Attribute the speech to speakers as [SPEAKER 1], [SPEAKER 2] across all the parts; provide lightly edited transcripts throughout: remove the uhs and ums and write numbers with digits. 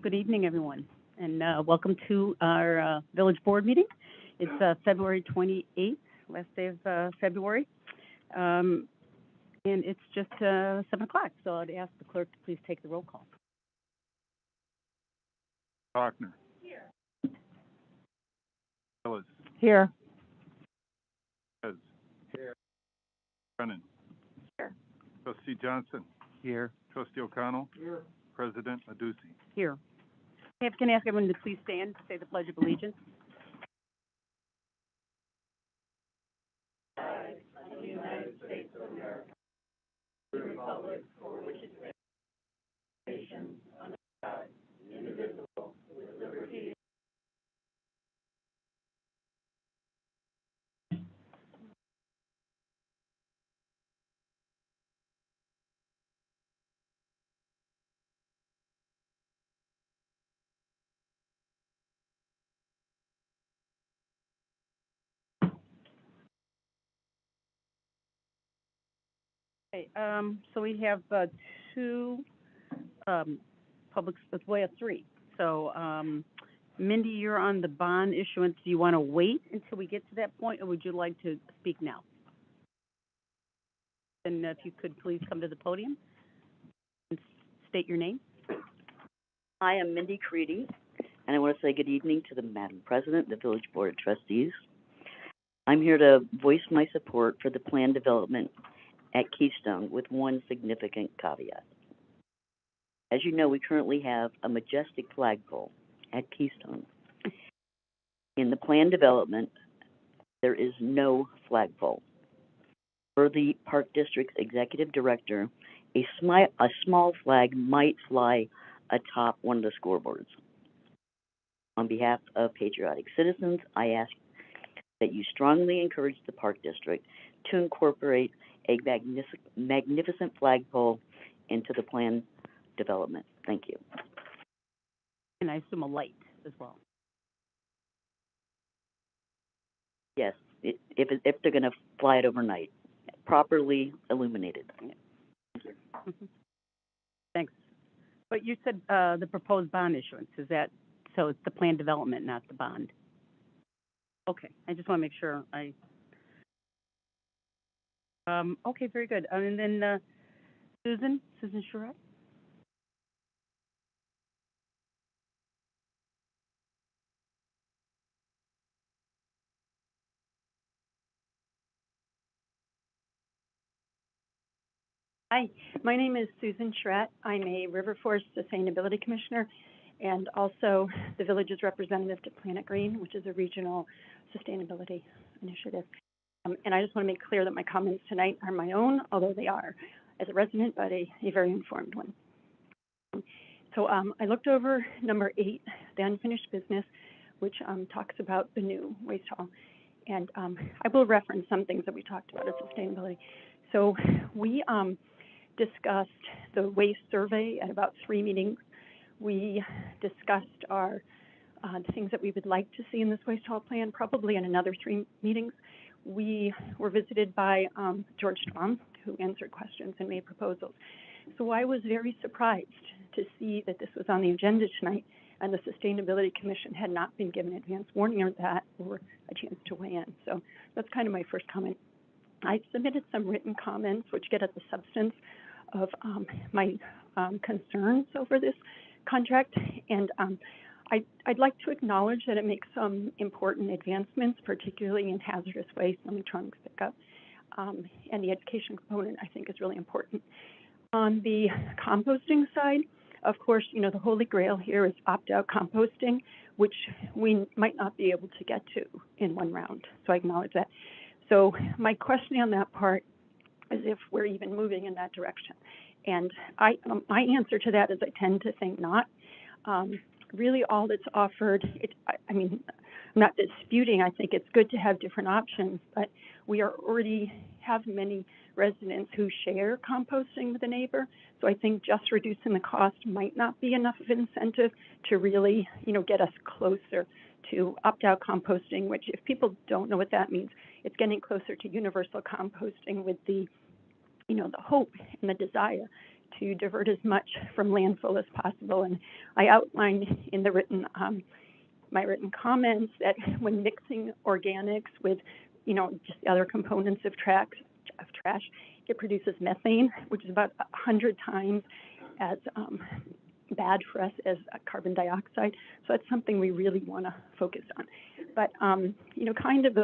[SPEAKER 1] Good evening, everyone, and welcome to our village board meeting. It's February 28th, last day of February, and it's just 7 o'clock, so I'd ask the clerk to please take the roll call.
[SPEAKER 2] Faulkner. Ellis.
[SPEAKER 1] Here.
[SPEAKER 2] Pez. Here. Brennan.
[SPEAKER 1] Here.
[SPEAKER 2] Trustee Johnson.
[SPEAKER 3] Here.
[SPEAKER 2] Trustee O'Connell. Here. President Madusi.
[SPEAKER 1] Here. Can I ask everyone to please stand to say the Pledge of Allegiance? Okay, so we have two publics, we have three. So, Mindy, you're on the bond issuance. Do you want to wait until we get to that point, or would you like to speak now? And if you could please come to the podium and state your name.
[SPEAKER 4] Hi, I'm Mindy Creedy, and I want to say good evening to the Madam President, the Village Board of Trustees. I'm here to voice my support for the planned development at Keystone with one significant caveat. As you know, we currently have a majestic flagpole at Keystone. In the planned development, there is no flagpole. Per the Park District's executive director, a small flag might fly atop one of the scoreboards. On behalf of patriotic citizens, I ask that you strongly encourage the Park District to incorporate a magnificent flagpole into the planned development. Thank you.
[SPEAKER 1] And I assume a light as well.
[SPEAKER 4] Yes, if they're going to fly it overnight, properly illuminated. Thank you.
[SPEAKER 1] Mm-hmm. Thanks. But you said the proposed bond issuance, is that, so it's the planned development, not the bond? Okay, I just want to make sure okay, very good. And then Susan Charette?
[SPEAKER 5] Hi, my name is Susan Charette. I'm a River Forest Sustainability Commissioner and also the village's representative to Planet Green, which is a regional sustainability initiative. And I just want to make clear that my comments tonight are my own, although they are as a resident, but a very informed one. So I looked over number 8, the unfinished business, which talks about the new waste hall. And I will reference some things that we talked about at sustainability. So we discussed the waste survey at about 3 meetings. We discussed our the things that we would like to see in this waste hall plan, probably in another 3 meetings. We were visited by George Strom, who answered questions and made proposals. So I was very surprised to see that this was on the agenda tonight, and the Sustainability Commission had not been given advance warning of that or a chance to weigh in. So that's kind of my first comment. I submitted some written comments which get at the substance of my concerns over this contract, and I'd like to acknowledge that it makes some important advancements, particularly in hazardous waste and electronics pickup, and the education component I think is really important. On the composting side, of course, you know, the holy grail here is opt-out composting, which we might not be able to get to in one round, so I acknowledge that. So my question on that part is if we're even moving in that direction. And my answer to that is I tend to think not. Really all that's offered, I mean, I'm not disputing, I think it's good to have different options, but we already have many residents who share composting with a neighbor. So I think just reducing the cost might not be enough of an incentive to really, you know, get us closer to opt-out composting, which if people don't know what that means, it's getting closer to universal composting with the, you know, the hope and the desire to divert as much from landfill as possible. And I outlined in the written, my written comments that when mixing organics with, just the other components of trash, it produces methane, which is about 100 times as bad for us as carbon dioxide. So that's something we really want to focus on. But, kind of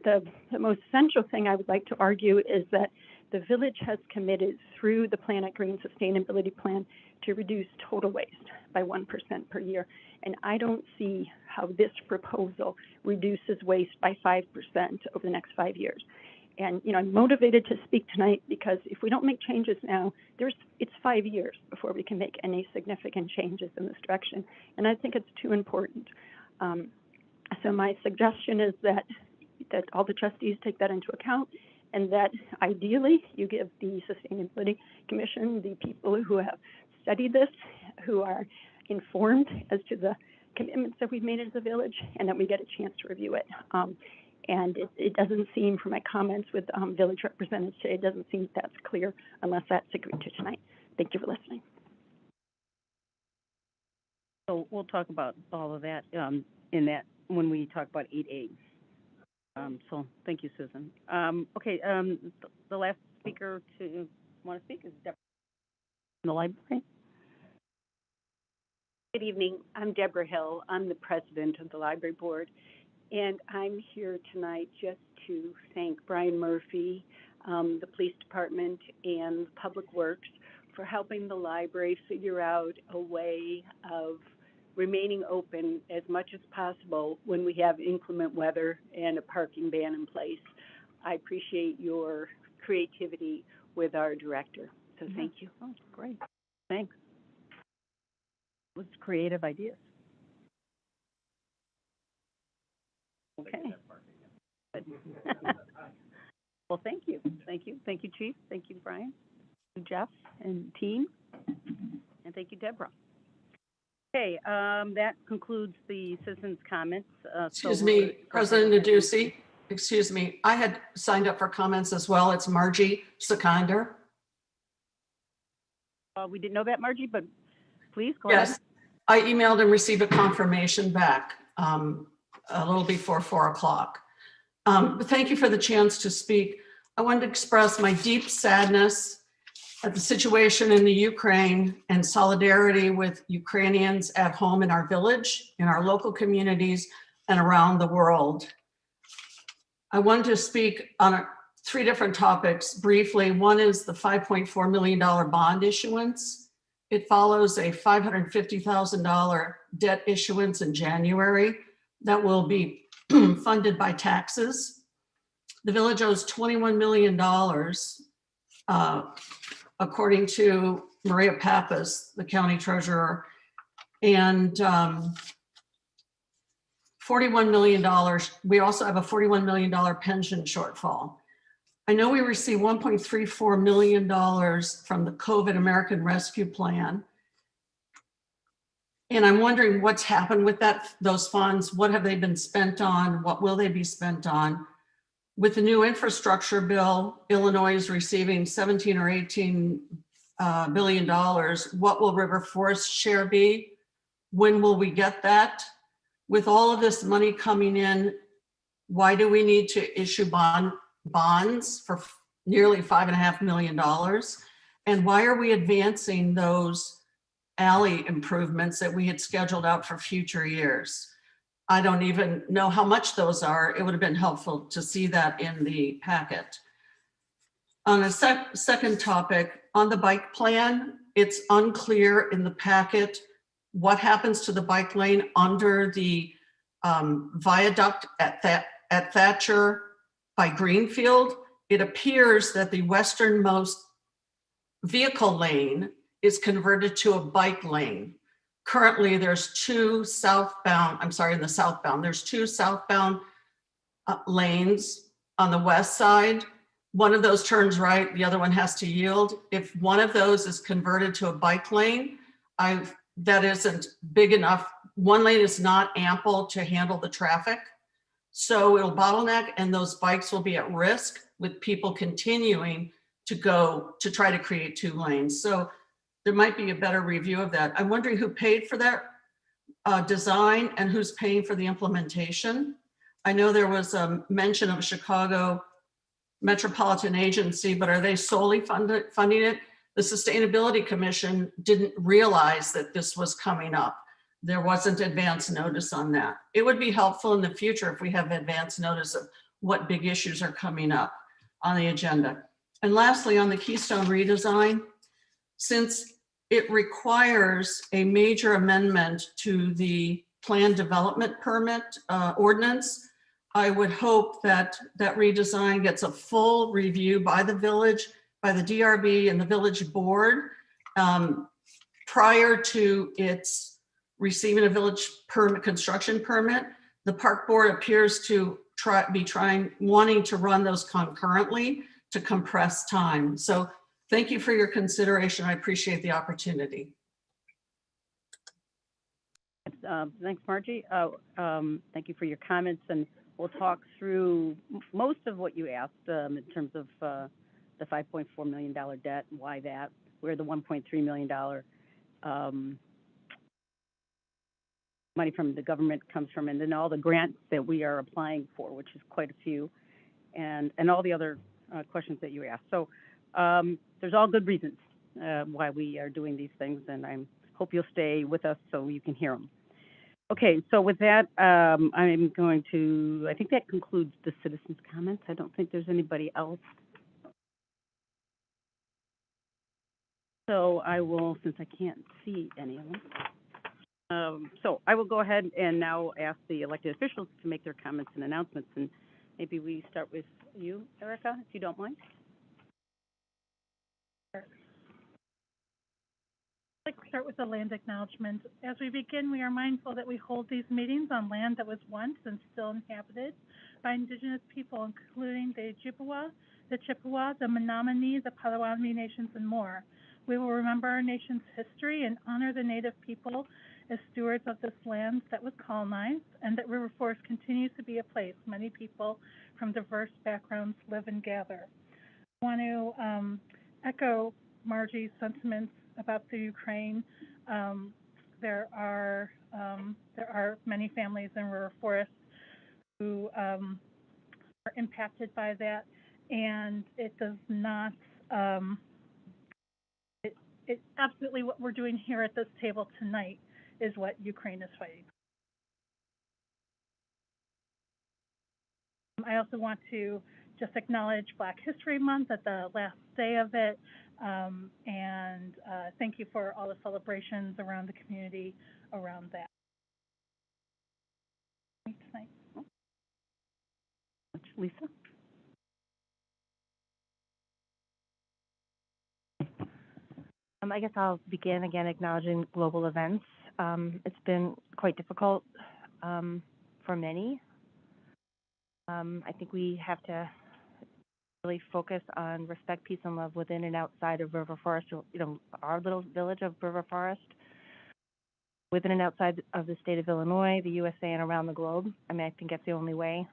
[SPEAKER 5] the most essential thing I would like to argue is that the village has committed through the Planet Green Sustainability Plan to reduce total waste by 1% per year. And I don't see how this proposal reduces waste by 5% over the next 5 years. And, I'm motivated to speak tonight because if we don't make changes now, it's 5 years before we can make any significant changes in this direction. And I think it's too important. So my suggestion is that all the trustees take that into account, and that ideally you give the Sustainability Commission the people who have studied this, who are informed as to the commitments that we've made as a village, and that we get a chance to review it. And it doesn't seem, from my comments with village representatives today, it doesn't seem that's clear unless that's agreed to tonight. Thank you for listening.
[SPEAKER 1] So we'll talk about all of that in that when we talk about 8A. So thank you, Susan. Okay, the last speaker to want to speak is Deborah in the library.
[SPEAKER 3] Good evening. I'm Deborah Hill. I'm the president of the library board, and I'm here tonight just to thank Brian Murphy, the police department, and Public Works for helping the library figure out a way of remaining open as much as possible when we have inclement weather and a parking ban in place. I appreciate your creativity with our director, so thank you.
[SPEAKER 1] Oh, great. Thanks. What's creative ideas? Okay. Good. Well, thank you. Thank you. Thank you, Chief. Thank you, Brian. Thank you, Jeff and team. And thank you, Deborah. Okay, that concludes the citizens' comments.
[SPEAKER 6] Excuse me, President Nadusi. Excuse me. I had signed up for comments as well. It's Margie Sekander.
[SPEAKER 1] We didn't know that, Margie, but please go
[SPEAKER 6] Yes,
[SPEAKER 1] ahead.
[SPEAKER 6] I emailed and received a confirmation back a little before 4 o'clock. But thank you for the chance to speak. I wanted to express my deep sadness at the situation in the Ukraine and solidarity with Ukrainians at home in our village, in our local communities, and around the world. I wanted to speak on 3 different topics briefly. One is the $5.4 million bond issuance. It follows a $550,000 debt issuance in January that will be funded by taxes. The village owes $21 million, according to Maria Pappas, the county treasurer, and $41 million. We also have a $41 million pension shortfall. I know we received $1.34 million from the COVID American Rescue Plan. And I'm wondering what's happened with those funds. What have they been spent on? What will they be spent on? With the new infrastructure bill, Illinois is receiving 17 or 18 billion dollars. What will River Forest share be? When will we get that? With all of this money coming in, why do we need to issue bonds for nearly $5.5 million? And why are we advancing those alley improvements that we had scheduled out for future years? I don't even know how much those are. It would have been helpful to see that in the packet. On a second topic, on the bike plan, it's unclear in the packet what happens to the bike lane under the viaduct at Thatcher by Greenfield. It appears that the westernmost vehicle lane is converted to a bike lane. Currently, there's 2 southbound, in the southbound, there's 2 southbound lanes on the west side. One of those turns right, the other one has to yield. If one of those is converted to a bike lane, that isn't big enough. One lane is not ample to handle the traffic. So it'll bottleneck and those bikes will be at risk with people continuing to try to create 2 lanes. So there might be a better review of that. I'm wondering who paid for that design and who's paying for the implementation. I know there was a mention of a Chicago Metropolitan Agency, but are they solely funding it? The Sustainability Commission didn't realize that this was coming up. There wasn't advance notice on that. It would be helpful in the future if we have advance notice of what big issues are coming up on the agenda. And lastly, on the Keystone redesign, since it requires a major amendment to the plan development permit ordinance, I would hope that that redesign gets a full review by the village, by the DRB and the village board prior to its receiving a village permit, construction permit. The park board appears to wanting to run those concurrently to compress time. So thank you for your consideration. I appreciate the opportunity.
[SPEAKER 1] Thanks, Margie. Thank you for your comments, and we'll talk through most of what you asked in terms of the $5.4 million debt, why that, where the $1.3 million money from the government comes from, and then all the grants that we are applying for, which is quite a few, and all the other questions that you asked. So there's all good reasons why we are doing these things, and I hope you'll stay with us so you can hear them. Okay, so with that, I'm going to, I think that concludes the citizens' comments. I don't think there's anybody else. So I will, since I can't see any of them, so I will go ahead and now ask the elected officials to make their comments and announcements, and maybe we start with you, Erica, if you don't mind.
[SPEAKER 7] I'd like to start with the land acknowledgement. As we begin, we are mindful that we hold these meetings on land that was once and still inhabited by Indigenous people, including the Ojibwa, the Chippewa, the Menominee, the Potawatomi nations, and more. We will remember our nation's history and honor the Native people as stewards of this land that was colonized, and that River Forest continues to be a place many people from diverse backgrounds live and gather. I want to echo Margie's sentiments about the Ukraine. There are many families in River Forest who are impacted by that, and it does not. It's absolutely what we're doing here at this table tonight is what Ukraine is fighting. I also want to just acknowledge Black History Month at the last day of it, and thank you for all the celebrations around the community around that. Tonight.
[SPEAKER 1] Lisa?
[SPEAKER 8] I guess I'll begin again acknowledging global events. It's been quite difficult for many. I think we have to really focus on respect, peace, and love within and outside of River Forest. You know, our little village of River Forest, within and outside of the state of Illinois, the USA, and around the globe. I mean, I think that's the only way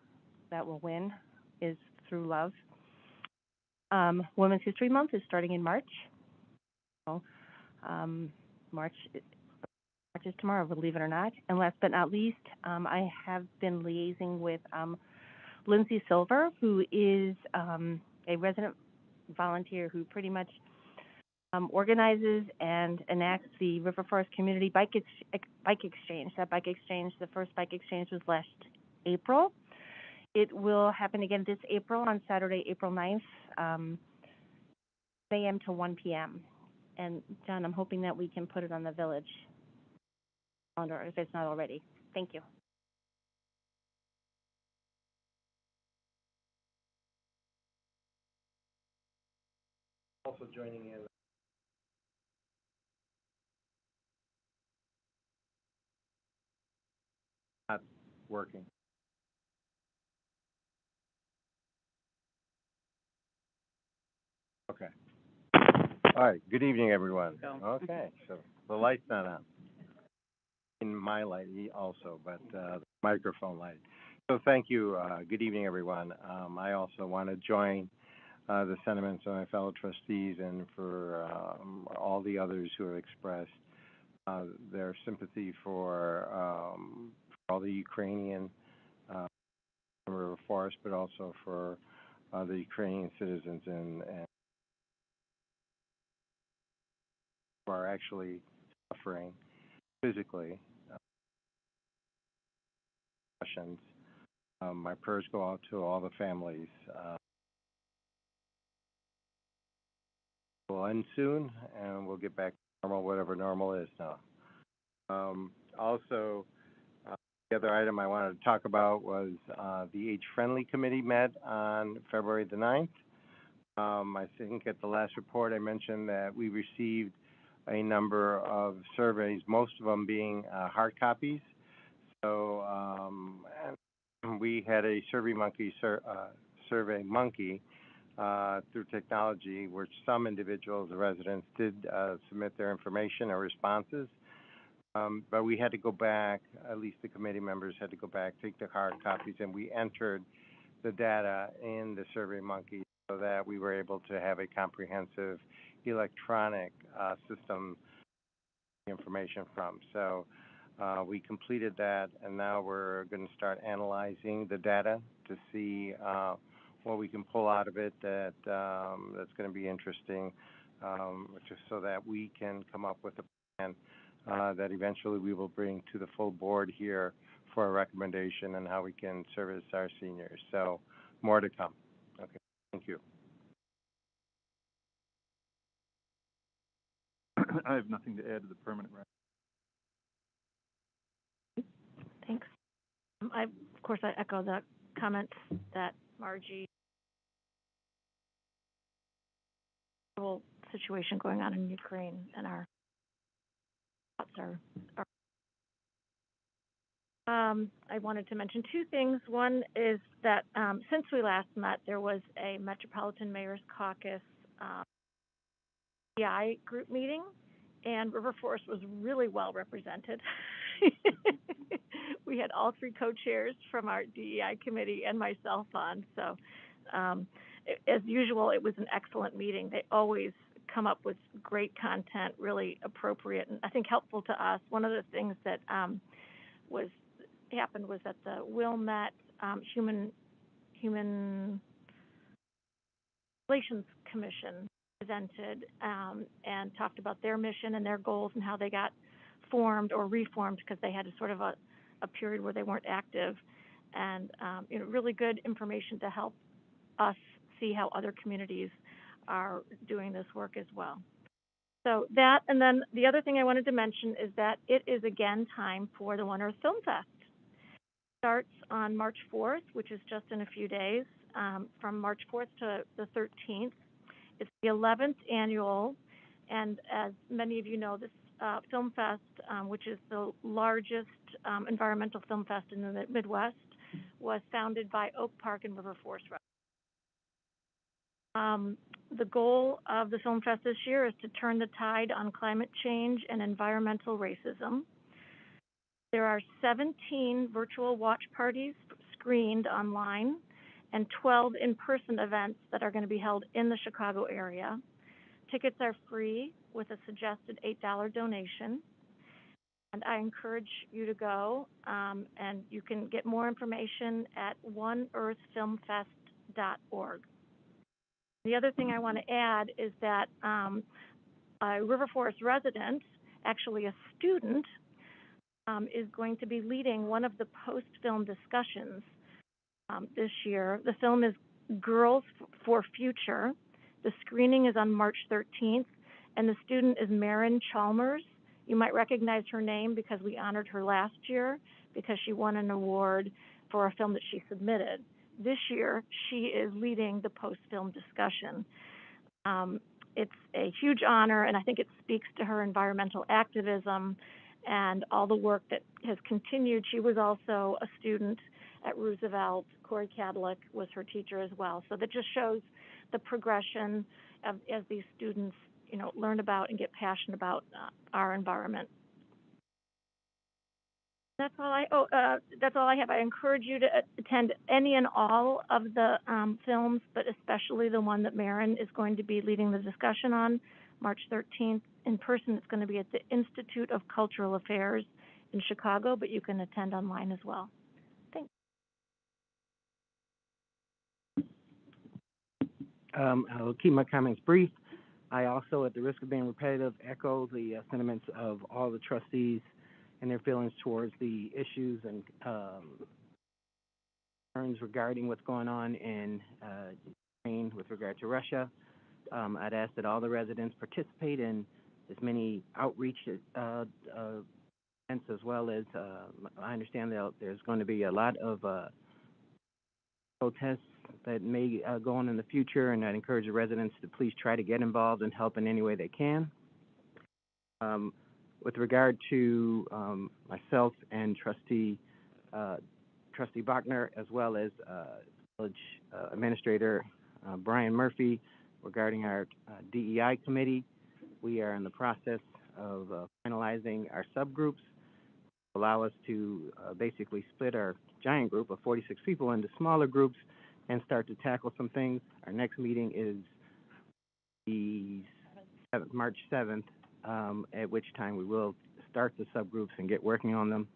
[SPEAKER 8] that we'll win is through love. Women's History Month is starting in March. So, March is tomorrow, believe it or not. And last but not least, I have been liaising with Lindsay Silver, who is a resident volunteer who pretty much organizes and enacts the River Forest Community Bike Exchange. That bike exchange, the first bike exchange was last April. It will happen again this April on Saturday, April 9th, 10 a.m. to 1 p.m. And John, I'm hoping that we can put it on the village calendar if it's not already. Thank you.
[SPEAKER 9] Also joining in. Not working. Okay. All right. Good evening, everyone. Okay. So the light's not on. In my light also, but the microphone light. So thank you. Good evening, everyone. I also want to join the sentiments of my fellow trustees and for all the others who have expressed their sympathy for all the Ukrainian River Forest, but also for the Ukrainian citizens and who are actually suffering physically. My prayers go out to all the families. We'll end soon, and we'll get back to normal, whatever normal is now. Also, the other item I wanted to talk about was the Age-Friendly Committee met on February the 9th. I think at the last report I mentioned that we received a number of surveys, most of them being hard copies. So we had a Survey Monkey through technology, where some individuals, the residents, did submit their information or responses. But we had to go back, at least the committee members had to go back, take the hard copies, and we entered the data in the Survey Monkey so that we were able to have a comprehensive electronic system information from. So we completed that, and now we're going to start analyzing the data to see what we can pull out of it that's going to be interesting, just so that we can come up with a plan that eventually we will bring to the full board here for a recommendation on how we can service our seniors. So more to come. Okay, thank you.
[SPEAKER 2] I have nothing to add to the permanent record.
[SPEAKER 10] Thanks. Of course, I echo the comments that Margie, the whole situation going on in Ukraine, and our thoughts are I wanted to mention two things. One is that since we last met, there was a Metropolitan Mayor's Caucus DEI group meeting, and River Forest was really well represented. We had all three co-chairs from our DEI committee and myself on. So as usual, it was an excellent meeting. They always come up with great content, really appropriate and I think helpful to us. One of the things that happened was that the Wilmette Human Relations Commission presented and talked about their mission and their goals and how they got formed or reformed because they had a sort of a period where they weren't active, and really good information to help us see how other communities are doing this work as well. So that, and then the other thing I wanted to mention is that it is again time for the One Earth Film Fest. It starts on March 4th, which is just in a few days, from March 4th to the 13th. It's the 11th annual, and as many of you know, this Film Fest, which is the largest environmental film fest in the Midwest, was founded by Oak Park and River Forest. The goal of the Film Fest this year is to turn the tide on climate change and environmental racism. There are 17 virtual watch parties screened online and 12 in-person events that are going to be held in the Chicago area. Tickets are free with a suggested $8 donation. And I encourage you to go, and you can get more information at oneearthfilmfest.org. The other thing I want to add is that a River Forest resident, actually a student, is going to be leading one of the post-film discussions this year. The film is Girls for Future. The screening is on March 13th, and the student is Marin Chalmers. You might recognize her name because we honored her last year because she won an award for a film that she submitted. This year, she is leading the post-film discussion. It's a huge honor, and I think it speaks to her environmental activism and all the work that has continued. She was also a student at Roosevelt. Corey Cadlick was her teacher as well. So that just shows the progression as these students, learn about and get passionate about our environment. That's all I have. I encourage you to attend any and all of the films, but especially the one that Maren is going to be leading the discussion on, March 13th. In person, it's going to be at the Institute of Cultural Affairs in Chicago, but you can attend online as well. Thanks.
[SPEAKER 11] I'll keep my comments brief. I also, at the risk of being repetitive, echo the sentiments of all the trustees and their feelings towards the issues and concerns regarding what's going on in Ukraine with regard to Russia. I'd ask that all the residents participate in as many outreach events, as well as I understand that there's going to be a lot of protests that may go on in the future, and I'd encourage the residents to please try to get involved and help in any way they can. With regard to myself and Trustee Bachner, as well as Village Administrator Brian Murphy, regarding our DEI committee, we are in the process of finalizing our subgroups, allow us to basically split our giant group of 46 people into smaller groups and start to tackle some things. Our next meeting is the March 7th, at which time we will start the subgroups and get working on them,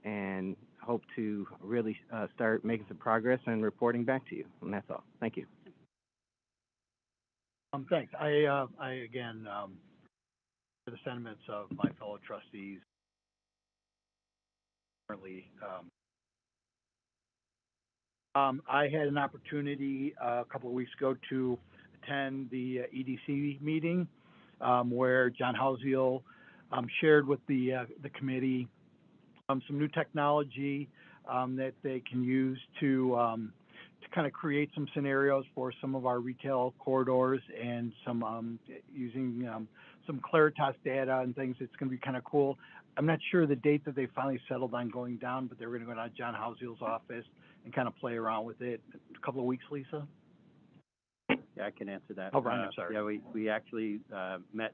[SPEAKER 11] and hope to really start making some progress and reporting back to you. And that's all. Thank you.
[SPEAKER 12] Thanks. I again, the sentiments of my fellow trustees. Currently, I had an opportunity a couple of weeks ago to attend the EDC meeting, where John Housiel shared with the committee some new technology that they can use to kind of create some scenarios for some of our retail corridors, and some using some Claritas data and things. It's going to be kind of cool. I'm not sure the date that they finally settled on going down, but they're going to go down to John Housiel's office and kind of play around with it. A couple of weeks, Lisa?
[SPEAKER 13] Yeah, I can answer that.
[SPEAKER 12] Oh, Brian, I'm sorry.
[SPEAKER 13] Yeah, we actually met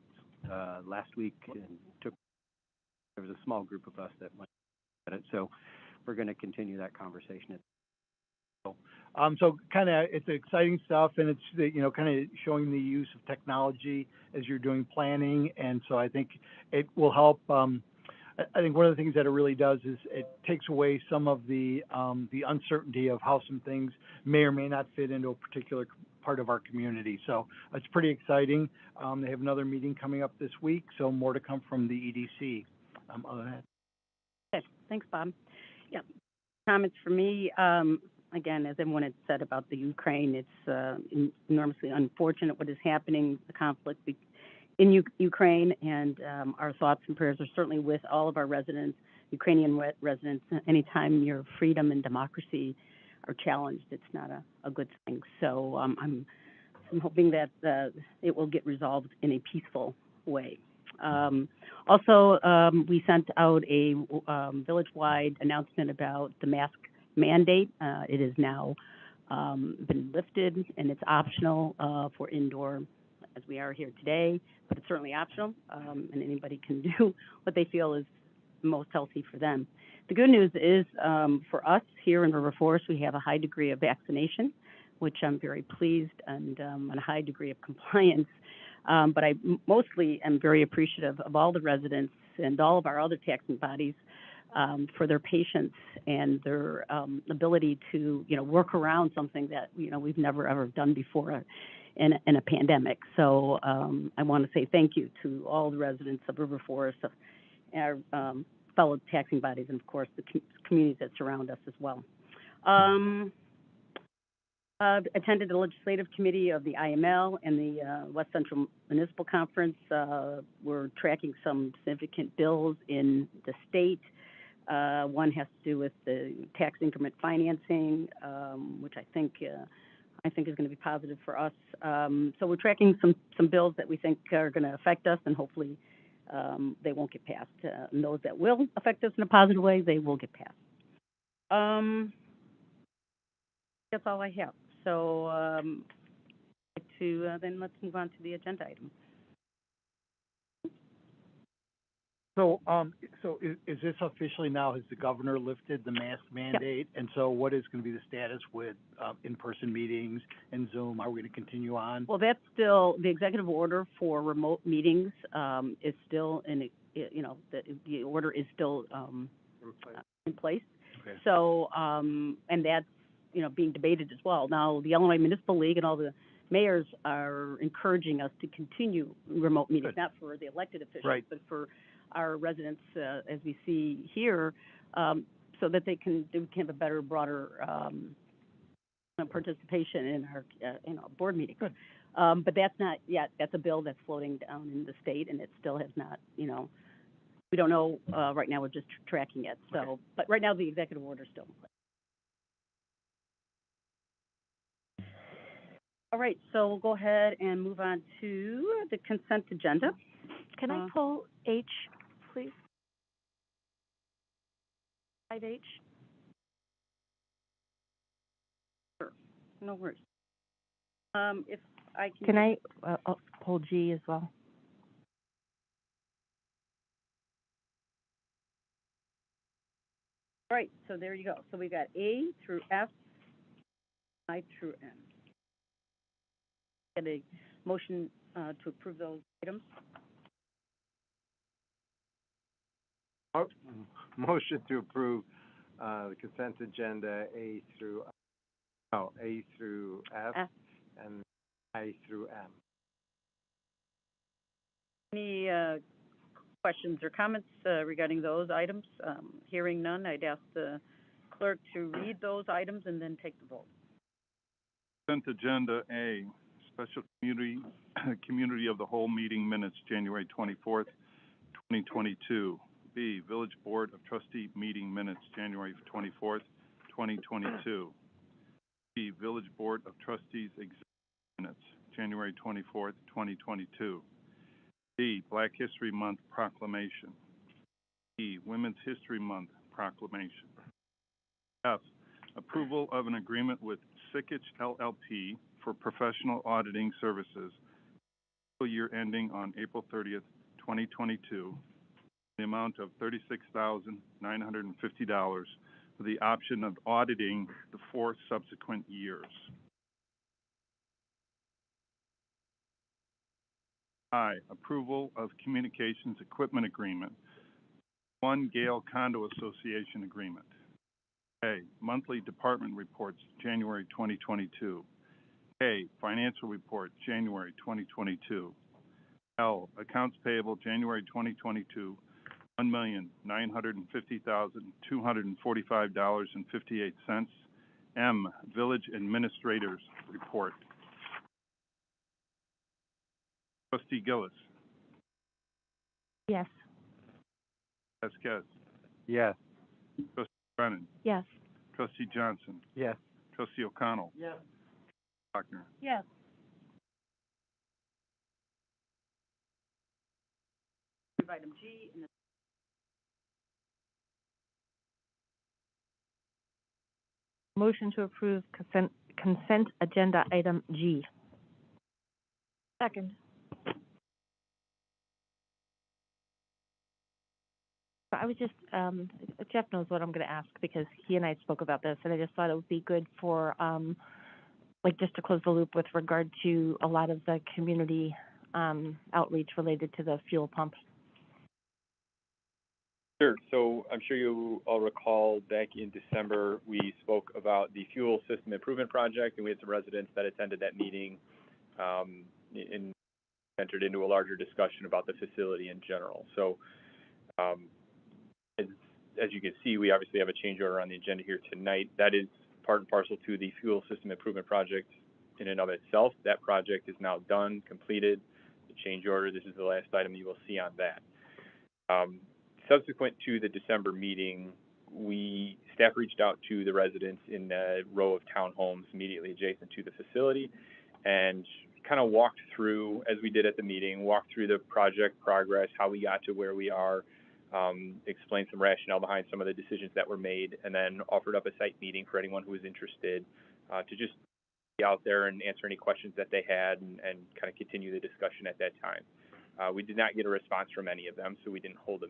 [SPEAKER 13] last week and there was a small group of us that went at it, so we're going to continue that conversation.
[SPEAKER 12] So kind of, it's exciting stuff, and it's, you know, kind of showing the use of technology as you're doing planning, and so I think it will help. I think one of the things that it really does is it takes away some of the uncertainty of how some things may or may not fit into a particular part of our community. So it's pretty exciting. They have another meeting coming up this week, so more to come from the EDC. Other than that.
[SPEAKER 1] Okay, thanks, Bob. Yeah, comments for me. Again, as everyone had said about the Ukraine, it's enormously unfortunate what is happening, the conflict in Ukraine, and our thoughts and prayers are certainly with all of our residents, Ukrainian residents. Anytime your freedom and democracy are challenged, it's not a good thing. So I'm hoping that it will get resolved in a peaceful way. Also, we sent out a village-wide announcement about the mask mandate. It has now been lifted, and it's optional for indoor, as we are here today, but it's certainly optional, and anybody can do what they feel is most healthy for them. The good news is, for us here in River Forest, we have a high degree of vaccination, which I'm very pleased, and a high degree of compliance. But I mostly am very appreciative of all the residents and all of our other taxing bodies for their patience and their ability to, work around something that, we've never, ever done before in a pandemic. So I want to say thank you to all the residents of River Forest, our fellow taxing bodies, and, of course, the communities that surround us as well. Attended the legislative committee of the IML and the West Central Municipal Conference. We're tracking some significant bills in the state. One has to do with the tax increment financing, which I think is going to be positive for us. So we're tracking some bills that we think are going to affect us, and hopefully they won't get passed. And those that will affect us in a positive way, they will get passed. That's all I have. So then let's move on to the agenda item.
[SPEAKER 12] So, is this officially now, has the governor lifted the mask mandate? And so what is going to be the status with in-person meetings and Zoom? Are we going to continue on?
[SPEAKER 1] Well, that's still, the executive order for remote meetings is still the order is still in place.
[SPEAKER 12] Okay.
[SPEAKER 1] So, and that's, being debated as well. Now, the Illinois Municipal League and all the mayors are encouraging us to continue remote meetings,
[SPEAKER 12] Good.
[SPEAKER 1] not for the elected officials,
[SPEAKER 12] Right.
[SPEAKER 1] but for our residents, as we see here, so that they can have a better, broader participation in our board meetings.
[SPEAKER 12] Good.
[SPEAKER 1] But that's not yet. That's a bill that's floating down in the state, and it still has not. We don't know right now. We're just tracking it. So,
[SPEAKER 12] Okay.
[SPEAKER 1] but right now the executive order is still in place. All right, so we'll go ahead and move on to the consent agenda.
[SPEAKER 10] Can I pull H, please? 5H?
[SPEAKER 1] Sure, no worries. If I can.
[SPEAKER 8] Can I pull G as well?
[SPEAKER 1] All right, so there you go. So we got A through F, I through N. Get a motion to approve those items.
[SPEAKER 9] Motion to approve the consent agenda A through F, and I through M.
[SPEAKER 1] Any questions or comments regarding those items? Hearing none, I'd ask the clerk to read those items and then take the vote.
[SPEAKER 2] Consent agenda A, special community of the whole meeting minutes, January 24th, 2022. B, Village Board of Trustee meeting minutes, January 24th, 2022. B, Village Board of Trustees executive minutes, January 24th, 2022. D, Black History Month proclamation. E, Women's History Month proclamation. F, approval of an agreement with Sikich LLP for professional auditing services, fiscal year ending on April 30th, 2022, the amount of $36,950 with the option of auditing the 4 subsequent years. I, approval of communications equipment agreement. 1, Gale Condo Association agreement. A, monthly department reports, January 2022. K, financial report, January 2022. L, accounts payable, January 2022, $1,950,245.58. M, village administrators report. Trustee Gillis.
[SPEAKER 8] Yes.
[SPEAKER 2] Vasquez.
[SPEAKER 9] Yes.
[SPEAKER 2] Trustee Brennan.
[SPEAKER 10] Yes.
[SPEAKER 2] Trustee Johnson.
[SPEAKER 9] Yes.
[SPEAKER 2] Trustee O'Connell.
[SPEAKER 12] Yes.
[SPEAKER 2] Faulkner.
[SPEAKER 7] Yes.
[SPEAKER 1] Item G and
[SPEAKER 8] Motion to approve consent agenda item G.
[SPEAKER 10] Second.
[SPEAKER 8] I was just, Jeff knows what I'm going to ask because he and I spoke about this, and I just thought it would be good for, just to close the loop with regard to a lot of the community outreach related to the fuel pump.
[SPEAKER 14] Sure. So I'm sure you all recall back in December, we spoke about the fuel system improvement project, and we had some residents that attended that meeting and entered into a larger discussion about the facility in general. So as you can see, we obviously have a change order on the agenda here tonight. That is part and parcel to the fuel system improvement project in and of itself. That project is now done, completed. The change order, this is the last item you will see on that. Subsequent to the December meeting, staff reached out to the residents in a row of townhomes immediately adjacent to the facility and kind of walked through, as we did at the meeting, walked through the project progress, how we got to where we are, explained some rationale behind some of the decisions that were made, and then offered up a site meeting for anyone who was interested to just be out there and answer any questions that they had and kind of continue the discussion at that time. We did not get a response from any of them, so we didn't hold a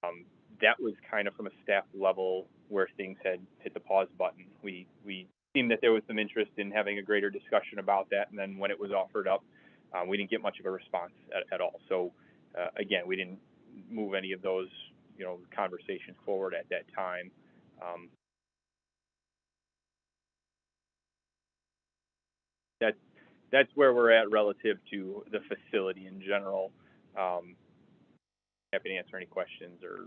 [SPEAKER 14] That was kind of from a staff level where things had hit the pause button. We seemed that there was some interest in having a greater discussion about that, and then when it was offered up, we didn't get much of a response at all. So again, we didn't move any of those, conversations forward at that time. That's where we're at relative to the facility in general. Happy to answer any questions or.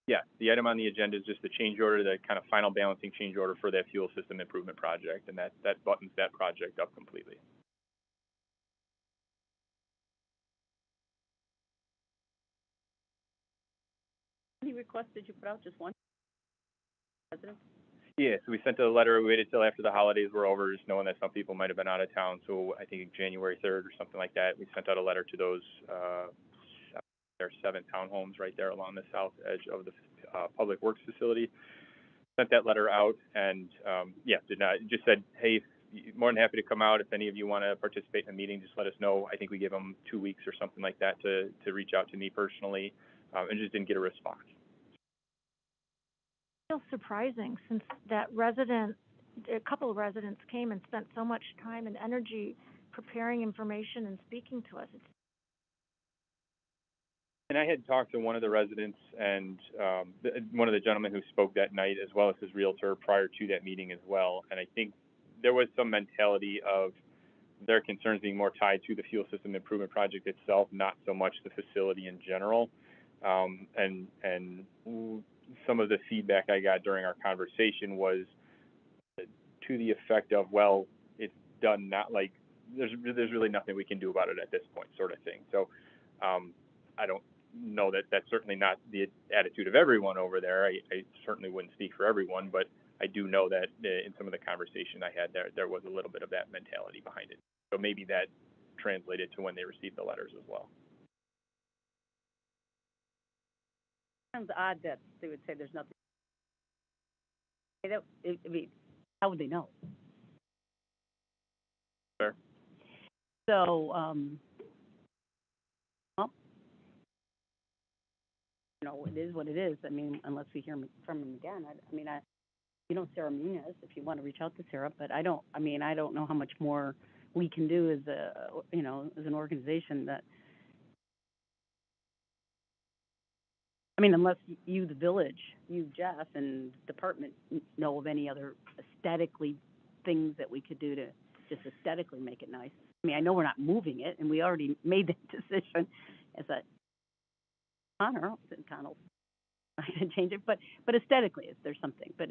[SPEAKER 14] Yeah, the item on the agenda is just the change order, the kind of final balancing change order for that fuel system improvement project, and that buttons that project up completely.
[SPEAKER 1] How many requests did you put out? Just one? President?
[SPEAKER 14] Yeah, so we sent a letter. We waited till after the holidays were over, just knowing that some people might have been out of town. So I think January 3rd or something like that, we sent out a letter to those. There are 7 townhomes right there along the south edge of the public works facility. Sent that letter out, and just said, hey, more than happy to come out. If any of you want to participate in a meeting, just let us know. I think we gave them 2 weeks or something like that to reach out to me personally, and just didn't get a response.
[SPEAKER 10] Feels surprising since a couple of residents came and spent so much time and energy preparing information and speaking to us.
[SPEAKER 14] And I had talked to one of the residents and one of the gentlemen who spoke that night, as well as his realtor prior to that meeting as well. And I think there was some mentality of their concerns being more tied to the fuel system improvement project itself, not so much the facility in general. And some of the feedback I got during our conversation was to the effect of, well, it's done, not like there's really nothing we can do about it at this point, sort of thing. So I don't know that that's certainly not the attitude of everyone over there. I certainly wouldn't speak for everyone, but I do know that in some of the conversation I had there was a little bit of that mentality behind it. So maybe that translated to when they received the letters as well.
[SPEAKER 1] Sounds odd that they would say there's nothing. I mean, how would they know?
[SPEAKER 14] Fair.
[SPEAKER 1] So, well, it is what it is. I mean, unless we hear from them again. Sarah Munoz, if you want to reach out to Sarah, but I don't know how much more we can do as as an organization that. Unless you, the village, you, Jeff, and department know of any other aesthetically things that we could do to just aesthetically make it nice. I know we're not moving it, and we already made that decision as a Connell I can change it, but aesthetically, if there's something. But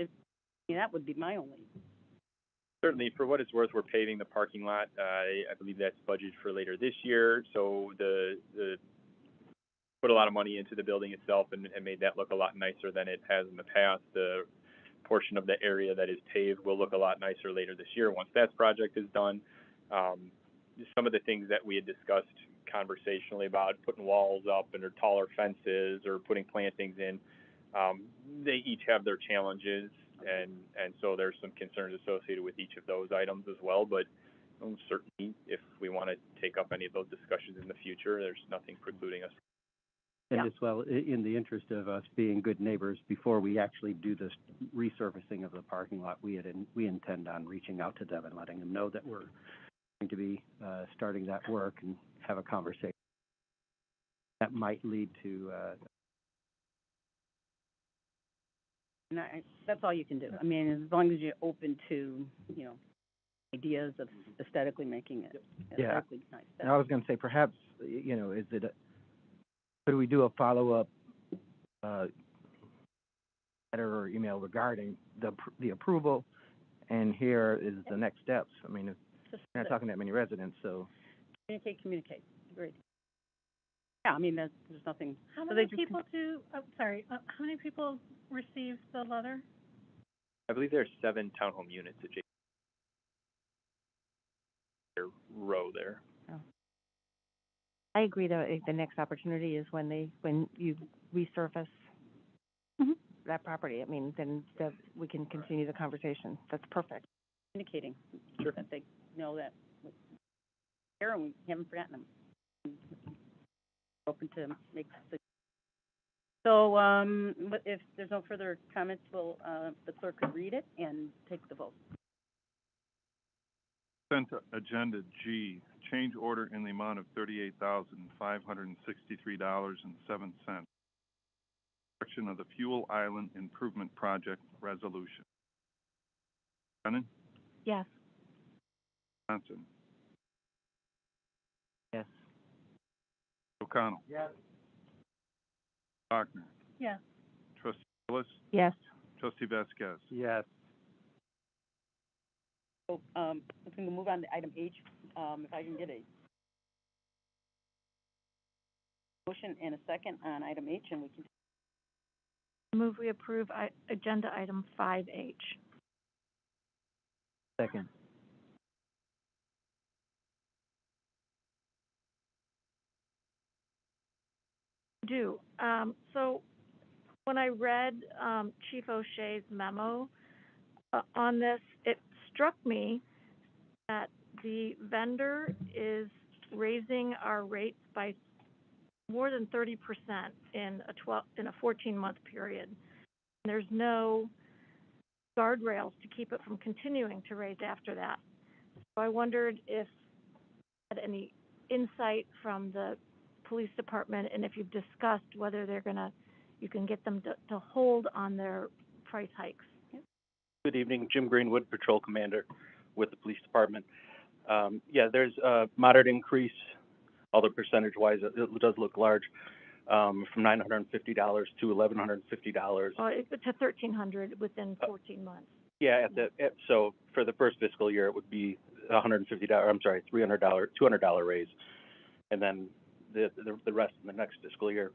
[SPEAKER 1] that would be my only.
[SPEAKER 14] Certainly, for what it's worth, we're paving the parking lot. I believe that's budgeted for later this year. So the put a lot of money into the building itself and made that look a lot nicer than it has in the past. The portion of the area that is paved will look a lot nicer later this year once that project is done. Some of the things that we had discussed conversationally about putting walls up and or taller fences or putting plantings in, they each have their challenges, and so there's some concerns associated with each of those items as well. But certainly, if we want to take up any of those discussions in the future, there's nothing precluding us.
[SPEAKER 13] And as well, in the interest of us being good neighbors, before we actually do this resurfacing of the parking lot, we intend on reaching out to them and letting them know that we're going to be starting that work and have a conversation that might lead to.
[SPEAKER 1] That's all you can do. As long as you're open to, ideas of aesthetically making it aesthetically nice.
[SPEAKER 11] And I was going to say, perhaps, could we do a follow-up letter or email regarding the approval? And here is the next steps. We're not talking that many residents, so.
[SPEAKER 1] Communicate. Great. Yeah, there's nothing.
[SPEAKER 7] How many people how many people received the letter?
[SPEAKER 14] I believe there are 7 townhome units at their row there.
[SPEAKER 8] Oh. I agree, though, the next opportunity is when you resurface that property. Then we can continue the conversation. That's perfect.
[SPEAKER 1] Communicating.
[SPEAKER 14] Sure.
[SPEAKER 1] That they know that. there, and we haven't forgotten them. Open to make decisions. So, but if there's no further comments, we'll, the clerk could read it and take the vote.
[SPEAKER 2] Consent agenda G, change order in the amount of $38,563.07. Section of the Fuel Island Improvement Project Resolution. Brennan?
[SPEAKER 8] Yes.
[SPEAKER 2] Johnson?
[SPEAKER 11] Yes.
[SPEAKER 2] O'Connell?
[SPEAKER 12] Yes.
[SPEAKER 2] Bachner?
[SPEAKER 7] Yes.
[SPEAKER 2] Trustee Willis?
[SPEAKER 8] Yes.
[SPEAKER 2] Trustee Vasquez?
[SPEAKER 9] Yes.
[SPEAKER 1] So, if we can move on to item H, if I can get a motion and a second on item H, and we can.
[SPEAKER 10] Move we approve agenda item 5H.
[SPEAKER 11] Second.
[SPEAKER 10] Do. So when I read Chief O'Shea's memo on this, it struck me that the vendor is raising our rates by more than 30% in a 14-month period. There's no guardrails to keep it from continuing to raise after that. So I wondered if you had any insight from the police department, and if you've discussed whether you can get them to hold on their price hikes.
[SPEAKER 15] Good evening, Jim Greenwood, Patrol Commander with the Police Department. Yeah, there's a moderate increase, although percentage-wise it does look large, from $950 to $1,150.
[SPEAKER 10] Well, to $1,300 within 14 months.
[SPEAKER 15] Yeah, so for the first fiscal year, it would be $150. I'm sorry, $200 raise, and then the rest in the next fiscal year.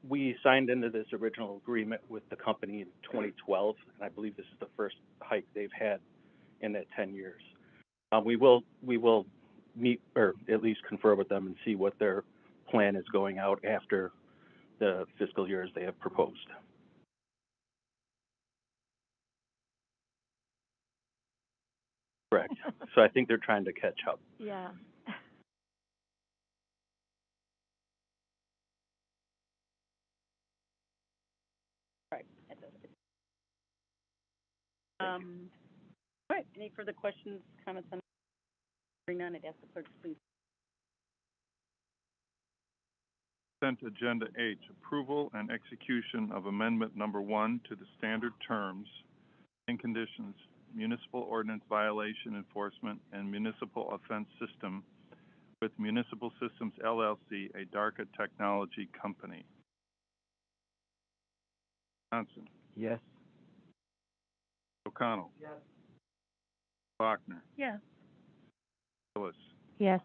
[SPEAKER 15] We signed into this original agreement with the company in 2012, and I believe this is the first hike they've had in that 10 years. We will meet, or at least confer with them and see what their plan is going out after the fiscal years they have proposed. Correct. So I think they're trying to catch up.
[SPEAKER 10] Yeah.
[SPEAKER 1] All right, any further questions, comments on? Hearing none, I'd ask the clerk to please.
[SPEAKER 2] Consent agenda H, approval and execution of amendment number 1 to the standard terms and conditions, municipal ordinance violation enforcement and municipal offense system with Municipal Systems LLC, a DARCA technology company. Johnson?
[SPEAKER 11] Yes.
[SPEAKER 2] O'Connell?
[SPEAKER 12] Yes.
[SPEAKER 2] Bachner?
[SPEAKER 7] Yes.
[SPEAKER 2] Willis?
[SPEAKER 8] Yes.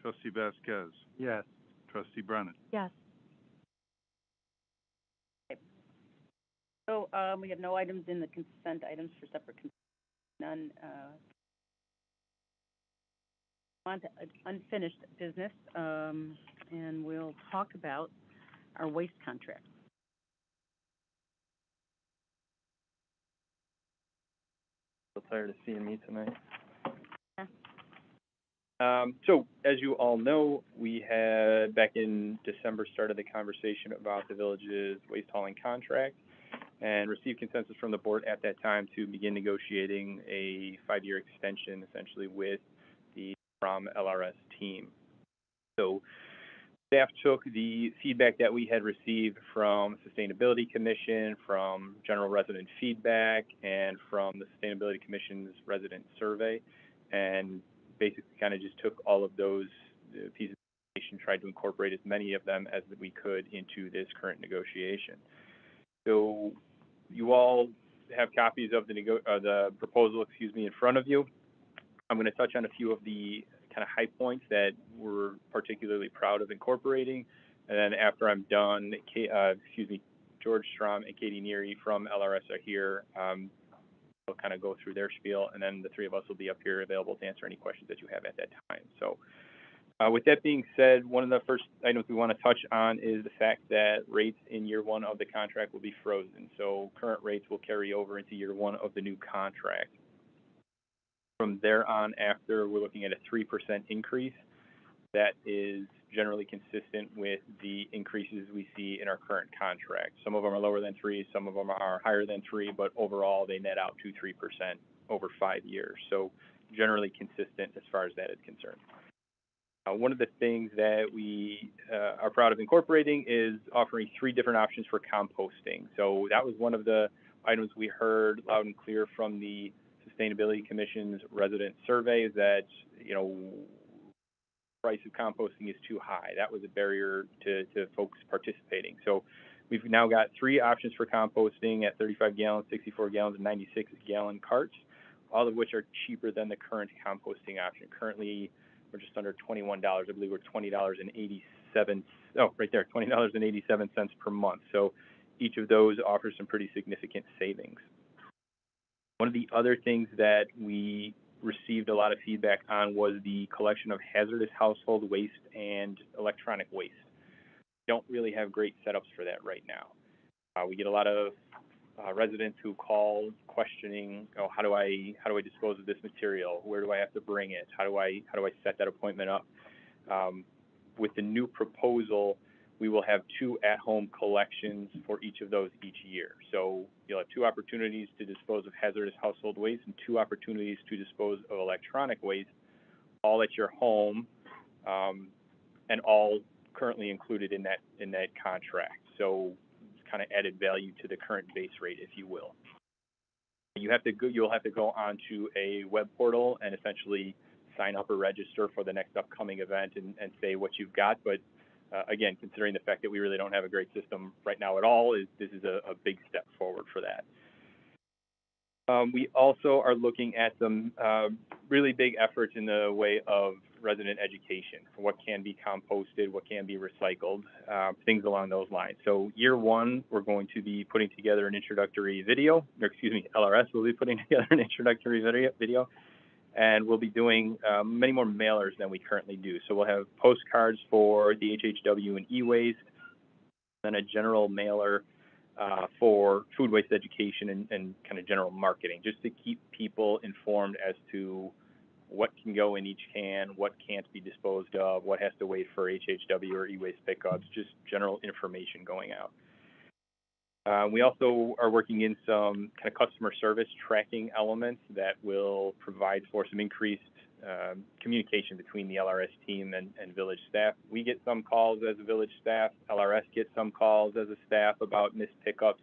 [SPEAKER 2] Trustee Vasquez?
[SPEAKER 9] Yes.
[SPEAKER 2] Trustee Brennan?
[SPEAKER 10] Yes.
[SPEAKER 1] So, we have no items in the consent items for separate consent, none, on to unfinished business, and we'll talk about our waste contract.
[SPEAKER 14] So tired of seeing me tonight. So, as you all know, we had, back in December, started the conversation about the village's waste hauling contract and received consensus from the board at that time to begin negotiating a 5-year extension, essentially, with the LRS team. So, staff took the feedback that we had received from Sustainability Commission, from general resident feedback, and from the Sustainability Commission's resident survey, and basically kind of just took all of those pieces of information, tried to incorporate as many of them as we could into this current negotiation. So you all have copies of the proposal, in front of you. I'm going to touch on a few of the kind of high points that we're particularly proud of incorporating, and then after I'm done, George Strom and Katie Neary from LRS are here. We'll kind of go through their spiel, and then the three of us will be up here available to answer any questions that you have at that time. So with that being said, one of the first items we want to touch on is the fact that rates in year 1 of the contract will be frozen. So current rates will carry over into year 1 of the new contract. From there on after, we're looking at a 3% increase. That is generally consistent with the increases we see in our current contract. Some of them are lower than 3, some of them are higher than 3, but overall they net out to 3% over 5 years. So generally consistent as far as that is concerned. One of the things that we are proud of incorporating is offering 3 different options for composting. So that was one of the items we heard loud and clear from the Sustainability Commission's resident survey, is that, you know, price of composting is too high. That was a barrier to folks participating. So we've now got 3 options for composting at 35 gallons, 64 gallons, and 96 gallon carts, all of which are cheaper than the current composting option. Currently, we're just under $21. I believe we're $20.87. Oh, right there, $20.87 per month. So each of those offers some pretty significant savings. One of the other things that we received a lot of feedback on was the collection of hazardous household waste and electronic waste. We don't really have great setups for that right now. We get a lot of residents who call questioning, oh, how do I dispose of this material? Where do I have to bring it? How do I set that appointment up? With the new proposal, we will have 2 at-home collections for each of those each year. So you'll have 2 opportunities to dispose of hazardous household waste and 2 opportunities to dispose of electronic waste, all at your home, and all currently included in that contract. So it's kind of added value to the current base rate, if you will. You'll have to go onto a web portal and essentially sign up or register for the next upcoming event and say what you've got. But again, considering the fact that we really don't have a great system right now at all, this is a big step forward for that. We also are looking at some really big efforts in the way of resident education for what can be composted, what can be recycled, things along those lines. So year 1, we're going to be putting together an introductory video, or excuse me, LRS will be putting together an introductory video. And we'll be doing many more mailers than we currently do. So we'll have postcards for the HHW and e-waste, then a general mailer for food waste education and kind of general marketing, just to keep people informed as to what can go in each can, what can't be disposed of, what has to wait for HHW or e-waste pickups, just general information going out. We also are working in some kind of customer service tracking elements that will provide for some increased communication between the LRS team and village staff. We get some calls as a village staff. LRS gets some calls as a staff about missed pickups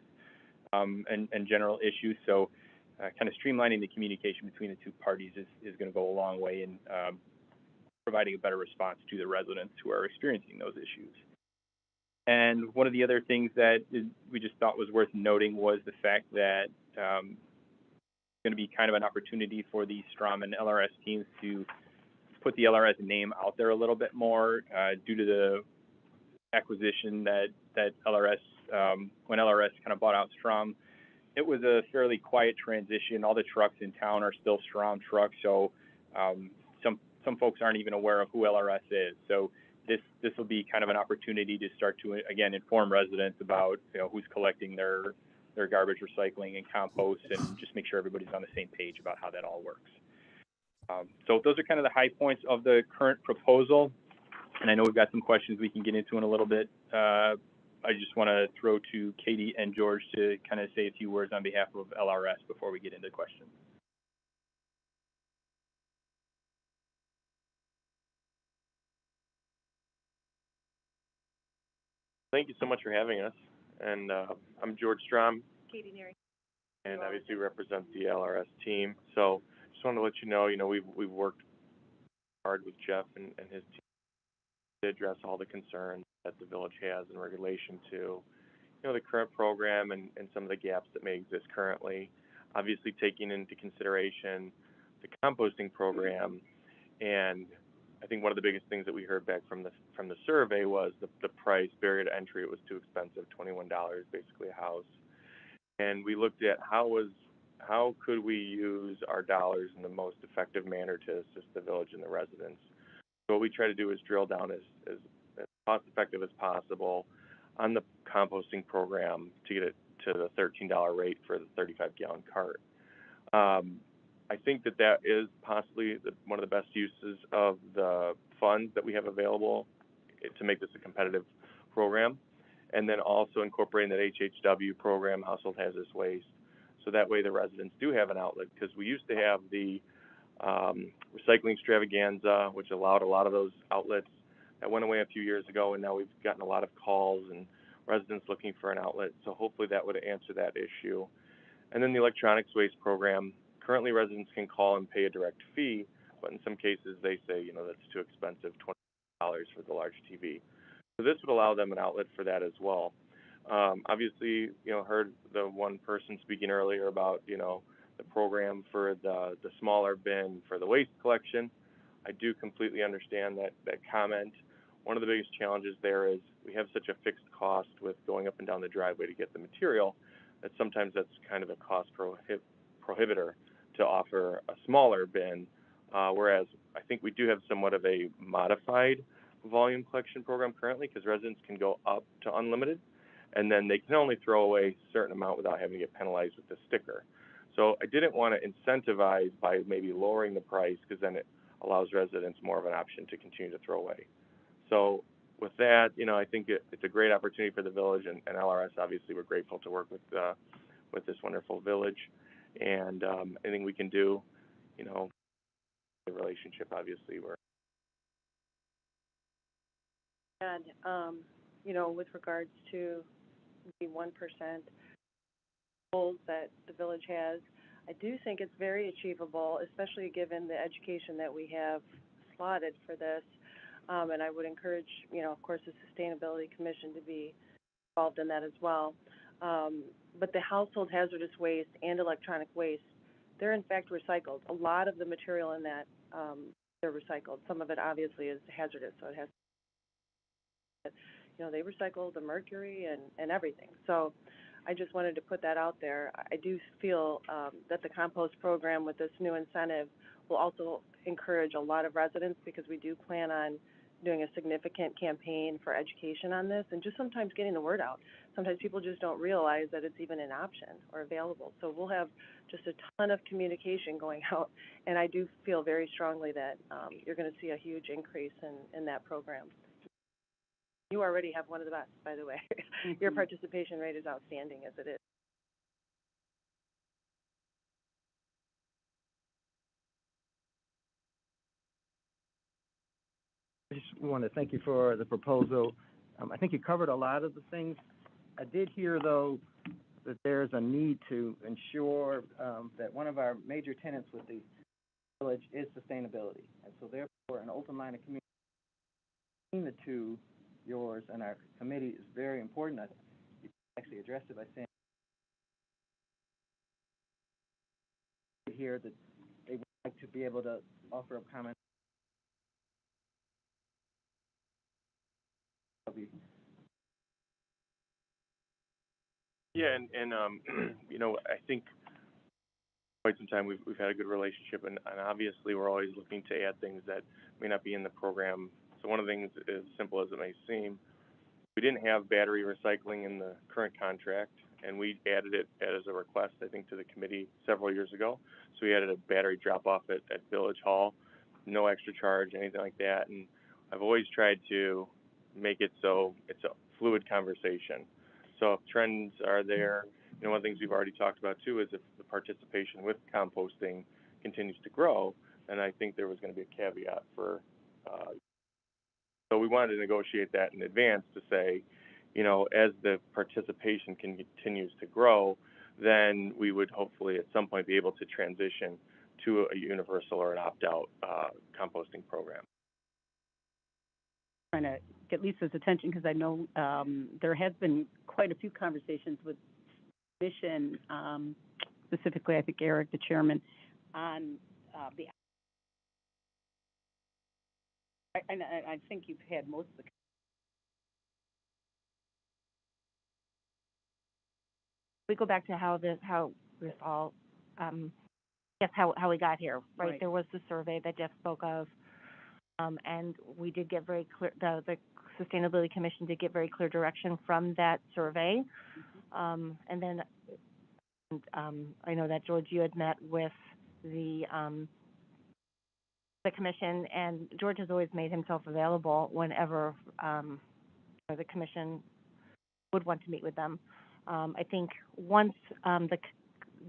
[SPEAKER 14] and general issues. So kind of streamlining the communication between the 2 parties is going to go a long way in providing a better response to the residents who are experiencing those issues. And one of the other things that we just thought was worth noting was the fact that it's going to be kind of an opportunity for the STROM and LRS teams to put the LRS name out there a little bit more due to the acquisition that LRS, when LRS kind of bought out STROM. It was a fairly quiet transition. All the trucks in town are still STROM trucks, so some folks aren't even aware of who LRS is. So this will be kind of an opportunity to start to, again, inform residents about, you know, who's collecting their garbage, recycling, and compost, and just make sure everybody's on the same page about how that all works. So those are kind of the high points of the current proposal. And I know we've got some questions we can get into in a little bit. I just want to throw to Katie and George to kind of say a few words on behalf of LRS before we get into questions.
[SPEAKER 16] Thank you so much for having us. And I'm George Strom.
[SPEAKER 10] Katie Neary.
[SPEAKER 16] And obviously represent the LRS team. So just wanted to let you know, we've worked hard with Jeff and his team to address all the concerns that the village has in relation to, the current program and some of the gaps that may exist currently. Obviously taking into consideration the composting program, and I think one of the biggest things that we heard back from the survey was the price, barrier to entry. It was too expensive, $21 basically a house. And we looked at how could we use our dollars in the most effective manner to assist the village and the residents. So what we try to do is drill down as cost effective as possible on the composting program to get it to the $13 rate for the 35-gallon cart. I think that that is possibly one of the best uses of the funds that we have available to make this a competitive program. And then also incorporating that HHW program, household hazardous waste, so that way the residents do have an outlet, because we used to have the recycling extravaganza, which allowed a lot of those outlets. That went away a few years ago, and now we've gotten a lot of calls and residents looking for an outlet, so hopefully that would answer that issue. And then the electronics waste program, currently residents can call and pay a direct fee, but in some cases they say, that's too expensive, $20 for the large TV. So this would allow them an outlet for that as well. Obviously, heard the one person speaking earlier about, the program for the smaller bin for the waste collection. I do completely understand that comment. One of the biggest challenges there is we have such a fixed cost with going up and down the driveway to get the material that sometimes that's kind of a cost prohibitor to offer a smaller bin, whereas I think we do have somewhat of a modified volume collection program currently, because residents can go up to unlimited, and then they can only throw away a certain amount without having to get penalized with the sticker. So I didn't want to incentivize by maybe lowering the price, because then it allows residents more of an option to continue to throw away. So with that, I think it's a great opportunity for the village, and LRS, obviously, we're grateful to work with this wonderful village, and anything we can do, the relationship, obviously, we're.
[SPEAKER 17] And, with regards to the 1% goals that the village has, I do think it's very achievable, especially given the education that we have slotted for this. And I would encourage, of course, the Sustainability Commission to be involved in that as well. But the household hazardous waste and electronic waste, they're in fact recycled. A lot of the material in that, they're recycled. Some of it obviously is hazardous, so it has, they recycle the mercury and everything. So I just wanted to put that out there. I do feel that the compost program with this new incentive will also encourage a lot of residents, because we do plan on doing a significant campaign for education on this, and just sometimes getting the word out. Sometimes people just don't realize that it's even an option or available. So we'll have just a ton of communication going out, and I do feel very strongly that you're going to see a huge increase in that program. You already have one of the best, by the way. Your participation rate is outstanding as it is.
[SPEAKER 11] I just want to thank you for the proposal. I think you covered a lot of the things. I did hear, though, that there's a need to ensure that one of our major tenets with the village is sustainability. And so therefore, an open line of communication between the two, yours and our committee, is very important. You actually addressed it by saying here that they would like to be able to offer a comment.
[SPEAKER 16] Yeah, and I think quite some time we've had a good relationship, and obviously we're always looking to add things that may not be in the program. So one of the things, as simple as it may seem, we didn't have battery recycling in the current contract, and we added it as a request, I think, to the committee several years ago. So we added a battery drop-off at Village Hall, no extra charge, anything like that. And I've always tried to make it so it's a fluid conversation. So if trends are there, one of the things we've already talked about too is if the participation with composting continues to grow, then I think there was going to be a caveat for. So we wanted to negotiate that in advance to say, as the participation continues to grow, then we would hopefully at some point be able to transition to a universal or an opt-out composting program.
[SPEAKER 1] Trying to get Lisa's attention, because I know there has been quite a few conversations with the Commission, specifically I think Eric, the chairman, on the. I think you've had most of the.
[SPEAKER 8] We go back to how this all, how we got here, right? There was the survey that Jeff spoke of, and we did get very clear, the Sustainability Commission did get very clear direction from that survey. And then I know that, George, you had met with the commission, and George has always made himself available whenever the commission would want to meet with them. I think once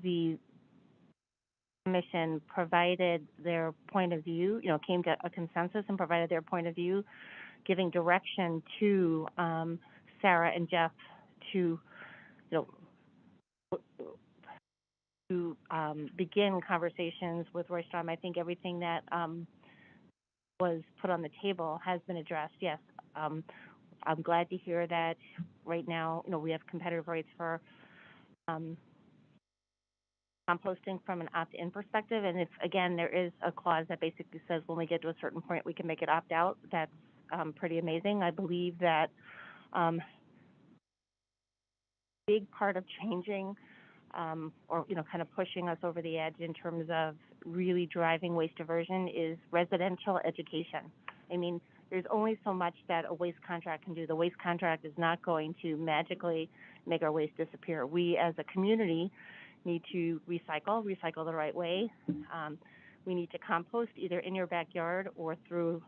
[SPEAKER 8] the commission provided their point of view, came to a consensus and provided their point of view, giving direction to Sarah and Jeff to, to begin conversations with Roy Strom. I think everything that was put on the table has been addressed. Yes, I'm glad to hear that right now, we have competitive rates for composting from an opt-in perspective, and if, again, there is a clause that basically says when we get to a certain point, we can make it opt-out. That's pretty amazing. I believe that big part of changing or, kind of pushing us over the edge in terms of really driving waste diversion is residential education. I mean, there's only so much that a waste contract can do. The waste contract is not going to magically make our waste disappear. We as a community need to recycle the right way. We need to compost either in your backyard or through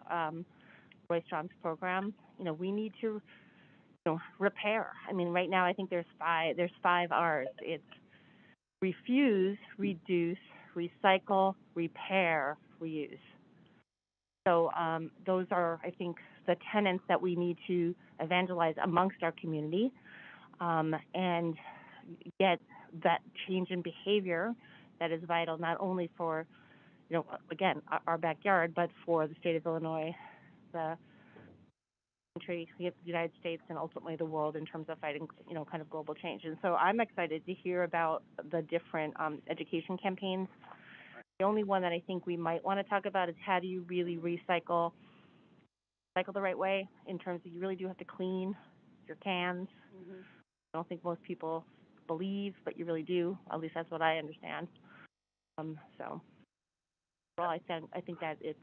[SPEAKER 8] Roy Strom's program. We need to repair. I mean, right now I think there's five R's. It's refuse, reduce, recycle, repair, reuse. So those are, I think, the tenets that we need to evangelize amongst our community and get that change in behavior that is vital not only for, again, our backyard, but for the state of Illinois, the country, the United States, and ultimately the world in terms of fighting, kind of global change. And so I'm excited to hear about the different education campaigns. The only one that I think we might want to talk about is how do you really recycle the right way in terms of you really do have to clean your cans. Mm-hmm. I don't think most people believe, but you really do. At least that's what I understand. So overall, I think that it's.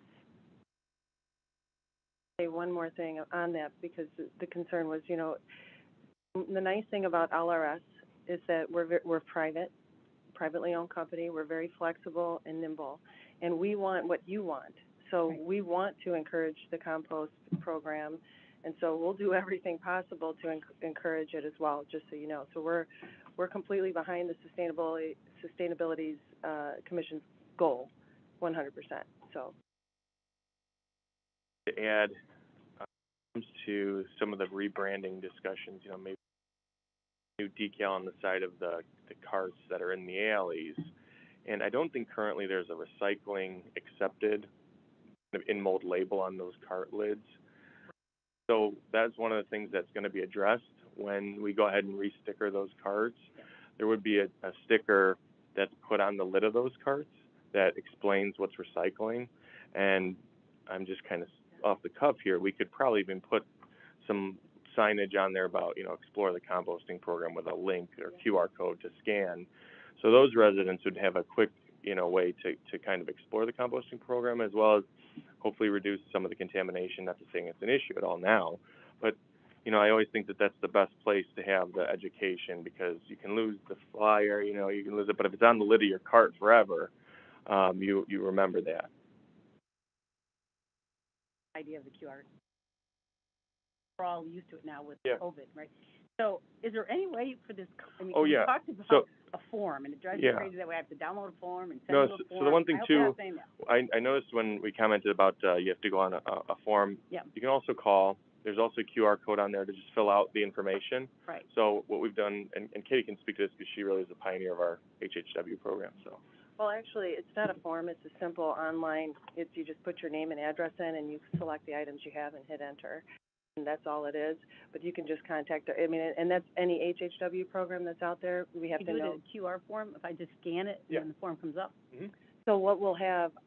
[SPEAKER 17] Say one more thing on that, because the concern was, the nice thing about LRS is that we're privately owned company. We're very flexible and nimble, and we want what you want. So we want to encourage the compost program, and so we'll do everything possible to encourage it as well, just so you know. So we're completely behind the Sustainability Commission's goal, 100%. So
[SPEAKER 16] to add to some of the rebranding discussions, maybe new decal on the side of the carts that are in the alleys. And I don't think currently there's a recycling accepted in-mold label on those cart lids. So that's one of the things that's going to be addressed when we go ahead and re-sticker those carts. There would be a sticker that's put on the lid of those carts that explains what's recycling. And I'm just kind of off the cuff here, we could probably even put some signage on there about, explore the composting program with a link or QR code to scan. So those residents would have a quick, way to kind of explore the composting program, as well as hopefully reduce some of the contamination. Not to saying it's an issue at all now, but, I always think that that's the best place to have the education, because you can lose the flyer, you can lose it, but if it's on the lid of your cart forever, you remember that.
[SPEAKER 1] Idea of the QR. We're all used to it now with
[SPEAKER 16] Yeah.
[SPEAKER 1] COVID, right? So is there any way for this, we talked about a form, and it drives me crazy that we have to download a form and send you a form.
[SPEAKER 16] So the one thing too,
[SPEAKER 1] I
[SPEAKER 16] I noticed when we commented about you have to go on a form,
[SPEAKER 1] yeah.
[SPEAKER 16] You can also call. There's also a QR code on there to just fill out the information.
[SPEAKER 1] Right.
[SPEAKER 16] So what we've done, and Katie can speak to this because she really is a pioneer of our HHW program. So.
[SPEAKER 17] Well, actually, it's not a form. It's a simple online. You just put your name and address in, and you select the items you have and hit enter. And that's all it is. But you can just contact. And that's any HHW program that's out there. We have to know.
[SPEAKER 1] You do the QR form. If I just scan it, and then the form comes up.
[SPEAKER 16] Mm-hmm.
[SPEAKER 17] So what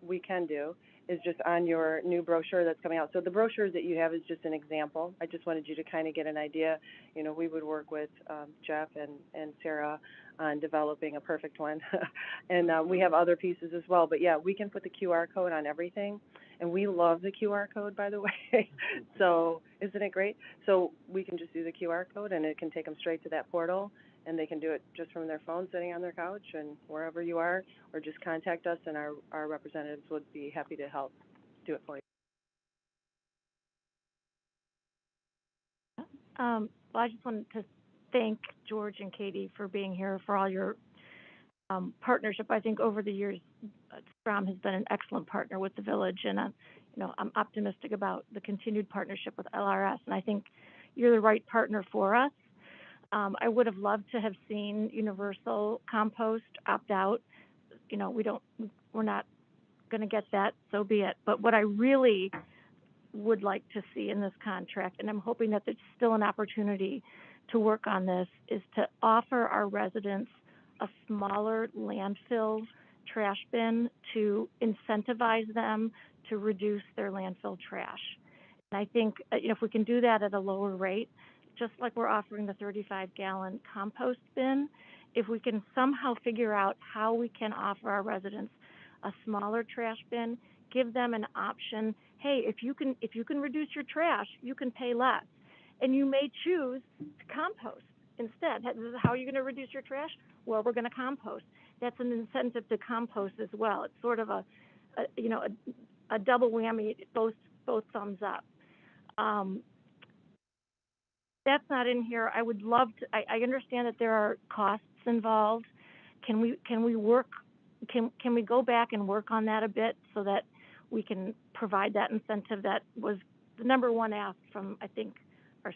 [SPEAKER 17] we can do is just on your new brochure that's coming out. So the brochure that you have is just an example. I just wanted you to kind of get an idea. We would work with Jeff and Sarah on developing a perfect one. And we have other pieces as well. But, yeah, we can put the QR code on everything. And we love the QR code, by the way. So isn't it great? So we can just do the QR code, and it can take them straight to that portal. and they can do it just from their phone, sitting on their couch, and wherever you are, or just contact us, and our representatives would be happy to help do it for you.
[SPEAKER 10] Well, I just wanted to thank George and Katie for being here, for all your partnership. I think over the years, Strom has been an excellent partner with the village, and I'm optimistic about the continued partnership with LRS, and I think you're the right partner for us. I would have loved to have seen Universal Compost opt out. We're not going to get that, so be it. But what I really would like to see in this contract, and I'm hoping that there's still an opportunity to work on this, is to offer our residents a smaller landfill trash bin to incentivize them to reduce their landfill trash. And I think if we can do that at a lower rate, just like we're offering the 35-gallon compost bin, if we can somehow figure out how we can offer our residents a smaller trash bin, give them an option. Hey, if you can reduce your trash, you can pay less, and you may choose to compost instead. How are you going to reduce your trash? Well, we're going to compost. That's an incentive to compost as well. It's sort of a double whammy, both thumbs up. That's not in here. I would love to. I understand that there are costs involved. Can we go back and work on that a bit so that we can provide that incentive? That was the number one ask from, I think, our.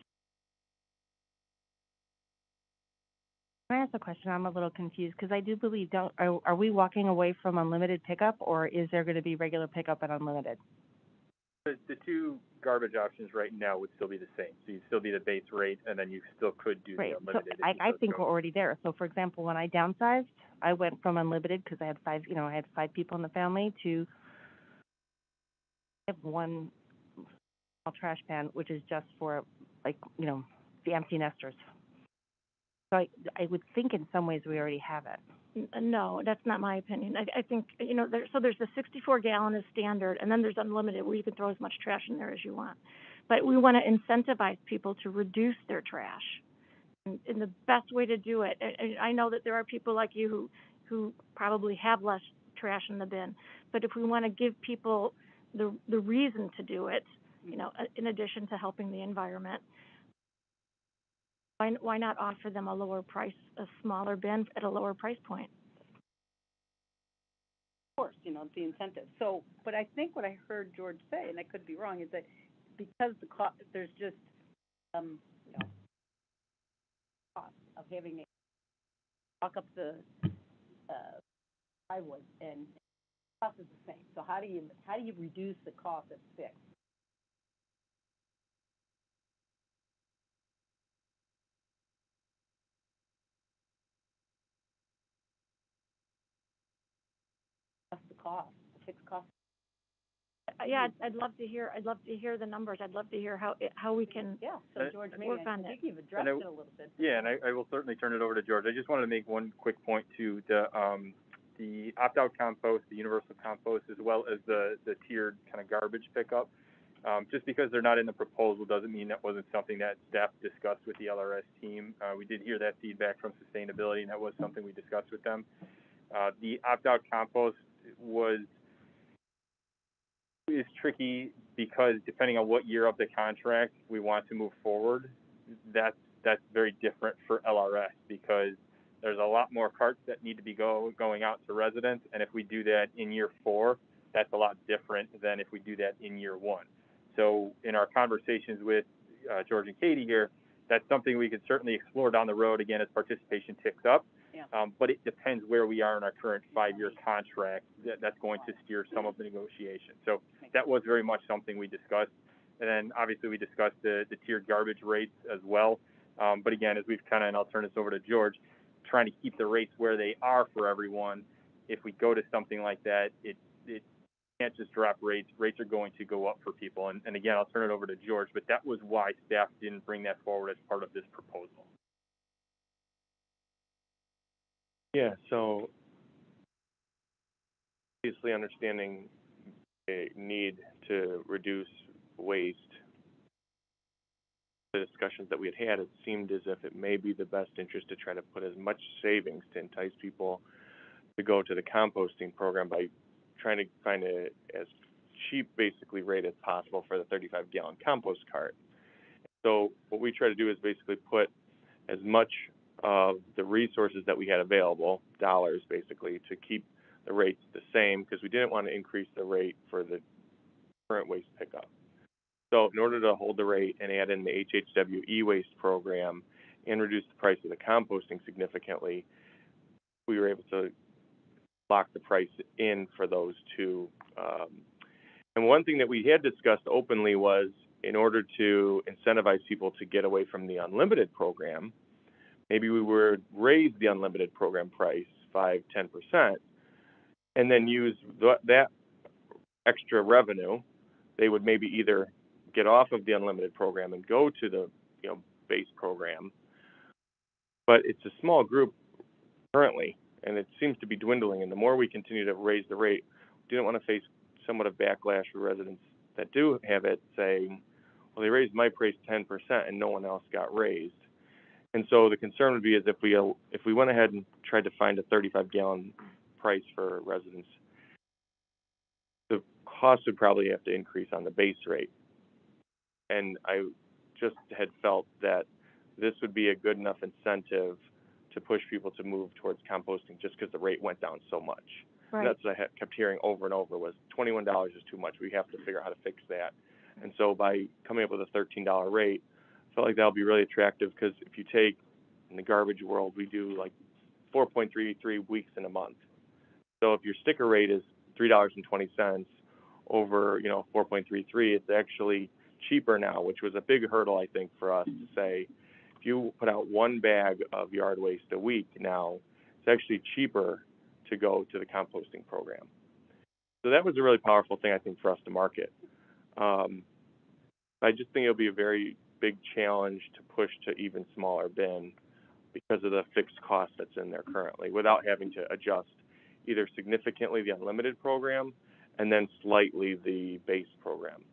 [SPEAKER 8] Can I ask a question? I'm a little confused because I do believe, are we walking away from unlimited pickup, or is there going to be regular pickup and unlimited?
[SPEAKER 14] The two garbage options right now would still be the same. So you'd still be the base rate, and then you still could do the unlimited.
[SPEAKER 8] So I think we're already there. So, for example, when I downsized, I went from unlimited because I had five people in the family to I have one small trash pan, which is just for the empty nesters. So I would think in some ways we already have it.
[SPEAKER 10] No, that's not my opinion. I think, there's the 64-gallon is standard, and then there's unlimited, where you can throw as much trash in there as you want. But we want to incentivize people to reduce their trash. And the best way to do it, and I know that there are people like you who probably have less trash in the bin, but if we want to give people the reason to do it, in addition to helping the environment, why not offer them a lower price, a smaller bin at a lower price point?
[SPEAKER 1] Of course, the incentive. So, but I think what I heard George say, and I could be wrong, is that because there's just cost of having to walk up the driveway, and the cost is the same. So how do you reduce the cost that's fixed? That's the cost, the fixed cost.
[SPEAKER 10] Yeah, I'd love to hear the numbers. I'd love to hear how we can
[SPEAKER 1] George,
[SPEAKER 10] work on it.
[SPEAKER 1] I think you've addressed it a little bit.
[SPEAKER 14] Yeah, and I will certainly turn it over to George. I just wanted to make one quick point to the opt-out compost, the universal compost, as well as the tiered kind of garbage pickup. Just because they're not in the proposal doesn't mean that wasn't something that staff discussed with the LRS team. We did hear that feedback from sustainability, and that was something we discussed with them. The opt-out compost is tricky because depending on what year of the contract we want to move forward, that's very different for LRS because there's a lot more carts that need to be going out to residents, and if we do that in year 4, that's a lot different than if we do that in year 1. So in our conversations with George and Katie here, that's something we could certainly explore down the road again as participation ticks up. Yeah. But it depends where we are in our current 5-year contract. That's going to steer some of the negotiation. So that was very much something we discussed. And then obviously we discussed the tiered garbage rates as well. But again, as we've and I'll turn this over to George, trying to keep the rates where they are for everyone. If we go to something like that, it can't just drop rates. Rates are going to go up for people. And again, I'll turn it over to George, but that was why staff didn't bring that forward as part of this proposal.
[SPEAKER 16] Yeah, so obviously understanding a need to reduce waste, the discussions that we had, it seemed as if it may be the best interest to try to put as much savings to entice people to go to the composting program by trying to find a as cheap, basically, rate as possible for the 35-gallon compost cart. So what we try to do is basically put as much of the resources that we had available, dollars basically, to keep the rates the same, because we didn't want to increase the rate for the current waste pickup. So in order to hold the rate and add in the HHW e-waste program and reduce the price of the composting significantly, we were able to lock the price in for those two. And one thing that we had discussed openly was, in order to incentivize people to get away from the unlimited program, maybe we would raise the unlimited program price 5–10%, and then use that extra revenue. They would maybe either get off of the unlimited program and go to the base program. But it's a small group currently, and it seems to be dwindling. And the more we continue to raise the rate, we didn't want to face somewhat of backlash for residents that do have it saying, well, they raised my price 10% and no one else got raised. And so the concern would be is if we went ahead and tried to find a 35-gallon price for residents, the cost would probably have to increase on the base rate. And I just had felt that this would be a good enough incentive to push people to move towards composting just because the rate went down so much.
[SPEAKER 10] Right.
[SPEAKER 16] And that's what I kept hearing over and over was $21 is too much. We have to figure out how to fix that. And so by coming up with a $13 rate, I felt like that would be really attractive, because if you take, in the garbage world, we do like 4.33 weeks in a month. So if your sticker rate is $3.20 over 4.33, it's actually cheaper now, which was a big hurdle, I think, for us to say, if you put out one bag of yard waste a week now, it's actually cheaper to go to the composting program. So that was a really powerful thing, I think, for us to market. I just think it'll be a very big challenge to push to even smaller bin because of the fixed cost that's in there currently, without having to adjust either significantly the unlimited program and then slightly the base program.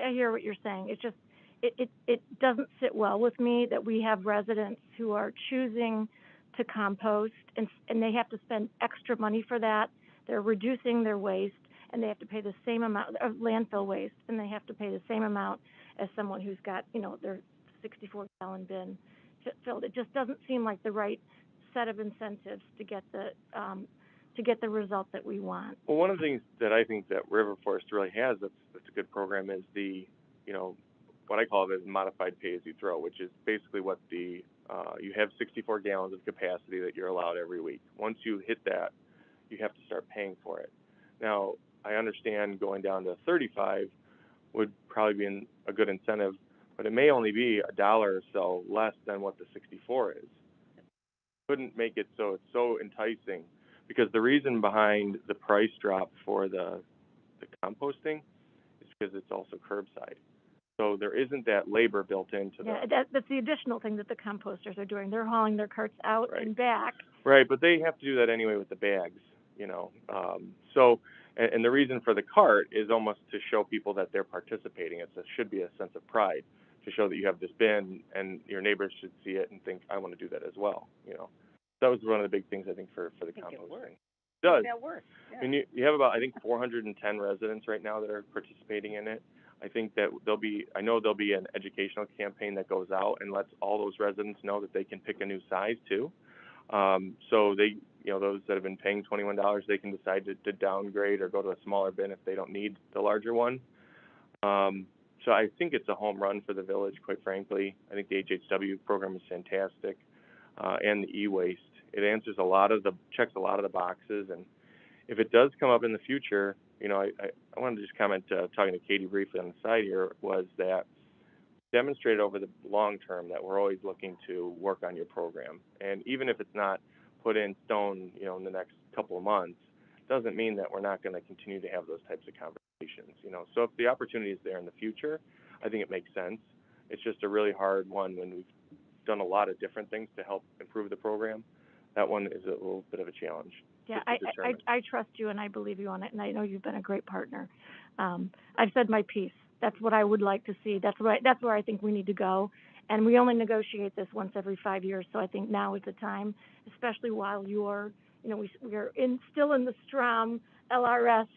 [SPEAKER 10] I hear what you're saying. It's just, it doesn't sit well with me that we have residents who are choosing to compost and they have to spend extra money for that. They're reducing their waste, and they have to pay the same amount of landfill waste, and they have to pay the same amount as someone who's got, their 64-gallon bin filled. It just doesn't seem like the right set of incentives to get the result that we want.
[SPEAKER 16] Well, one of the things that I think that River Forest really has that's a good program is the, what I call it is modified pay-as-you-throw, which is basically what you have 64 gallons of capacity that you're allowed every week. Once you hit that, you have to start paying for it. Now, I understand going down to 35 would probably be a good incentive, but it may only be $1 or so less than what the 64 is. Couldn't make it so it's so enticing, because the reason behind the price drop for the composting is because it's also curbside. So there isn't that labor built into that.
[SPEAKER 10] Yeah, that's the additional thing that the composters are doing. They're hauling their carts out and back.
[SPEAKER 16] Right, but they have to do that anyway with the bags, And the reason for the cart is almost to show people that they're participating. It should be a sense of pride to show that you have this bin, and your neighbors should see it and think, I want to do that as well. That was one of the big things, I think, for the composting. It does.
[SPEAKER 1] That works. Yeah.
[SPEAKER 16] I mean, you have about, I think, 410 residents right now that are participating in it. I think that there'll be an educational campaign that goes out and lets all those residents know that they can pick a new size too. So they, those that have been paying $21, they can decide to downgrade or go to a smaller bin if they don't need the larger one. So I think it's a home run for the village, quite frankly. I think the HHW program is fantastic, and the e-waste. It answers checks a lot of the boxes, and if it does come up in the future, I wanted to just comment, talking to Katie briefly on the side here, was that demonstrated over the long term that we're always looking to work on your program. And even if it's not put in stone, in the next couple of months, doesn't mean that we're not going to continue to have those types of conversations, So if the opportunity is there in the future, I think it makes sense. It's just a really hard one when we've done a lot of different things to help improve the program. That one is a little bit of a challenge.
[SPEAKER 10] Yeah, I trust you and I believe you on it, and I know you've been a great partner. I've said my piece. That's what I would like to see. That's where I think we need to go. And we only negotiate this once every 5 years, so I think now is the time, especially while you're, we're still in the STROM LRS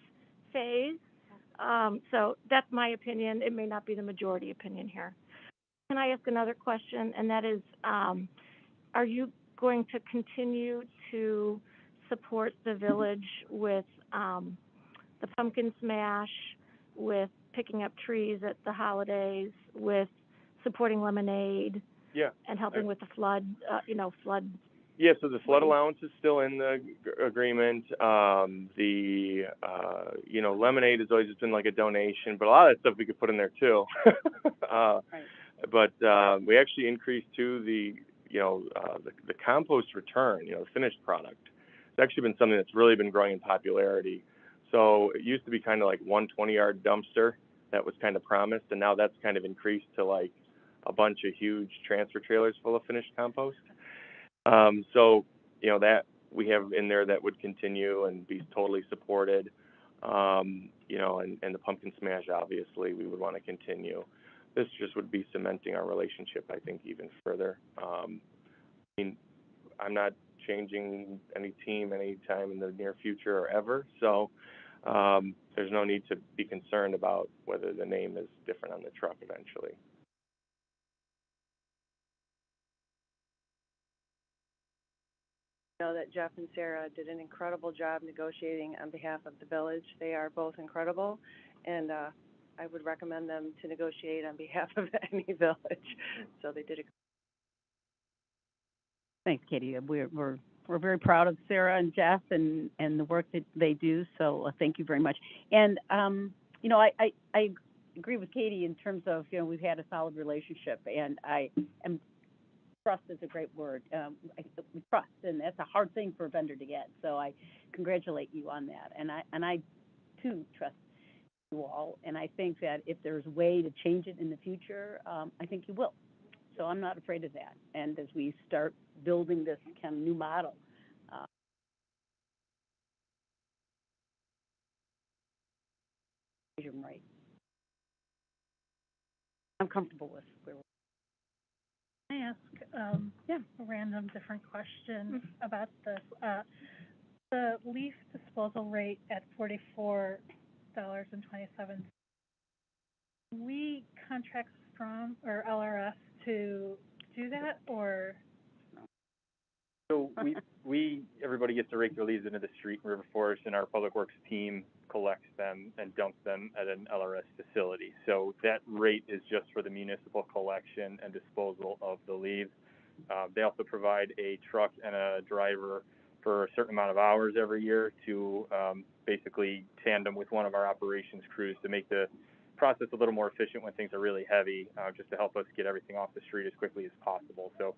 [SPEAKER 10] phase. So that's my opinion. It may not be the majority opinion here. Can I ask another question? And that is, are you going to continue to support the village with the pumpkin smash, with picking up trees at the holidays, with supporting lemonade?
[SPEAKER 16] Yeah.
[SPEAKER 10] And helping with the flood, flood?
[SPEAKER 16] Yeah, so the flood allowance is still in the agreement. Lemonade has always just been like a donation, but a lot of that stuff we could put in there too.
[SPEAKER 1] Right.
[SPEAKER 16] But we actually increased too the compost return, the finished product. It's actually been something that's really been growing in popularity. So it used to be kind of like 120-yard dumpster that was kind of promised, and now that's kind of increased to like a bunch of huge transfer trailers full of finished compost. That we have in there that would continue and be totally supported. And the pumpkin smash, obviously, we would want to continue. This just would be cementing our relationship, I think, even further. I'm not changing any team anytime in the near future or ever, so there's no need to be concerned about whether the name is different on the truck eventually.
[SPEAKER 17] I know that Jeff and Sarah did an incredible job negotiating on behalf of the village. They are both incredible, and I would recommend them to negotiate on behalf of any village. So they did a
[SPEAKER 1] Thanks, Katie. We're very proud of Sarah and Jeff and the work that they do. So thank you very much. And I agree with Katie in terms of we've had a solid relationship, and trust is a great word. We trust, and that's a hard thing for a vendor to get. So I congratulate you on that, and I too trust you all. And I think that if there's a way to change it in the future, I think you will. So I'm not afraid of that. And as we start building this kind of new model, right, I'm comfortable with where we're.
[SPEAKER 7] Can I ask a random different question about this? The leaf disposal rate at $44.27. We contract STROM or LRS to do that, or?
[SPEAKER 14] So everybody gets to rake their leaves into the street in River Forest, and our Public Works team collects them and dumps them at an LRS facility. So that rate is just for the municipal collection and disposal of the leaves. They also provide a truck and a driver for a certain amount of hours every year to basically tandem with one of our operations crews to make the process a little more efficient when things are really heavy, just to help us get everything off the street as quickly as possible. So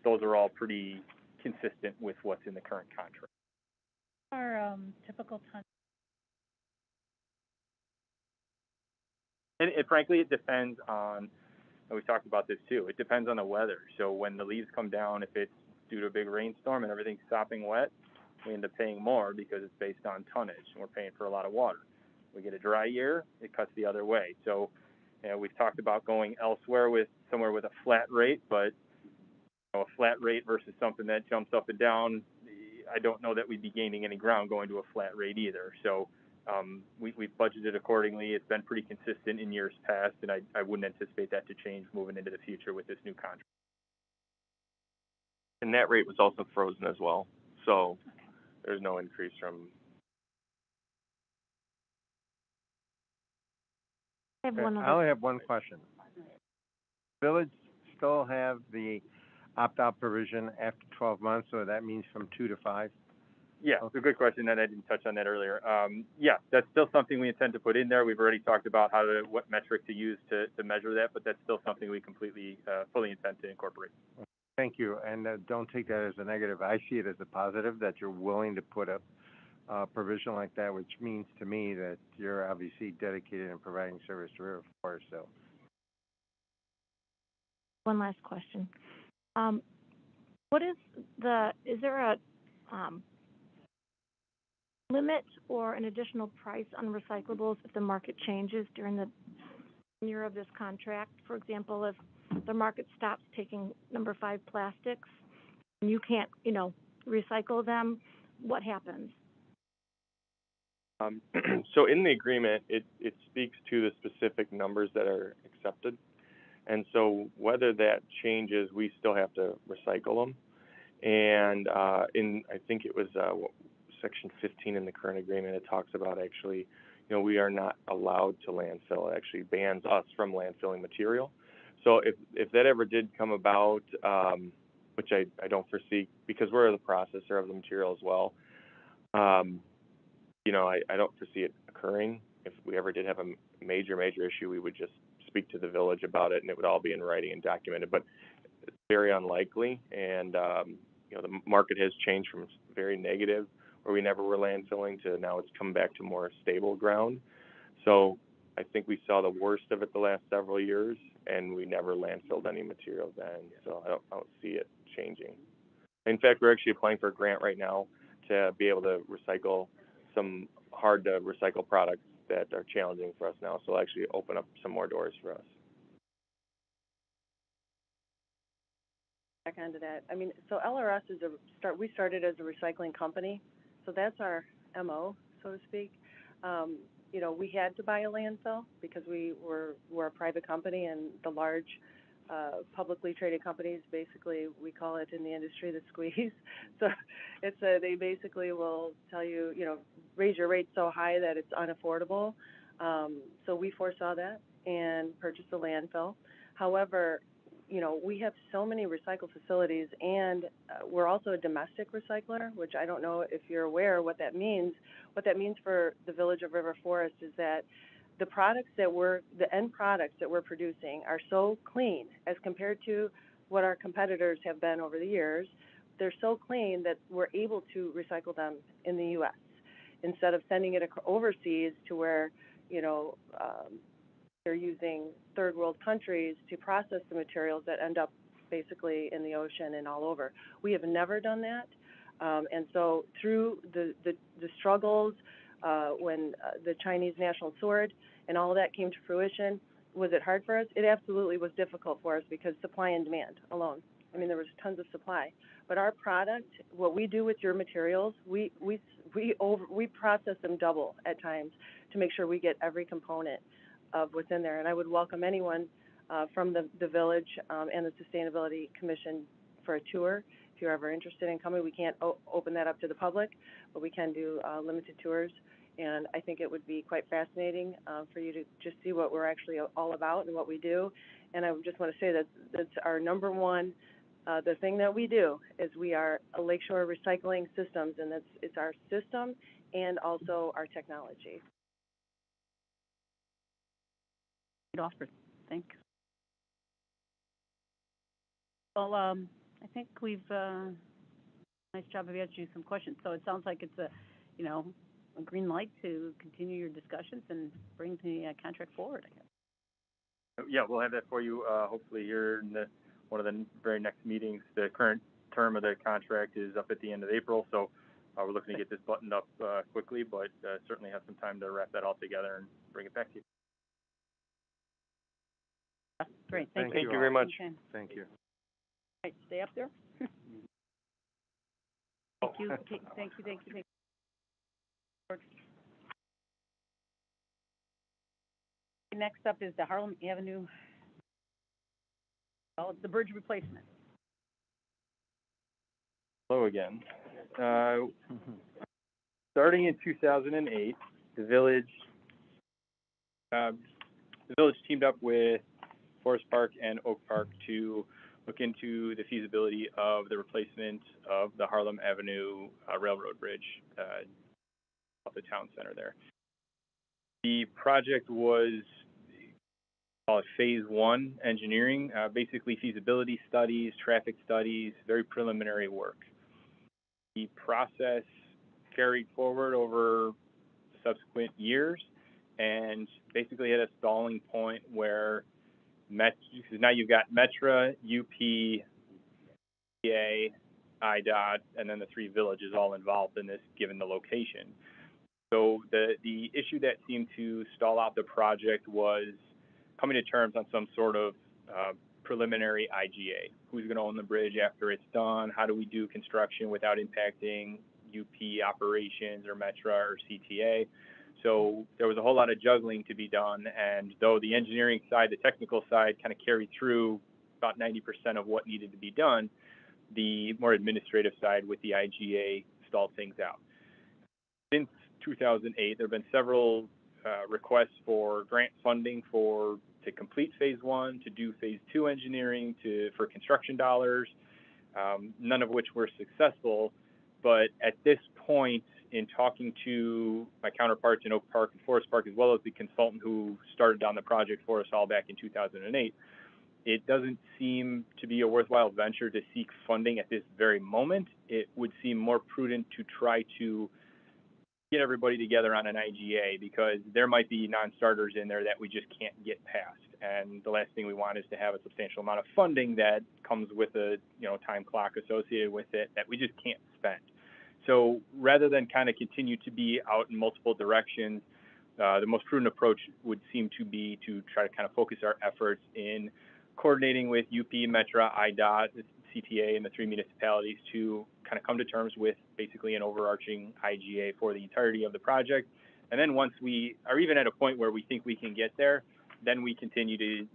[SPEAKER 14] those are all pretty consistent with what's in the current contract.
[SPEAKER 7] Our typical ton.
[SPEAKER 14] And frankly, it depends on, and we've talked about this too, it depends on the weather. So when the leaves come down, if it's due to a big rainstorm and everything's sopping wet, we end up paying more because it's based on tonnage, and we're paying for a lot of water. We get a dry year, it cuts the other way. So we've talked about going elsewhere with somewhere with a flat rate, but a flat rate versus something that jumps up and down, I don't know that we'd be gaining any ground going to a flat rate either. So we've budgeted accordingly. It's been pretty consistent in years past, and I wouldn't anticipate that to change moving into the future with this new contract.
[SPEAKER 16] And that rate was also frozen as well, so there's no increase from.
[SPEAKER 10] I
[SPEAKER 9] only have one question. Village still have the opt-out provision after 12 months, so that means from 2 to 5?
[SPEAKER 14] Yeah, it's a good question, and I didn't touch on that earlier. Yeah, that's still something we intend to put in there. We've already talked about what metric to use to measure that, but that's still something we fully intend to incorporate.
[SPEAKER 9] Thank you, and don't take that as a negative. I see it as a positive that you're willing to put a provision like that, which means to me that you're obviously dedicated in providing service to River Forest. So,
[SPEAKER 10] one last question. Is there a limit or an additional price on recyclables if the market changes during the year of this contract? For example, if the market stops taking number 5 plastics and you can't, recycle them, what happens?
[SPEAKER 16] So in the agreement, it speaks to the specific numbers that are accepted. And so whether that changes, we still have to recycle them. And I think it was section 15 in the current agreement, it talks about actually, we are not allowed to landfill. It actually bans us from landfilling material. So if that ever did come about, which I don't foresee, because we're the processor of the material as well, I don't foresee it occurring. If we ever did have a major issue, we would just speak to the village about it, and it would all be in writing and documented. But it's very unlikely, and the market has changed from very negative, where we never were landfilling, to now it's come back to more stable ground. So I think we saw the worst of it the last several years, and we never landfilled any material then. So I don't see it changing. In fact, we're actually applying for a grant right now to be able to recycle some hard to recycle products that are challenging for us now. So it'll actually open up some more doors for us.
[SPEAKER 17] Back onto that. So LRS we started as a recycling company, so that's our MO, so to speak. We had to buy a landfill because we're a private company, and the large publicly traded companies, basically, we call it in the industry the squeeze. So they basically will tell you, raise your rates so high that it's unaffordable. So we foresaw that and purchased a landfill. However, we have so many recycle facilities, and we're also a domestic recycler, which I don't know if you're aware what that means. What that means for the Village of River Forest is that the end products that we're producing are so clean as compared to what our competitors have been over the years. They're so clean that we're able to recycle them in the U.S. instead of sending it overseas to where, they're using third world countries to process the materials that end up basically in the ocean and all over. We have never done that. And so through the struggles, when the Chinese national sword and all of that came to fruition, was it hard for us? It absolutely was difficult for us because supply and demand alone. There was tons of supply. But our product, what we do with your materials, we process them double at times to make sure we get every component of what's in there. And I would welcome anyone from the village and the Sustainability Commission for a tour. If you're ever interested in coming, we can't open that up to the public, but we can do limited tours. And I think it would be quite fascinating for you to just see what we're actually all about and what we do. And I just want to say that that's our number one, the thing that we do is we are a Lakeshore Recycling Systems, and it's our system and also our technology.
[SPEAKER 1] Good offer. Thanks. Well, I think we've nice job of answering some questions. So it sounds like it's a green light to continue your discussions and bring the contract forward, I guess.
[SPEAKER 14] Yeah, we'll have that for you hopefully here in one of the very next meetings. The current term of the contract is up at the end of April, so we're looking to get this buttoned up quickly, but certainly have some time to wrap that all together and bring it back to you.
[SPEAKER 1] Great.
[SPEAKER 16] Thank you very much.
[SPEAKER 1] Okay.
[SPEAKER 9] Thank you.
[SPEAKER 1] All right, stay up there. Thank you. Okay, thank you. Next up is the Harlem Avenue. Oh, it's the bridge replacement.
[SPEAKER 14] Hello again. Starting in 2008, the village teamed up with Forest Park and Oak Park to look into the feasibility of the replacement of the Harlem Avenue railroad bridge off the town center there. The project was called Phase 1 engineering, basically feasibility studies, traffic studies, very preliminary work. The process carried forward over subsequent years and basically at a stalling point where now you've got Metra, UP, PA, IDOT, and then the three villages all involved in this, given the location. So the issue that seemed to stall out the project was coming to terms on some sort of preliminary IGA. Who's going to own the bridge after it's done? How do we do construction without impacting UP operations or Metra or CTA? So there was a whole lot of juggling to be done, and though the engineering side, the technical side kind of carried through about 90% of what needed to be done, the more administrative side with the IGA stalled things out. Since 2008, there have been several requests for grant funding to complete phase one, to do phase two engineering, for construction dollars, none of which were successful. But at this point, in talking to my counterparts in Oak Park and Forest Park, as well as the consultant who started down the project for us all back in 2008, it doesn't seem to be a worthwhile venture to seek funding at this very moment. It would seem more prudent to try to get everybody together on an IGA, because there might be non-starters in there that we just can't get past. And the last thing we want is to have a substantial amount of funding that comes with a time clock associated with it that we just can't spend. So rather than kind of continue to be out in multiple directions, the most prudent approach would seem to be to try to kind of focus our efforts in coordinating with UP, Metra, IDOT, CTA, and the three municipalities to kind of come to terms with basically an overarching IGA for the entirety of the project. And then once we are even at a point where we think we can get there, then we continue to,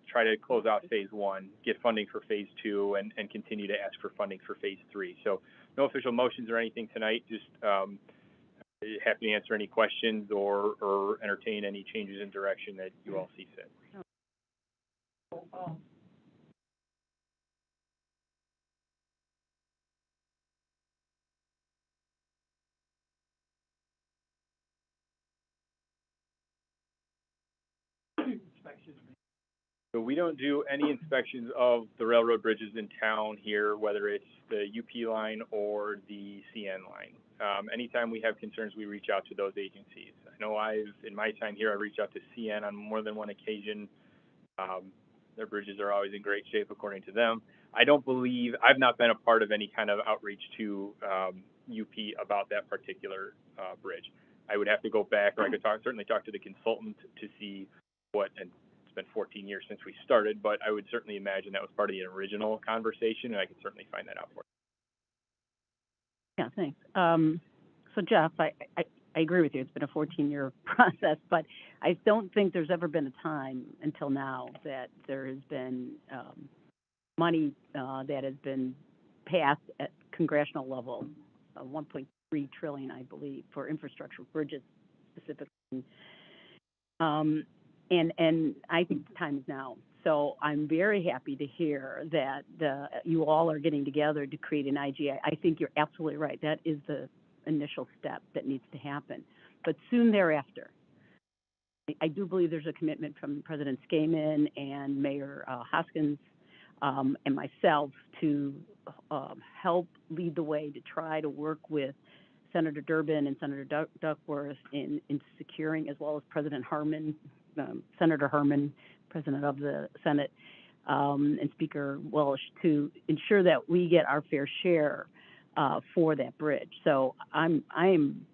[SPEAKER 14] try to close out phase one, get funding for phase two, and continue to ask for funding for phase three. So no official motions or anything tonight, just happy to answer any questions or entertain any changes in direction that you all see fit. So we don't do any inspections of the railroad bridges in town here, whether it's the UP line or the CN line. Anytime we have concerns, we reach out to those agencies. I know in my time here, I reached out to CN on more than one occasion. Their bridges are always in great shape, according to them. I've not been a part of any kind of outreach to UP about that particular bridge. I would have to go back, or I could certainly talk to the consultant to see and it's been 14 years since we started, but I would certainly imagine that was part of the original conversation, and I could certainly find that out for you.
[SPEAKER 1] Yeah, thanks. So Jeff, I agree with you. It's been a 14-year process, but I don't think there's ever been a time until now that there has been money that has been passed at congressional level, 1.3 trillion, I believe, for infrastructure, bridges specifically. And I think the time is now. So I'm very happy to hear that you all are getting together to create an IGA. I think you're absolutely right. That is the initial step that needs to happen. But soon thereafter, I do believe there's a commitment from President Skaman and Mayor Hoskins and myself to help lead the way to try to work with Senator Durbin and Senator Duckworth in securing, as well as President Harmon, Senator Herman, President of the Senate, and Speaker Welsh, to ensure that we get our fair share for that bridge. So I am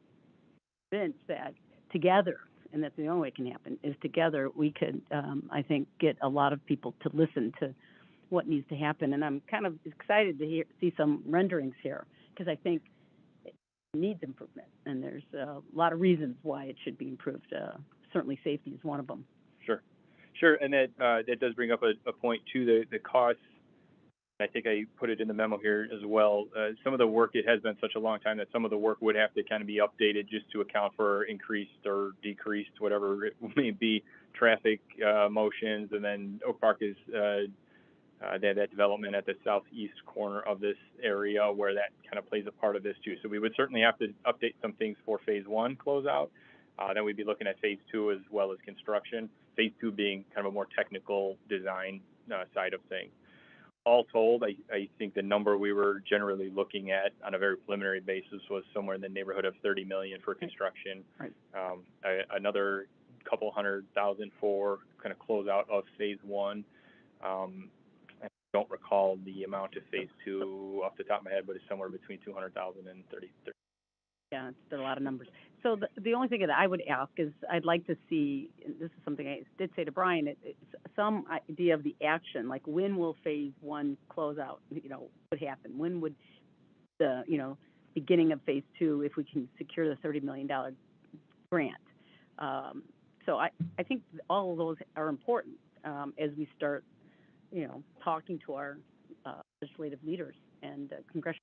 [SPEAKER 1] convinced that together, and that's the only way it can happen, is together we could, I think, get a lot of people to listen to what needs to happen. And I'm kind of excited to see some renderings here, because I think it needs improvement, and there's a lot of reasons why it should be improved. Certainly safety is one of them.
[SPEAKER 14] Sure, and that does bring up a point too, the costs. I think I put it in the memo here as well. Some of the work, it has been such a long time that some of the work would have to kind of be updated just to account for increased or decreased, whatever it may be, traffic motions. And then Oak Park is they have that development at the southeast corner of this area where that kind of plays a part of this too. So we would certainly have to update some things for phase one closeout. Then we'd be looking at phase two as well as construction. Phase two being kind of a more technical design side of things. All told, I think the number we were generally looking at on a very preliminary basis was somewhere in the neighborhood of $30 million for construction. Right. Another couple $100,000 for kind of closeout of phase one. I don't recall the amount of phase two off the top of my head, but it's somewhere between $200,000 and $30,000.
[SPEAKER 1] Yeah, it's a lot of numbers. So the only thing that I would ask is, I'd like to see, and this is something I did say to Brian, it's some idea of the action, like when will phase one close out, what happen? When would the, beginning of phase two, if we can secure the $30 million grant? So I think all of those are important, as we start, talking to our legislative leaders and congressional.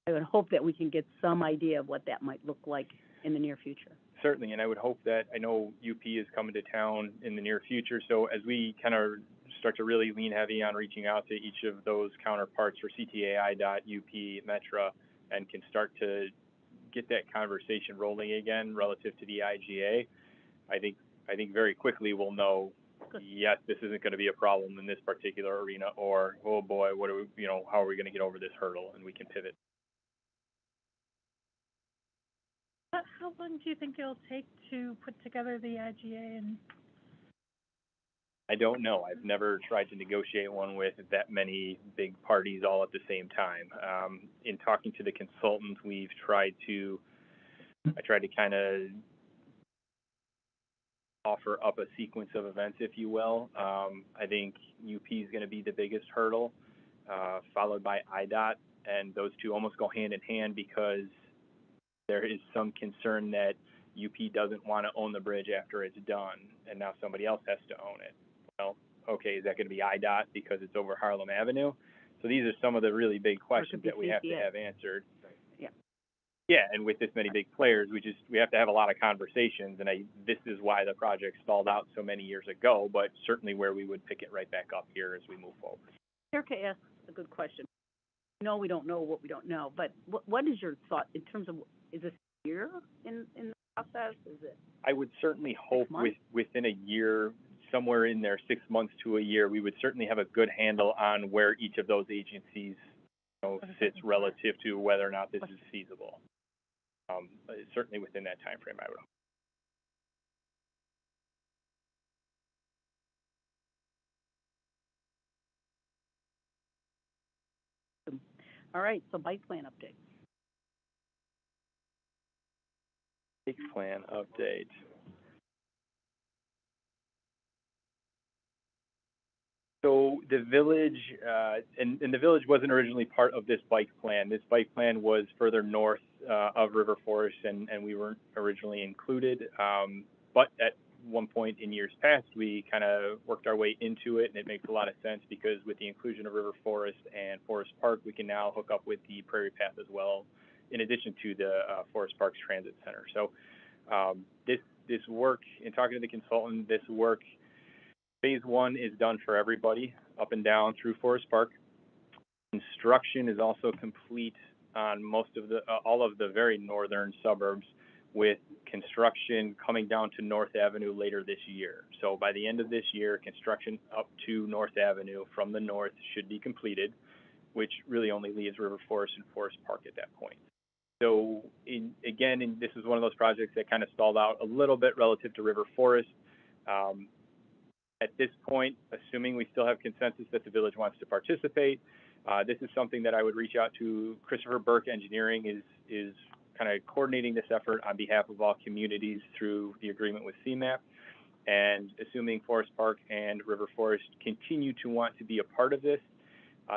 [SPEAKER 1] I would hope that we can get some idea of what that might look like in the near future.
[SPEAKER 14] Certainly, and I would hope that, I know UP is coming to town in the near future, so as we kind of start to really lean heavy on reaching out to each of those counterparts for CTAI, UP, Metra, and can start to get that conversation rolling again relative to the IGA, I think very quickly we'll know, yes, this isn't going to be a problem in this particular arena, or, oh boy, what are we, how are we going to get over this hurdle, and we can pivot.
[SPEAKER 7] How long do you think it'll take to put together the IGA? And
[SPEAKER 14] I don't know. I've never tried to negotiate one with that many big parties all at the same time. In talking to the consultants, I tried to kind of offer up a sequence of events, if you will. I think UP is going to be the biggest hurdle, followed by IDOT, and those two almost go hand in hand because there is some concern that UP doesn't want to own the bridge after it's done, and now somebody else has to own it. Well, okay, is that going to be IDOT because it's over Harlem Avenue? So these are some of the really big questions that we have to have answered.
[SPEAKER 1] Yeah.
[SPEAKER 14] Yeah, and with this many big players, we have to have a lot of conversations, and this is why the project stalled out so many years ago, but certainly where we would pick it right back up here as we move forward.
[SPEAKER 1] Erica asked a good question. No, we don't know what we don't know, but what is your thought in terms of, is this a year in the process? Is it?
[SPEAKER 14] I would certainly hope within a year, somewhere in there, 6 months to a year, we would certainly have a good handle on where each of those agencies sits relative to whether or not this is feasible. Certainly within that time frame, I would hope.
[SPEAKER 1] All right, so bike plan update.
[SPEAKER 14] Bike plan update. So the village, and the village wasn't originally part of this bike plan. This bike plan was further north of River Forest, and we weren't originally included. But at one point in years past, we kind of worked our way into it, and it makes a lot of sense because with the inclusion of River Forest and Forest Park, we can now hook up with the Prairie Path as well, in addition to the Forest Parks Transit Center. So this work, in talking to the consultant, this work, phase one is done for everybody up and down through Forest Park. Construction is also complete on most of all of the very northern suburbs, with construction coming down to North Avenue later this year. So by the end of this year, construction up to North Avenue from the north should be completed, which really only leaves River Forest and Forest Park at that point. So this is one of those projects that kind of stalled out a little bit relative to River Forest. At this point, assuming we still have consensus that the village wants to participate, this is something that I would reach out to Christopher Burke Engineering is kind of coordinating this effort on behalf of all communities through the agreement with CMAP. And assuming Forest Park and River Forest continue to want to be a part of this,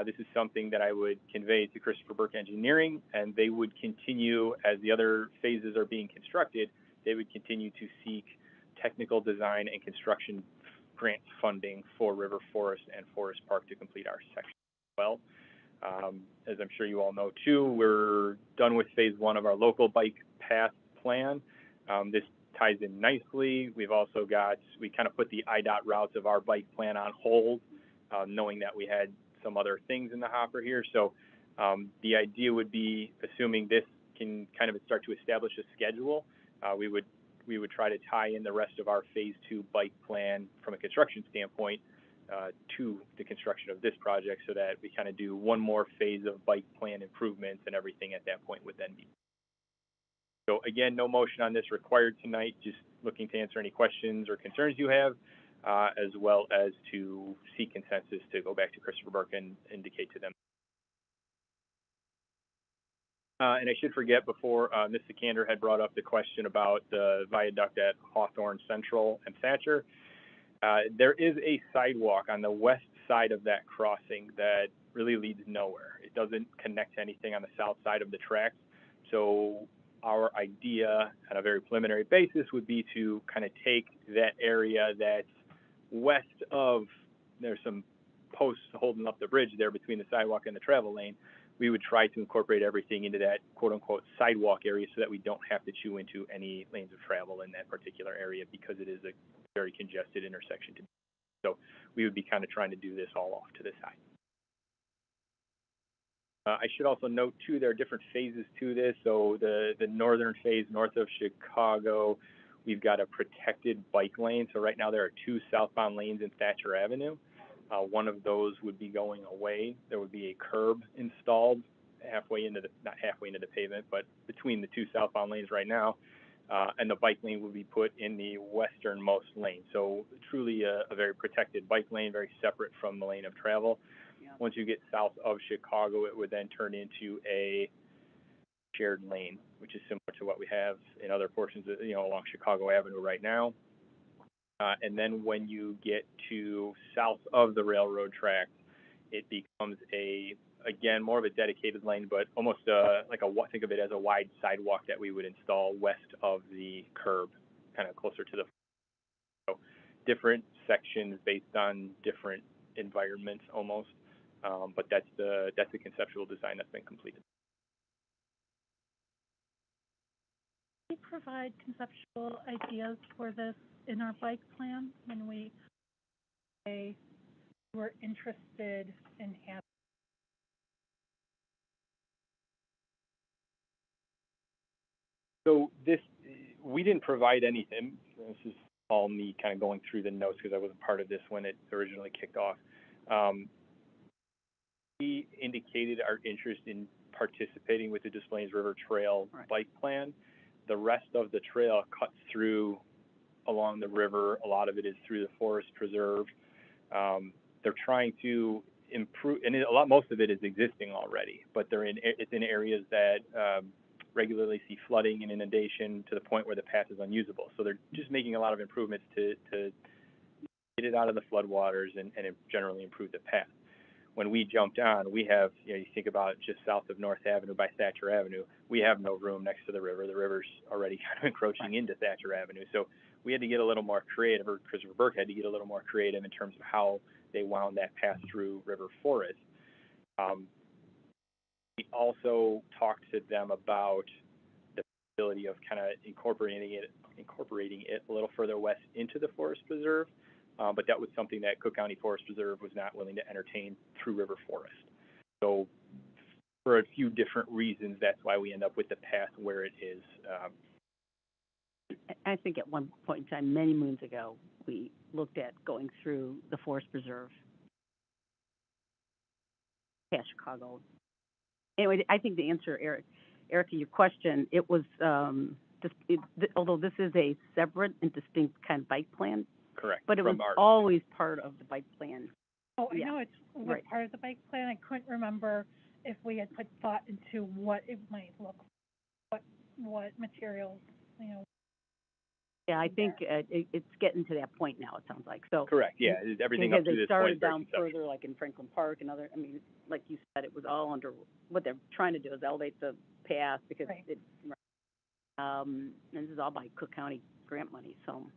[SPEAKER 14] this is something that I would convey to Christopher Burke Engineering, and they would continue, as the other phases are being constructed, they would continue to seek technical design and construction grant funding for River Forest and Forest Park to complete our section as well. As I'm sure you all know too, we're done with phase one of our local bike path plan. This ties in nicely. We kind of put the IDOT routes of our bike plan on hold, knowing that we had some other things in the hopper here. So the idea would be, assuming this can kind of start to establish a schedule, we would try to tie in the rest of our phase two bike plan from a construction standpoint to the construction of this project, so that we kind of do one more phase of bike plan improvements, and everything at that point would then be. So again, no motion on this required tonight, just looking to answer any questions or concerns you have, as well as to seek consensus to go back to Christopher Burke and indicate to them. And I should forget before, Ms. Sikander had brought up the question about the viaduct at Hawthorne Central and Thatcher. There is a sidewalk on the west side of that crossing that really leads nowhere. It doesn't connect to anything on the south side of the tracks. So our idea on a very preliminary basis would be to kind of take that area that's west of, there's some posts holding up the bridge there between the sidewalk and the travel lane. We would try to incorporate everything into that quote unquote sidewalk area so that we don't have to chew into any lanes of travel in that particular area because it is a very congested intersection. So we would be kind of trying to do this all off to the side. I should also note too, there are different phases to this. So the northern phase north of Chicago, we've got a protected bike lane. So right now there are 2 southbound lanes in Thatcher Avenue. One of those would be going away. There would be a curb installed halfway into the, not halfway into the pavement, but between the 2 southbound lanes right now. And the bike lane would be put in the westernmost lane. So truly a very protected bike lane, very separate from the lane of travel. Yeah. Once you get south of Chicago, it would then turn into a shared lane, which is similar to what we have in other portions of, along Chicago Avenue right now. And then when you get to south of the railroad tracks, it becomes again, more of a dedicated lane, but almost think of it as a wide sidewalk that we would install west of the curb, kind of closer to the, so different sections based on different environments almost, but that's the conceptual design that's been completed.
[SPEAKER 7] We provide conceptual ideas for this in our bike plan when we say we're interested in having.
[SPEAKER 14] So we didn't provide anything. This is all me kind of going through the notes because I wasn't part of this when it originally kicked off. We indicated our interest in participating with the Des Plaines River Trail bike plan. The rest of the trail cuts through along the river. A lot of it is through the forest preserve. They're trying to improve, and most of it is existing already, but it's in areas that regularly see flooding and inundation to the point where the path is unusable. So they're just making a lot of improvements to get it out of the floodwaters and generally improve the path. When we jumped on, we have, you think about just south of North Avenue by Thatcher Avenue, we have no room next to the river. The river's already kind of encroaching into Thatcher Avenue. So we had to get a little more creative, or Christopher Burke had to get a little more creative in terms of how they wound that path through river forest. We also talked to them about the possibility of kind of incorporating it a little further west into the forest preserve, but that was something that Cook County Forest Preserve was not willing to entertain through river forest. So for a few different reasons, that's why we end up with the path where it is.
[SPEAKER 1] I think at one point in time, many moons ago, we looked at going through the forest preserve past Chicago. Anyway, I think the answer, Erica, your question, it was, although this is a separate and distinct kind of bike plan.
[SPEAKER 14] Correct.
[SPEAKER 1] But it was always part of the bike plan.
[SPEAKER 7] Oh, I know it was part of the bike plan. I couldn't remember if we had put thought into what it might look like, what materials,
[SPEAKER 1] Yeah, I think it's getting to that point now, it sounds like. So
[SPEAKER 14] correct, yeah, everything up to this point.
[SPEAKER 1] Because it started down further, like in Franklin Park and other, like you said, it was all under, what they're trying to do is elevate the path because and this is all by Cook County grant money. So,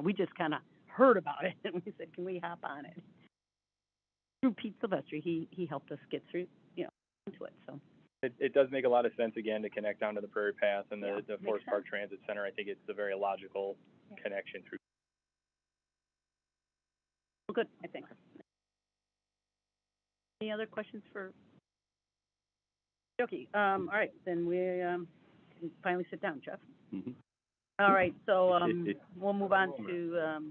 [SPEAKER 1] we just kind of heard about it and we said, can we hop on it? Through Pete Silvestri, he helped us get through, into it, so.
[SPEAKER 14] It does make a lot of sense, again, to connect down to the Prairie Path and the Forest Park Transit Center. I think it's a very logical connection through.
[SPEAKER 1] Well, good, I think. Any other questions for? Okay, all right, then we can finally sit down, Jeff.
[SPEAKER 13] Mm-hmm.
[SPEAKER 1] All right, so we'll move on to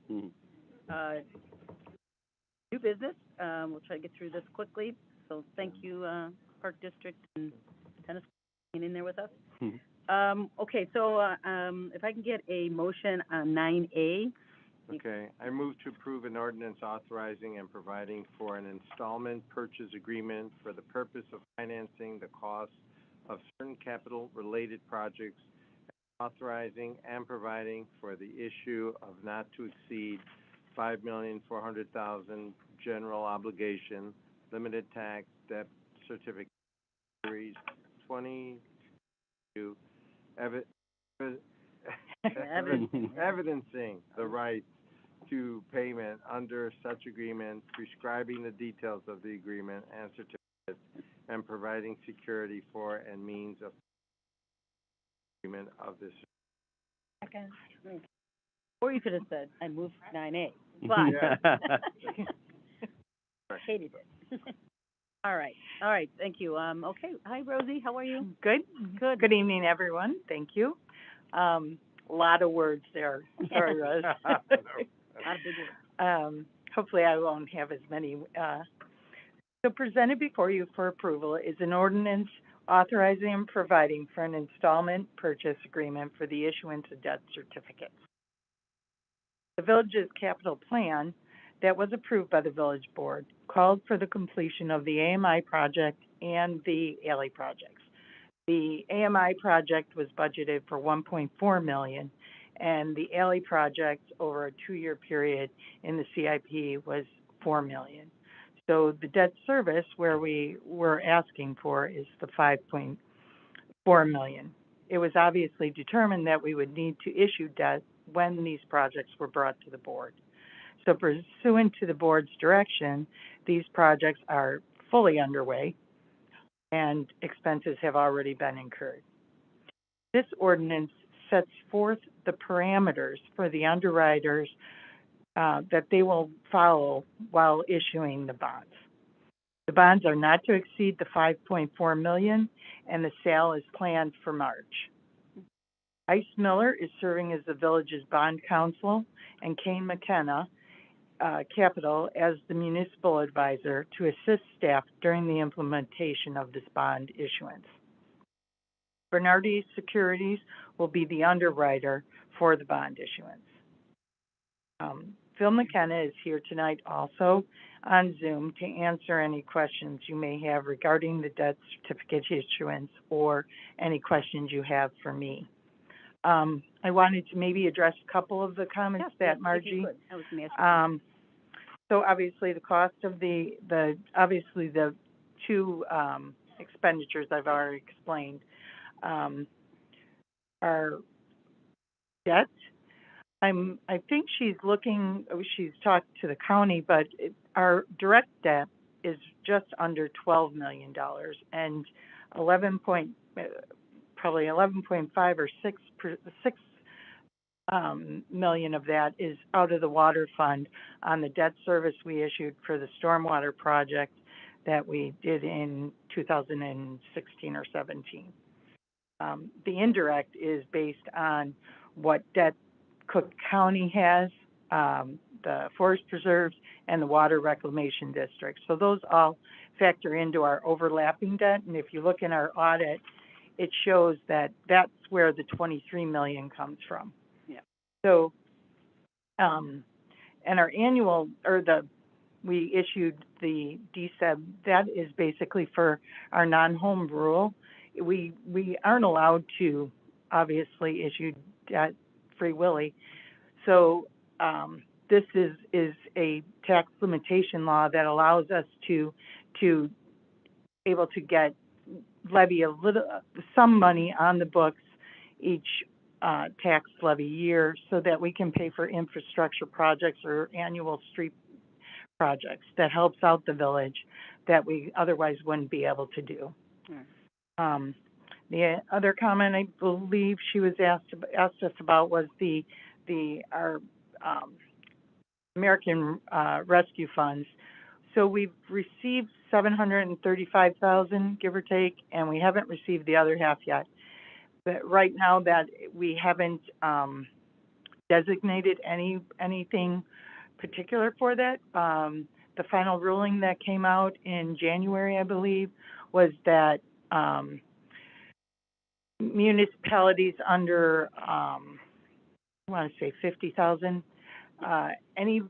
[SPEAKER 1] new business. We'll try to get through this quickly. So thank you, Park District and Tennis being in there with us. Mm-hmm. Okay, so if I can get a motion on 9A.
[SPEAKER 9] Okay, I move to approve an ordinance authorizing and providing for an installment purchase agreement for the purpose of financing the cost of certain capital-related projects, authorizing and providing for the issue of not to exceed $5,400,000 general obligation, limited tax debt certificate, series 22, evidencing the right to payment under such agreement, prescribing the details of the agreement and certificates, and providing security for and means of agreement of this.
[SPEAKER 1] Second. Or you could have said, I moved 9A, but hated it. All right, thank you. Okay, hi Rosie, how are you?
[SPEAKER 18] Good. Good evening, everyone. Thank you. A lot of words there. Sorry, Rose.
[SPEAKER 1] A lot of big words.
[SPEAKER 18] Hopefully I won't have as many. So presented before you for approval is an ordinance authorizing and providing for an installment purchase agreement for the issuance of debt certificates. The village's capital plan that was approved by the village board called for the completion of the AMI project and the alley projects. The AMI project was budgeted for $1.4 million, and the alley project over a 2-year period in the CIP was $4 million. So the debt service where we were asking for is the $5.4 million. It was obviously determined that we would need to issue debt when these projects were brought to the board. So pursuant to the board's direction, these projects are fully underway and expenses have already been incurred. This ordinance sets forth the parameters for the underwriters that they will follow while issuing the bonds. The bonds are not to exceed the $5.4 million, and the sale is planned for March. Ice Miller is serving as the village's bond counsel, and Kane McKenna Capital as the municipal advisor to assist staff during the implementation of this bond issuance. Bernardi Securities will be the underwriter for the bond issuance. Phil McKenna is here tonight also on Zoom to answer any questions you may have regarding the debt certificate issuance or any questions you have for me. I wanted to maybe address a couple of the comments that Margie.
[SPEAKER 1] I was going to ask you.
[SPEAKER 18] So obviously the cost of the two expenditures I've already explained. Our debt, I think she's talked to the county, but our direct debt is just under $12 million, and probably 11.5 or 6 million of that is out of the water fund on the debt service we issued for the stormwater project that we did in 2016 or 17. The indirect is based on what debt Cook County has, the forest preserves, and the water reclamation district. So those all factor into our overlapping debt, and if you look in our audit, it shows that that's where the 23 million comes from.
[SPEAKER 1] Yeah.
[SPEAKER 18] So, and our annual, we issued the DSEB, that is basically for our non-home rule. We aren't allowed to obviously issue debt free willy. So this is a tax limitation law that allows us to able to levy some money on the books each tax levy year so that we can pay for infrastructure projects or annual street projects that helps out the village that we otherwise wouldn't be able to do. The other comment I believe she was asked us about was our American Rescue Funds. So we've received $735,000, give or take, and we haven't received the other half yet. But right now that we haven't designated anything particular for that. The final ruling that came out in January, I believe, was that municipalities under, I want to say 50,000, any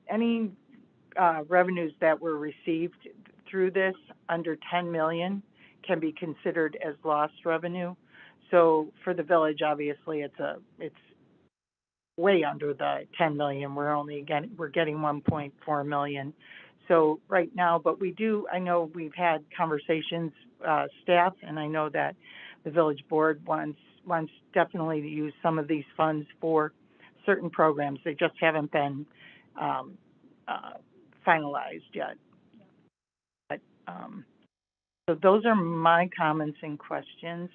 [SPEAKER 18] revenues that were received through this under 10 million can be considered as lost revenue. So for the village, obviously, it's way under the 10 million. We're getting 1.4 million. So right now, but I know we've had conversations, staff, and I know that the village board wants definitely to use some of these funds for certain programs. They just haven't been finalized yet. But so those are my comments and questions.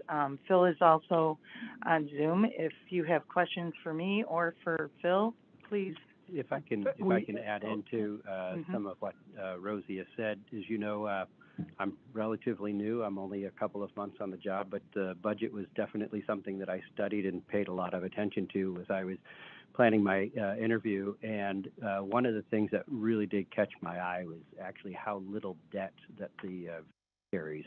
[SPEAKER 18] Phil is also on Zoom. If you have questions for me or for Phil, please.
[SPEAKER 13] If I can add into some of what Rosie has said, as you know, I'm relatively new. I'm only a couple of months on the job, but the budget was definitely something that I studied and paid a lot of attention to as I was planning my interview. And one of the things that really did catch my eye was actually how little debt that the carries.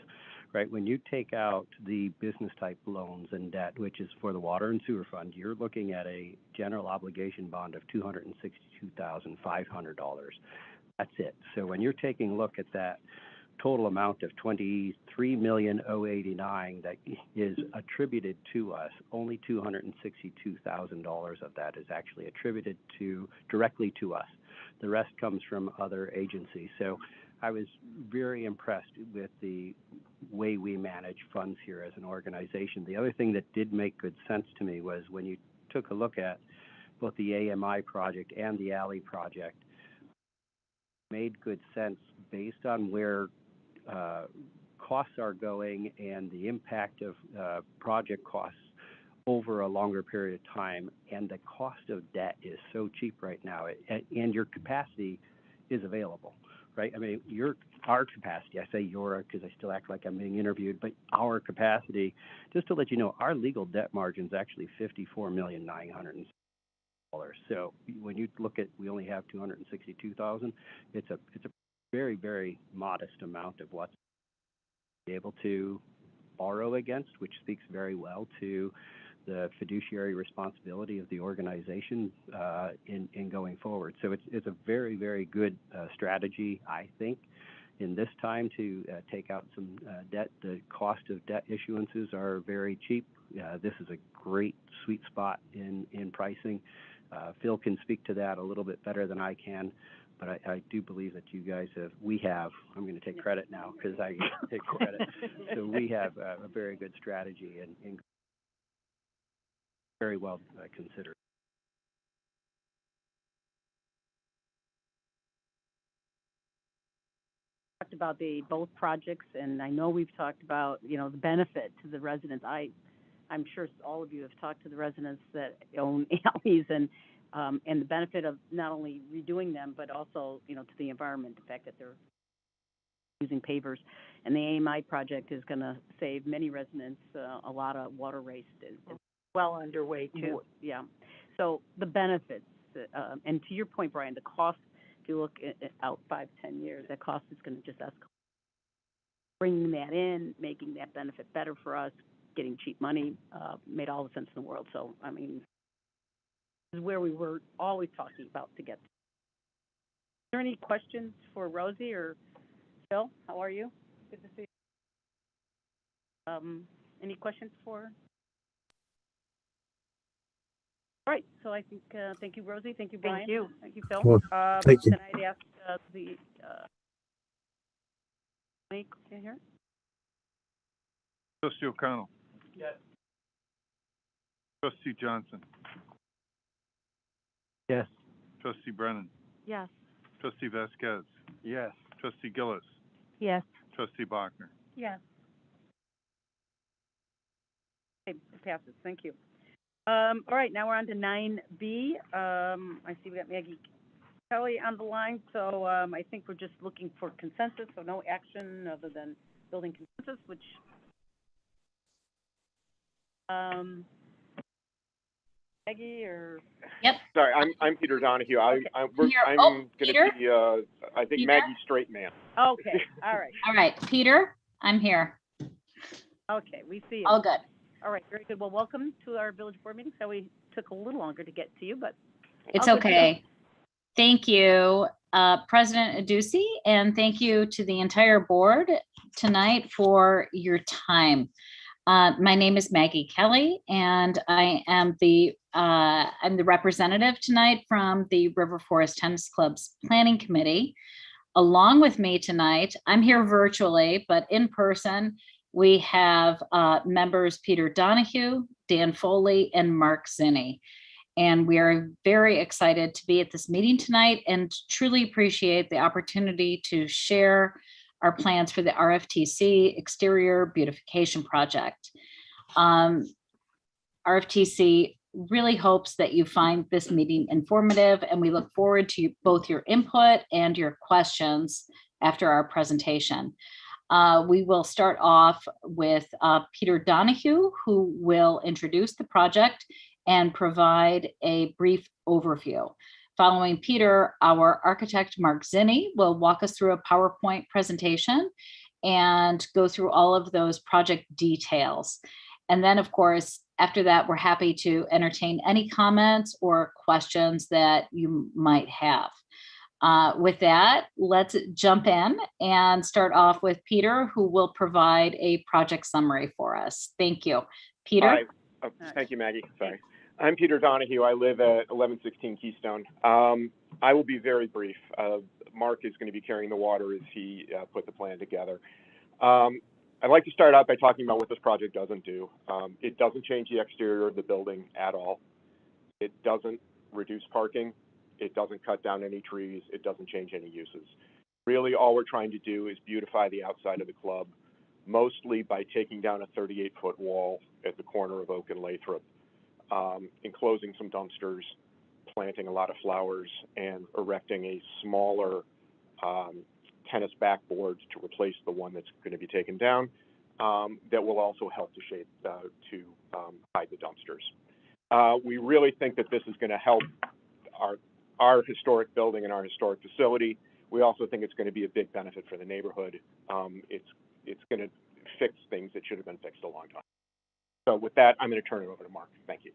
[SPEAKER 13] Right, when you take out the business type loans and debt, which is for the water and sewer fund, you're looking at a general obligation bond of $262,500. That's it. So when you're taking a look at that total amount of $23,089,000 that is attributed to us, only $262,000 of that is actually attributed directly to us. The rest comes from other agencies. So I was very impressed with the way we manage funds here as an organization. The other thing that did make good sense to me was when you took a look at both the AMI project and the alley project, made good sense based on where costs are going and the impact of project costs over a longer period of time. And the cost of debt is so cheap right now, and your capacity is available. Right? I mean, our capacity, I say your because I still act like I'm being interviewed, but our capacity, just to let you know, our legal debt margin is actually $54,900,000. So when you look at, we only have $262,000, it's a very, very modest amount of what's able to borrow against, which speaks very well to the fiduciary responsibility of the organization in going forward. So it's a very, very good strategy, I think, in this time to take out some debt. The cost of debt issuances are very cheap. This is a great sweet spot in pricing. Phil can speak to that a little bit better than I can, but I do believe that you guys I'm going to take credit now because I take credit. So we have a very good strategy and very well considered.
[SPEAKER 1] Talked about both projects, and I know we've talked about the benefit to the residents. I'm sure all of you have talked to the residents that own alleys and the benefit of not only redoing them but also to the environment. The fact that they're using pavers, and the AMI project is going to save many residents a lot of water waste.
[SPEAKER 18] Well underway too.
[SPEAKER 1] Yeah. So the benefits, and to your point, Brian, the cost, if you look out 5-10 years, that cost is going to just escalate. Bringing that in, making that benefit better for us, getting cheap money, made all the sense in the world. So, I mean, this is where we were always talking about to get to. Is there any questions for Rosie or Phil? How are you? Good to see you. Any questions for? All right, so I think, thank you, Rosie. Thank you, Brian.
[SPEAKER 18] Thank you.
[SPEAKER 1] Thank you, Phil.
[SPEAKER 19] Well, thank you.
[SPEAKER 1] Then I'd ask can you hear?
[SPEAKER 2] Trustee O'Connell.
[SPEAKER 12] Yes.
[SPEAKER 2] Trustee Johnson.
[SPEAKER 9] Yes.
[SPEAKER 2] Trustee Brennan.
[SPEAKER 10] Yes.
[SPEAKER 2] Trustee Vasquez.
[SPEAKER 9] Yes.
[SPEAKER 2] Trustee Gillis.
[SPEAKER 8] Yes.
[SPEAKER 2] Trustee Bachner.
[SPEAKER 7] Yes.
[SPEAKER 1] Okay, it passes. Thank you. All right, now we're on to 9B. I see we got Maggie Kelly on the line, so I think we're just looking for consensus, so no action other than building consensus, which Maggie or?
[SPEAKER 20] Yep.
[SPEAKER 16] Sorry, I'm Peter Donahue. I'm going to be, I think,
[SPEAKER 20] Peter?
[SPEAKER 16] Maggie's straight man.
[SPEAKER 1] Okay, all right.
[SPEAKER 20] All right, Peter, I'm here.
[SPEAKER 1] Okay, we see you.
[SPEAKER 20] All good.
[SPEAKER 1] All right, very good. Well, welcome to our village board meeting. So we took a little longer to get to you, but
[SPEAKER 20] It's
[SPEAKER 1] all good to
[SPEAKER 20] okay. Thank you, President Aducey, and thank you to the entire board tonight for your time. My name is Maggie Kelly, and I am I'm the representative tonight from the River Forest Tennis Club's Planning Committee. Along with me tonight, I'm here virtually, but in person, we have members Peter Donahue, Dan Foley, and Mark Zinni. And we are very excited to be at this meeting tonight and truly appreciate the opportunity to share our plans for the RFTC exterior beautification project. RFTC really hopes that you find this meeting informative, and we look forward to both your input and your questions after our presentation. We will start off with Peter Donahue, who will introduce the project and provide a brief overview. Following Peter, our architect, Mark Zinni, will walk us through a PowerPoint presentation and go through all of those project details. And then, of course, after that, we're happy to entertain any comments or questions that you might have. With that, let's jump in and start off with Peter, who will provide a project summary for us. Thank you. Peter?
[SPEAKER 19] Hi. Oh, thank you, Maggie. Sorry. I'm Peter Donahue. I live at 1116 Keystone. I will be very brief. Mark is going to be carrying the water as he put the plan together. I'd like to start out by talking about what this project doesn't do. It doesn't change the exterior of the building at all. It doesn't reduce parking. It doesn't cut down any trees. It doesn't change any uses. Really, all we're trying to do is beautify the outside of the club, mostly by taking down a 38-foot wall at the corner of Oak and Lathrop, enclosing some dumpsters, planting a lot of flowers, and erecting a smaller tennis backboard to replace the one that's going to be taken down. That will also help to shade to hide the dumpsters. We really think that this is going to help our historic building and our historic facility. We also think it's going to be a big benefit for the neighborhood. It's going to fix things that should have been fixed a long time. So with that, I'm going to turn it over to Mark. Thank you.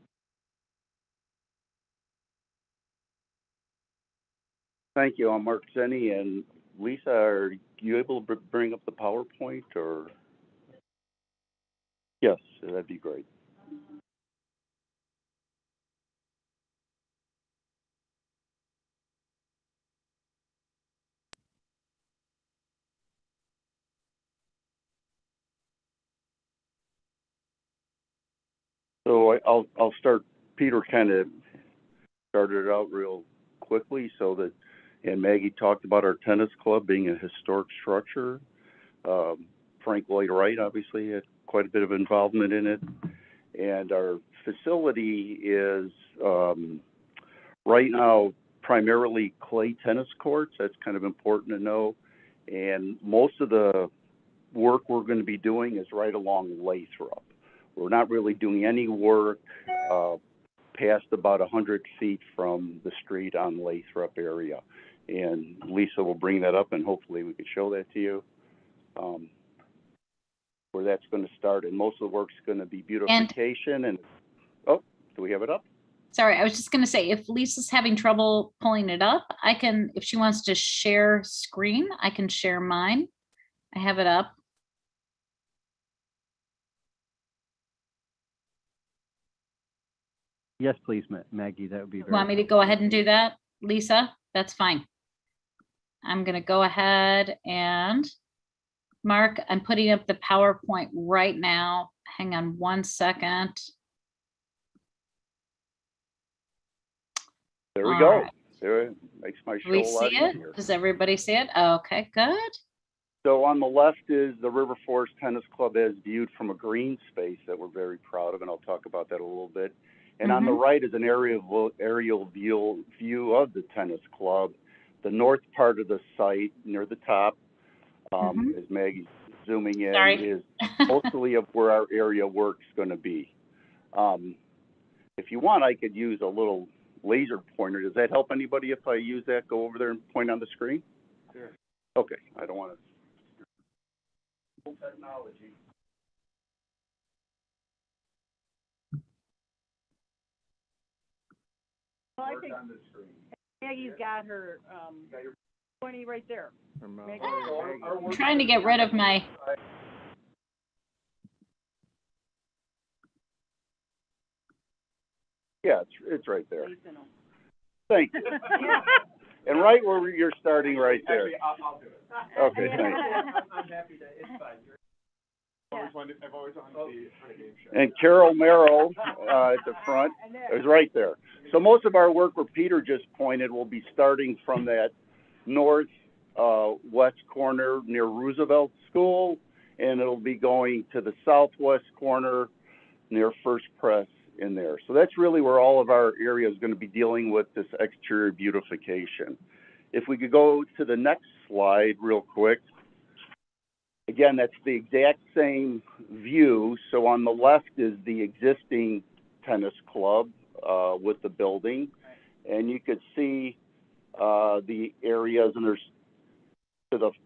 [SPEAKER 21] Thank you. I'm Mark Zinni, and Lisa, are you able to bring up the PowerPoint, or? Yes, that'd be great. So I'll start. Peter kind of started it out real quickly, so that, and Maggie talked about our tennis club being a historic structure. Frank Lloyd Wright obviously had quite a bit of involvement in it, and our facility is right now primarily clay tennis courts. That's kind of important to know, and most of the work we're going to be doing is right along Lathrop. We're not really doing any work past about 100 feet from the street on Lathrop area. And Lisa will bring that up, and hopefully we can show that to you, where that's going to start. And most of the work's going to be beautification. And oh, do we have it up?
[SPEAKER 20] Sorry, I was just going to say, if Lisa's having trouble pulling it up, I can, if she wants to share screen, I can share mine. I have it up.
[SPEAKER 13] Yes, please, Maggie, that would be very
[SPEAKER 20] Want me to go ahead and do that, Lisa? That's fine. I'm going to go ahead and Mark, I'm putting up the PowerPoint right now. Hang on one second.
[SPEAKER 21] There we go. There, it makes my show a lot easier.
[SPEAKER 20] See it? Does everybody see it? Okay, good.
[SPEAKER 21] So on the left is the River Forest Tennis Club as viewed from a green space that we're very proud of, and I'll talk about that a little bit. And on the right is an aerial view of the tennis club. The north part of the site, near the top, as Maggie's zooming in, is mostly of where our area work's going to be. If you want, I could use a little laser pointer. Does that help anybody if I use that, go over there and point on the screen? Sure. Okay, I don't want to. Cool technology.
[SPEAKER 3] Well,
[SPEAKER 21] On the screen.
[SPEAKER 1] Maggie's got her, pointy right there. Maggie.
[SPEAKER 20] I'm trying to get rid of my,
[SPEAKER 21] Yeah, it's right there. Thank you. And right where you're starting right there.
[SPEAKER 19] Actually, I'll do it.
[SPEAKER 21] Okay, thank you.
[SPEAKER 12] I'm happy to, it's fine.
[SPEAKER 19] I've always wanted to be on a game show.
[SPEAKER 21] And Carol Merrill, at the front, is right there. So most of our work where Peter just pointed will be starting from that north, west corner near Roosevelt School, and it'll be going to the southwest corner near First Press in there. So that's really where all of our area is going to be dealing with this exterior beautification. If we could go to the next slide real quick. Again, that's the exact same view. So on the left is the existing tennis club with the building. And you could see the areas, and there's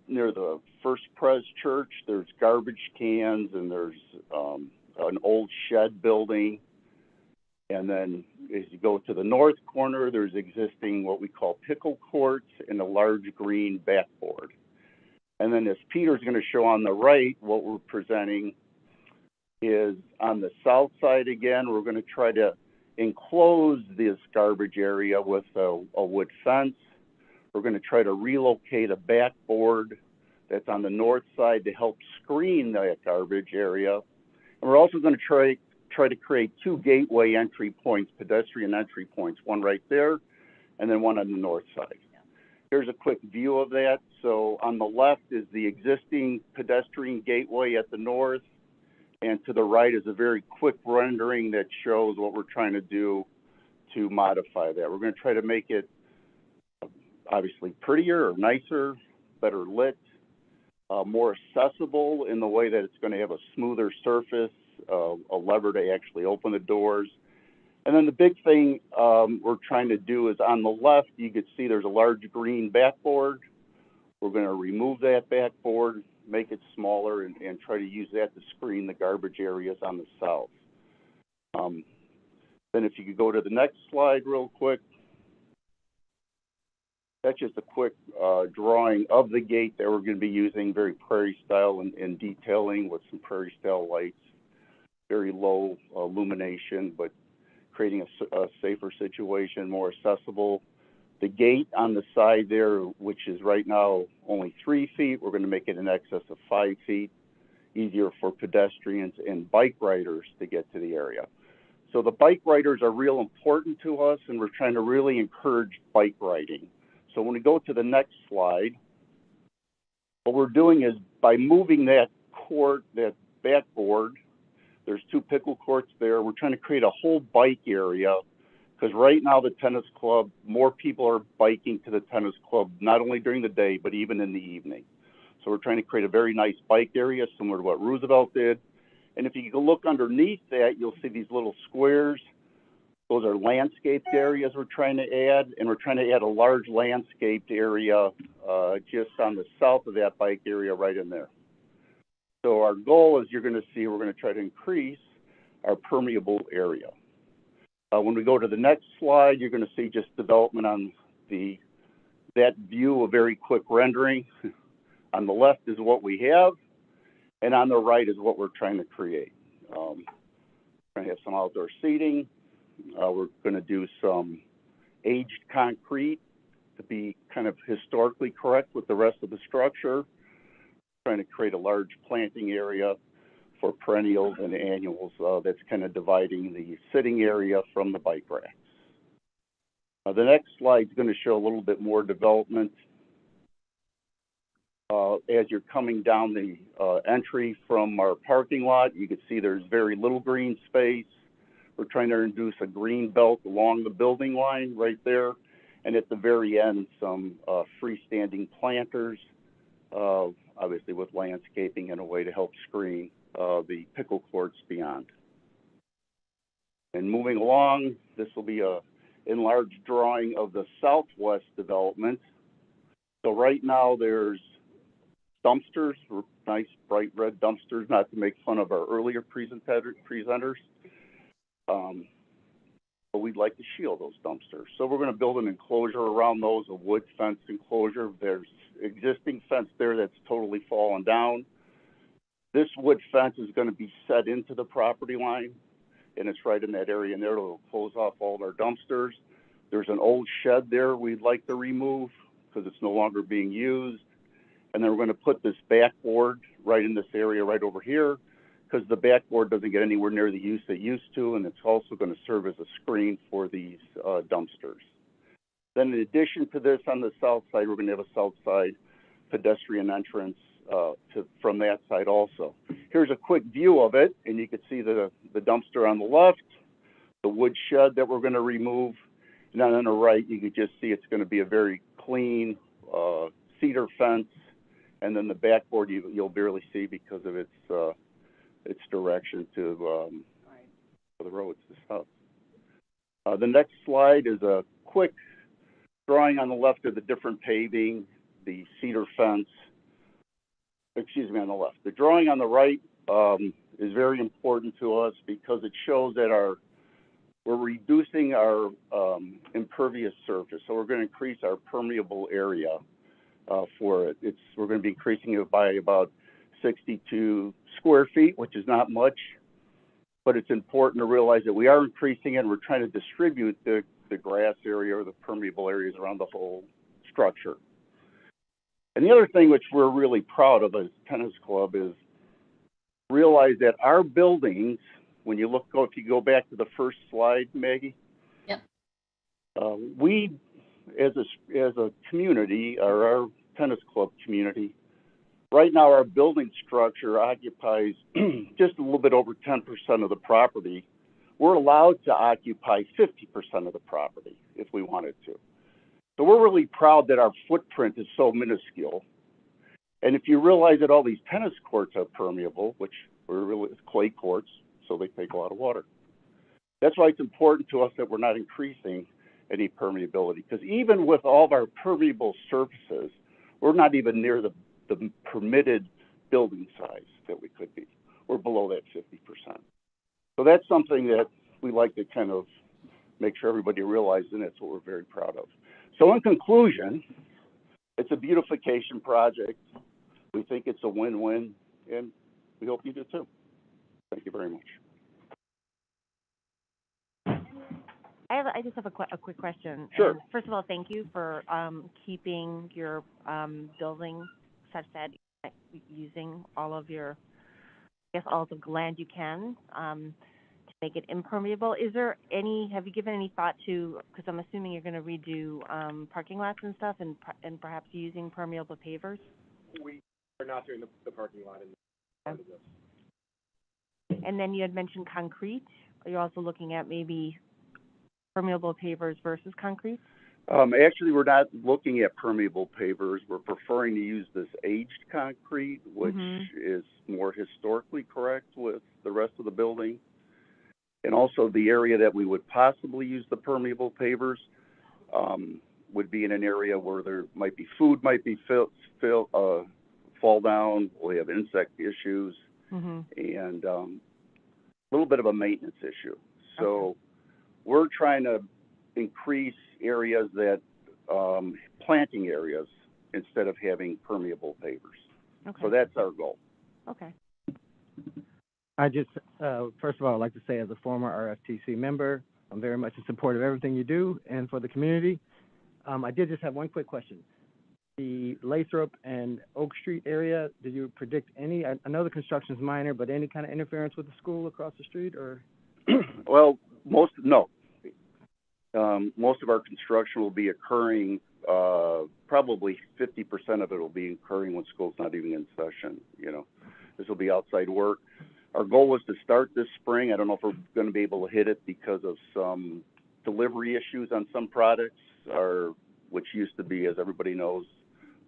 [SPEAKER 21] near the First Pres Church, there's garbage cans, and there's an old shed building. And then as you go to the north corner, there's existing what we call pickle courts and a large green backboard. And then as Peter's going to show on the right, what we're presenting is on the south side again, we're going to try to enclose this garbage area with a wood fence. We're going to try to relocate a backboard that's on the north side to help screen that garbage area. And we're also going to try to create two gateway entry points, pedestrian entry points, one right there and then one on the north side. Here's a quick view of that. So on the left is the existing pedestrian gateway at the north, and to the right is a very quick rendering that shows what we're trying to do to modify that. We're going to try to make it obviously prettier or nicer, better lit, more accessible in the way that it's going to have a smoother surface, a lever to actually open the doors. And then the big thing we're trying to do is on the left, you can see there's a large green backboard. We're going to remove that backboard, make it smaller, and try to use that to screen the garbage areas on the south. Then if you could go to the next slide real quick. That's just a quick drawing of the gate that we're going to be using, very prairie style and detailing with some prairie style lights, very low illumination, but creating a safer situation, more accessible. The gate on the side there, which is right now only 3 feet, we're going to make it in excess of 5 feet, easier for pedestrians and bike riders to get to the area. So the bike riders are real important to us, and we're trying to really encourage bike riding. So when we go to the next slide, what we're doing is by moving that court, that backboard, there's 2 pickle courts there. We're trying to create a whole bike area because right now the tennis club, more people are biking to the tennis club, not only during the day, but even in the evening. So we're trying to create a very nice bike area similar to what Roosevelt did. And if you can look underneath that, you'll see these little squares. Those are landscaped areas we're trying to add, and we're trying to add a large landscaped area just on the south of that bike area right in there. So our goal, as you're going to see, we're going to try to increase our permeable area. When we go to the next slide, you're going to see just development on that view, a very quick rendering. On the left is what we have, and on the right is what we're trying to create. We're going to have some outdoor seating. We're going to do some aged concrete to be kind of historically correct with the rest of the structure. Trying to create a large planting area for perennials and annuals that's kind of dividing the sitting area from the bike racks. The next slide is going to show a little bit more development. As you're coming down the entry from our parking lot, you can see there's very little green space. We're trying to introduce a green belt along the building line right there. And at the very end, some freestanding planters, obviously with landscaping in a way to help screen the pickle courts beyond. And moving along, this will be a enlarged drawing of the southwest development. So right now there's dumpsters, nice bright red dumpsters, not to make fun of our earlier presenters. but we'd like to shield those dumpsters. So we're gonna build an enclosure around those, a wood fence enclosure. There's existing fence there that's totally fallen down. This wood fence is gonna be set into the property line, and it's right in that area, and there it'll close off all of our dumpsters. There's an old shed there we'd like to remove because it's no longer being used. And then we're gonna put this backboard right in this area right over here, because the backboard doesn't get anywhere near the use it used to, and it's also gonna serve as a screen for these dumpsters. Then in addition to this, on the south side, we're gonna have a south side pedestrian entrance from that side also. Here's a quick view of it, and you can see the dumpster on the left, the wood shed that we're gonna remove, and then on the right, you can just see it's gonna be a very clean cedar fence, and then the backboard you'll barely see because of its direction to the roads to the south. The next slide is a quick drawing on the left of the different paving, the cedar fence. Excuse me, on the left. The drawing on the right is very important to us because it shows that we're reducing our impervious surface. So we're going to increase our permeable area for it. We're going to be increasing it by about 62 square feet, which is not much, but it's important to realize that we are increasing it and we're trying to distribute the grass area or the permeable areas around the whole structure. And the other thing which we're really proud of as a tennis club is realize that our buildings, when you if you go back to the first slide, Maggie.
[SPEAKER 20] Yep.
[SPEAKER 21] We, as a community, or our tennis club community, right now our building structure occupies just a little bit over 10% of the property. We're allowed to occupy 50% of the property if we wanted to. So we're really proud that our footprint is so minuscule. And if you realize that all these tennis courts are permeable, which we're really clay courts, so they take a lot of water. That's why it's important to us that we're not increasing any permeability, because even with all of our permeable surfaces, we're not even near the permitted building size that we could be. We're below that 50%. So that's something that we like to kind of make sure everybody realizes, and that's what we're very proud of. So in conclusion, it's a beautification project. We think it's a win-win, and we hope you do too. Thank you very much.
[SPEAKER 8] I just have a quick question.
[SPEAKER 21] Sure.
[SPEAKER 8] First of all, thank you for keeping your building such that you're using all of your, all of the land you can to make it impermeable. Have you given any thought to, because I'm assuming you're going to redo parking lots and stuff, and perhaps using permeable pavers?
[SPEAKER 19] We are not doing the parking lot in part of this.
[SPEAKER 8] And then you had mentioned concrete. Are you also looking at maybe permeable pavers versus concrete?
[SPEAKER 21] Actually, we're not looking at permeable pavers. We're preferring to use this aged concrete, which is more historically correct with the rest of the building. And also the area that we would possibly use the permeable pavers would be in an area where there might be food might be fall down. We have insect issues and a little bit of a maintenance issue. So we're trying to increase areas that planting areas instead of having permeable pavers. So that's our goal.
[SPEAKER 8] Okay.
[SPEAKER 11] I just, first of all, I'd like to say as a former RFTC member, I'm very much in support of everything you do and for the community. I did just have one quick question. The Lathrop and Oak Street area, did you predict any, I know the construction's minor, but any kind of interference with the school across the street, or?
[SPEAKER 21] Well, most of our construction will be occurring, probably 50% of it will be occurring when school's not even in session, This will be outside work. Our goal was to start this spring. I don't know if we're going to be able to hit it because of some delivery issues on some products, which used to be, as everybody knows,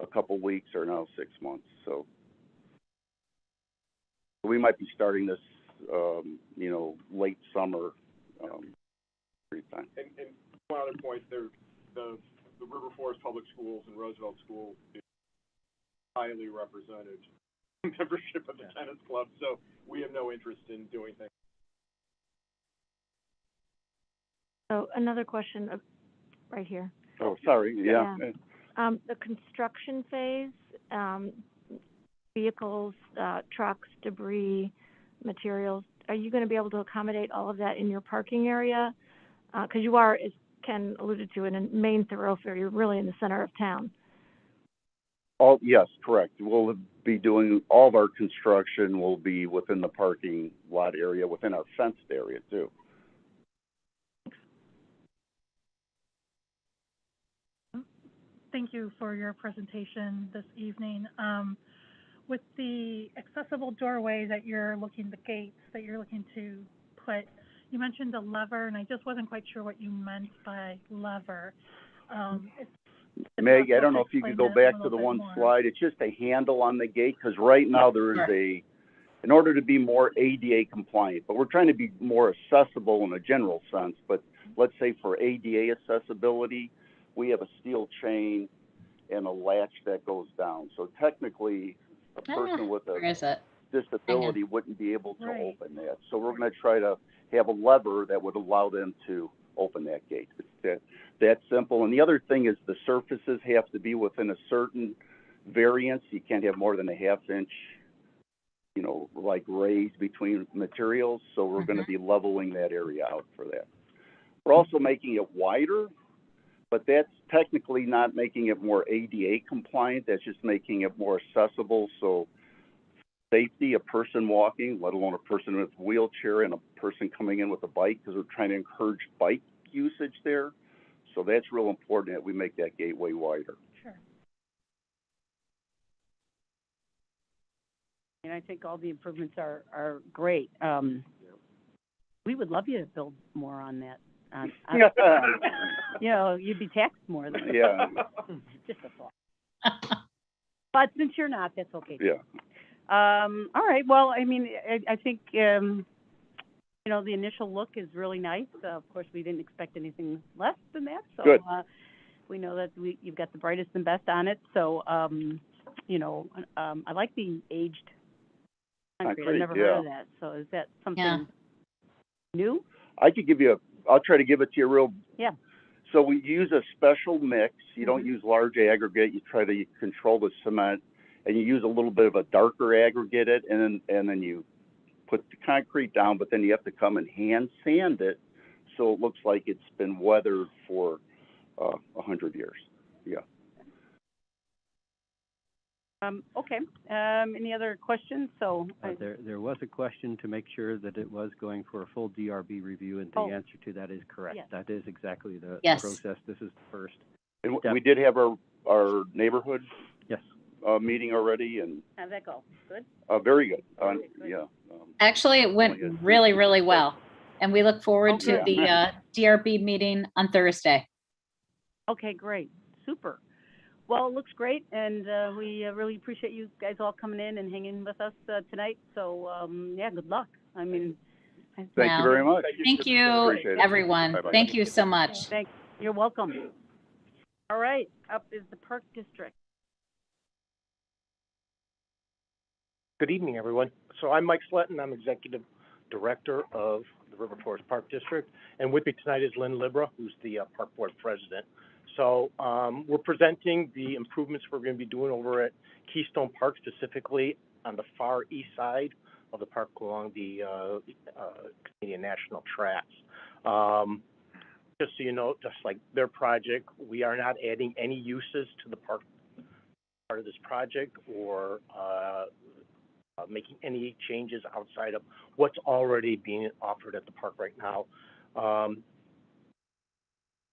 [SPEAKER 21] a couple weeks or now 6 months. So we might be starting this, late summer time.
[SPEAKER 19] And one other point, the River Forest Public Schools and Roosevelt School is highly represented membership of the tennis club, so we have no interest in doing things
[SPEAKER 10] So another question right here.
[SPEAKER 21] Oh, sorry, yeah.
[SPEAKER 10] The construction phase, vehicles, trucks, debris, materials, are you going to be able to accommodate all of that in your parking area? Because you are, as Ken alluded to, in a main thoroughfare. You're really in the center of town.
[SPEAKER 21] Yes, correct. We'll be doing, all of our construction will be within the parking lot area, within our fenced area too.
[SPEAKER 7] Thank you for your presentation this evening. With the accessible doorway that you're looking, the gates that you're looking to put, you mentioned a lever, and I just wasn't quite sure what you meant by lever.
[SPEAKER 21] Maggie, I don't know if you could go back to the one slide. It's just a handle on the gate, because right now there is in order to be more ADA compliant, but we're trying to be more accessible in a general sense. But let's say for ADA accessibility, we have a steel chain and a latch that goes down. So technically, a person with a disability wouldn't be able to open that. So we're going to try to have a lever that would allow them to open that gate. It's that simple. And the other thing is the surfaces have to be within a certain variance. You can't have more than a half-inch, like raise between materials. So we're going to be leveling that area out for that. We're also making it wider, but that's technically not making it more ADA compliant. That's just making it more accessible. So safety, a person walking, let alone a person with a wheelchair and a person coming in with a bike, because we're trying to encourage bike usage there. So that's real important that we make that gateway wider.
[SPEAKER 1] Sure. And I think all the improvements are great. We would love you to build more on that. You'd be taxed more than just a thought. But since you're not, that's okay.
[SPEAKER 21] Yeah.
[SPEAKER 1] All right. Well, I mean, I think the initial look is really nice. Of course, we didn't expect anything less than that. So
[SPEAKER 21] good.
[SPEAKER 1] We know that you've got the brightest and best on it. So I like the aged concrete. I've never heard of that. So is that something new?
[SPEAKER 21] I could give you I'll try to give it to you real.
[SPEAKER 1] Yeah.
[SPEAKER 21] So we use a special mix. You don't use large aggregate. You try to control the cement, and you use a little bit of a darker aggregate and then you put the concrete down, but then you have to come and hand sand it so it looks like it's been weathered for 100 years. Yeah.
[SPEAKER 1] Okay. Any other questions? So
[SPEAKER 13] there was a question to make sure that it was going for a full DRB review, and the answer to that is correct. Yes. That is exactly the process. This is the first.
[SPEAKER 21] And we did have our neighborhood
[SPEAKER 13] yes
[SPEAKER 21] meeting already, and
[SPEAKER 1] how'd that go? Good.
[SPEAKER 21] Very good. Yeah.
[SPEAKER 20] Actually, it went really, really well, and we look forward to the DRB meeting on Thursday.
[SPEAKER 1] Okay, great, super. Well, it looks great, and we really appreciate you guys all coming in and hanging with us tonight. So, good luck. I mean,
[SPEAKER 21] thank you very much.
[SPEAKER 20] Thank you, everyone.
[SPEAKER 21] Bye-bye.
[SPEAKER 20] Thank you so much.
[SPEAKER 1] You're welcome. All right, up is the Park District.
[SPEAKER 4] Good evening, everyone. So I'm Mike Sletton. I'm Executive Director of the River Forest Park District, and with me tonight is Lynn Libra, who's the Park Board President. So we're presenting the improvements we're going to be doing over at Keystone Park, specifically on the far east side of the park along the Canadian National Tracks. Just so you know, just like their project, we are not adding any uses to the park part of this project or making any changes outside of what's already being offered at the park right now.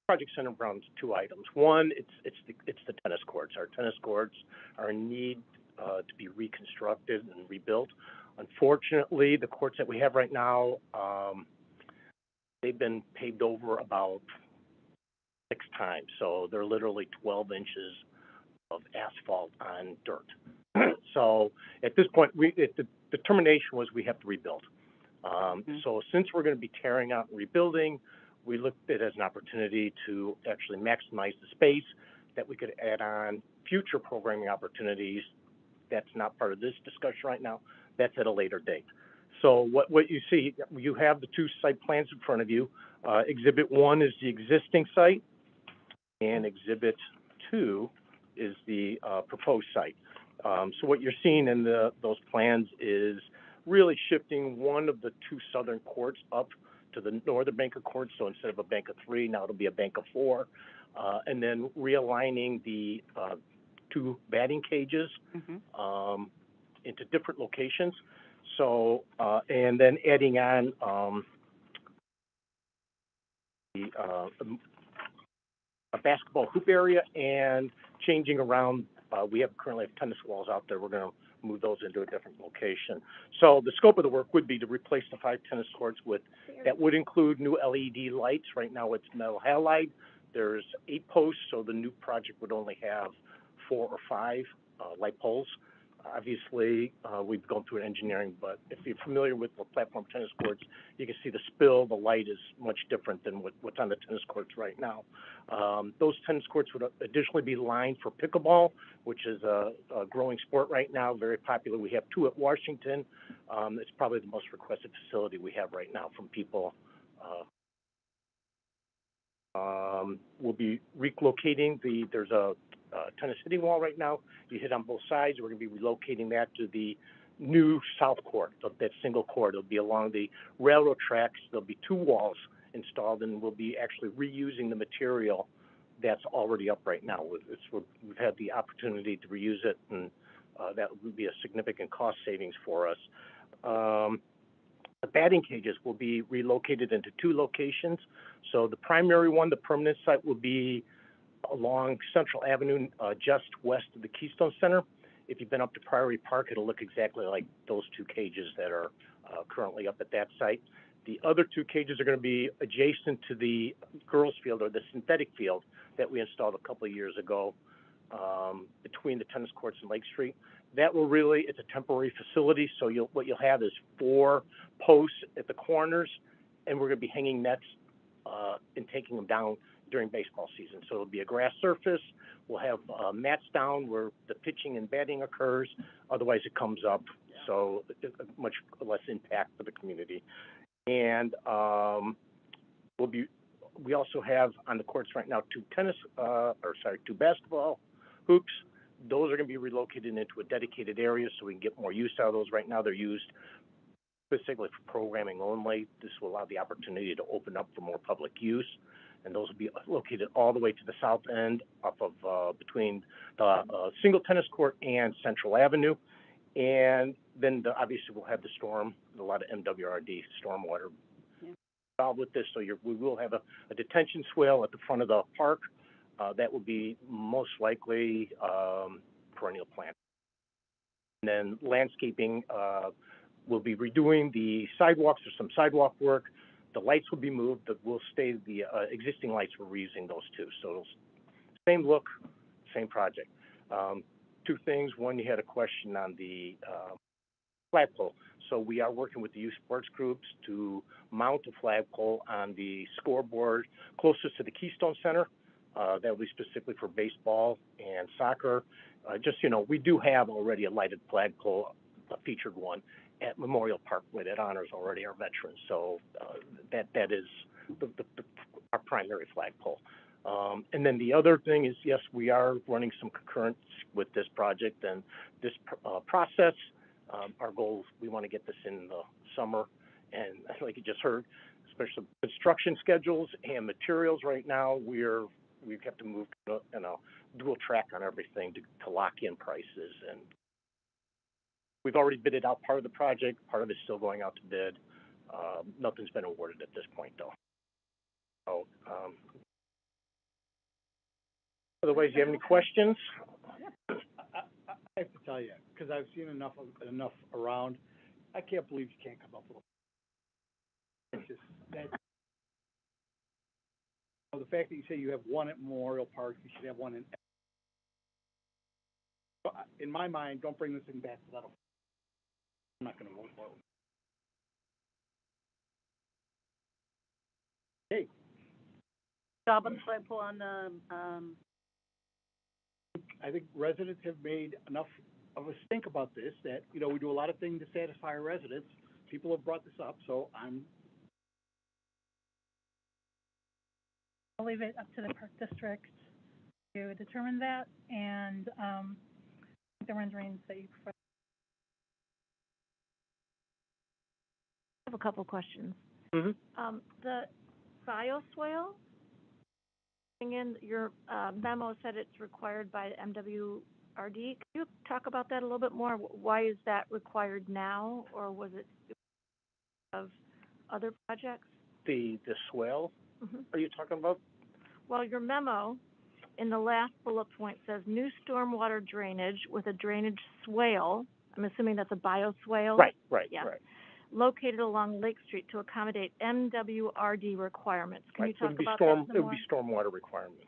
[SPEAKER 4] Project centered around two items. One, it's the tennis courts. Our tennis courts are in need to be reconstructed and rebuilt. Unfortunately, the courts that we have right now, they've been paved over about 6 times. So they're literally 12 inches of asphalt on dirt. So at this point, the determination was we have to rebuild. So since we're going to be tearing out and rebuilding, we looked at it as an opportunity to actually maximize the space that we could add on future programming opportunities. That's not part of this discussion right now. That's at a later date. So what you see, you have the two site plans in front of you. Exhibit 1 is the existing site, and Exhibit 2 is the proposed site. So what you're seeing in those plans is really shifting one of the two southern courts up to the northern bank of courts. So instead of a bank of 3, now it'll be a bank of 4, and then realigning the two batting cages into different locations. So and then adding on a basketball hoop area and changing around. We currently have tennis walls out there. We're going to move those into a different location. So the scope of the work would be to replace the 5 tennis courts that would include new LED lights. Right now it's metal halide. There's 8 posts, so the new project would only have 4 or 5 light poles. Obviously, we've gone through engineering, but if you're familiar with the platform tennis courts, you can see the spill, the light is much different than what's on the tennis courts right now. Those tennis courts would additionally be lined for pickleball, which is a growing sport right now, very popular. We have 2 at Washington. It's probably the most requested facility we have right now from people. We'll be relocating there's a tennis hitting wall right now. You hit on both sides. We're going to be relocating that to the new south court, that single court. It'll be along the railroad tracks. There'll be 2 walls installed, and we'll be actually reusing the material that's already up right now. We've had the opportunity to reuse it, and that would be a significant cost savings for us. The batting cages will be relocated into 2 locations. So the primary one, the permanent site, will be along Central Avenue, just west of the Keystone Center. If you've been up to Priory Park, it'll look exactly like those 2 cages that are currently up at that site. The other 2 cages are going to be adjacent to the girls' field, or the synthetic field that we installed a couple of years ago between the tennis courts and Lake Street. That will it's a temporary facility, so what you'll have is 4 posts at the corners, and we're going to be hanging nets and taking them down during baseball season. So it'll be a grass surface. We'll have mats down where the pitching and batting occurs. Otherwise, it comes up, so much less impact for the community. And we also have on the courts right now 2 basketball hoops. Those are going to be relocated into a dedicated area so we can get more use out of those. Right now, they're used specifically for programming only. This will allow the opportunity to open up for more public use. And those will be located all the way to the south end up of between the single tennis court and Central Avenue. And then obviously we'll have a lot of MWRD, stormwater involved with this. So we will have a detention swale at the front of the park. That will be most likely perennial plant. And then landscaping, we'll be redoing the sidewalks. There's some sidewalk work. The lights will be moved, but we'll stay the existing lights. We're reusing those 2. So same look, same project. 2 things. One, you had a question on the flagpole. So we are working with the youth sports groups to mount a flagpole on the scoreboard closest to the Keystone Center. That will be specifically for baseball and soccer. We do have already a lighted flagpole, a featured one, at Memorial Parkway that honors already our veterans. So that is our primary flagpole. And then the other thing is, yes, we are running some concurrent with this project and this process. Our goal is we want to get this in the summer. And like you just heard, especially construction schedules and materials right now, we have to move in a dual track on everything to lock in prices. And we've already bidded out part of the project. Part of it's still going out to bid. Nothing's been awarded at this point, though. So, otherwise, do you have any questions?
[SPEAKER 12] I have to tell you, because I've seen enough around, I can't believe you can't come up with it's just that. The fact that you say you have one at Memorial Park, you should have one in my mind, don't bring this thing back to that. I'm not going to vote for it. Hey.
[SPEAKER 1] Job on the flagpole on the,
[SPEAKER 12] I think residents have made enough of us think about this that, we do a lot of things to satisfy our residents. people have brought this up, so
[SPEAKER 7] I'll leave it up to the park district to determine that, and the renderings that you prefer.
[SPEAKER 10] I have a couple questions.
[SPEAKER 4] Mm-hmm.
[SPEAKER 10] The bioswale, in your memo said it's required by MWRD. Can you talk about that a little bit more? Why is that required now, or was it of other projects?
[SPEAKER 4] The swale, are you talking about?
[SPEAKER 10] Well, your memo in the last bullet point says new stormwater drainage with a drainage swale. I'm assuming that's a bioswale.
[SPEAKER 4] Right.
[SPEAKER 10] Yeah.
[SPEAKER 4] Right.
[SPEAKER 10] Located along Lake Street to accommodate MWRD requirements. Can you talk about that some
[SPEAKER 4] It would
[SPEAKER 10] more?
[SPEAKER 4] be stormwater requirements.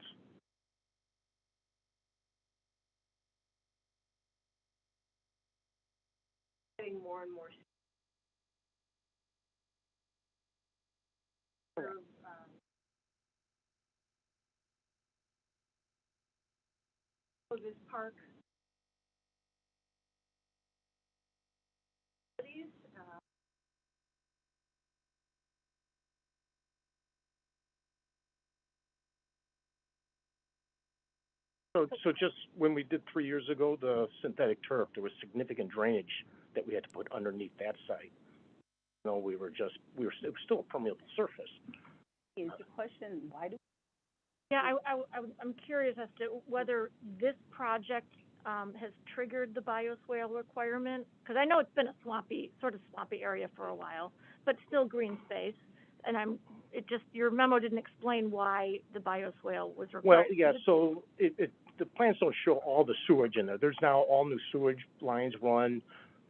[SPEAKER 3] Getting more and more. So this park.
[SPEAKER 4] So just when we did 3 years ago, the synthetic turf, there was significant drainage that we had to put underneath that site. You know, it was still a permeable surface.
[SPEAKER 1] Is the question, why do?
[SPEAKER 10] Yeah, I'm curious as to whether this project has triggered the bioswale requirement, because I know it's been a swampy area for a while, but still green space. And your memo didn't explain why the bioswale was required.
[SPEAKER 4] Well, yeah, so the plans don't show all the sewage in there. There's now all new sewage lines run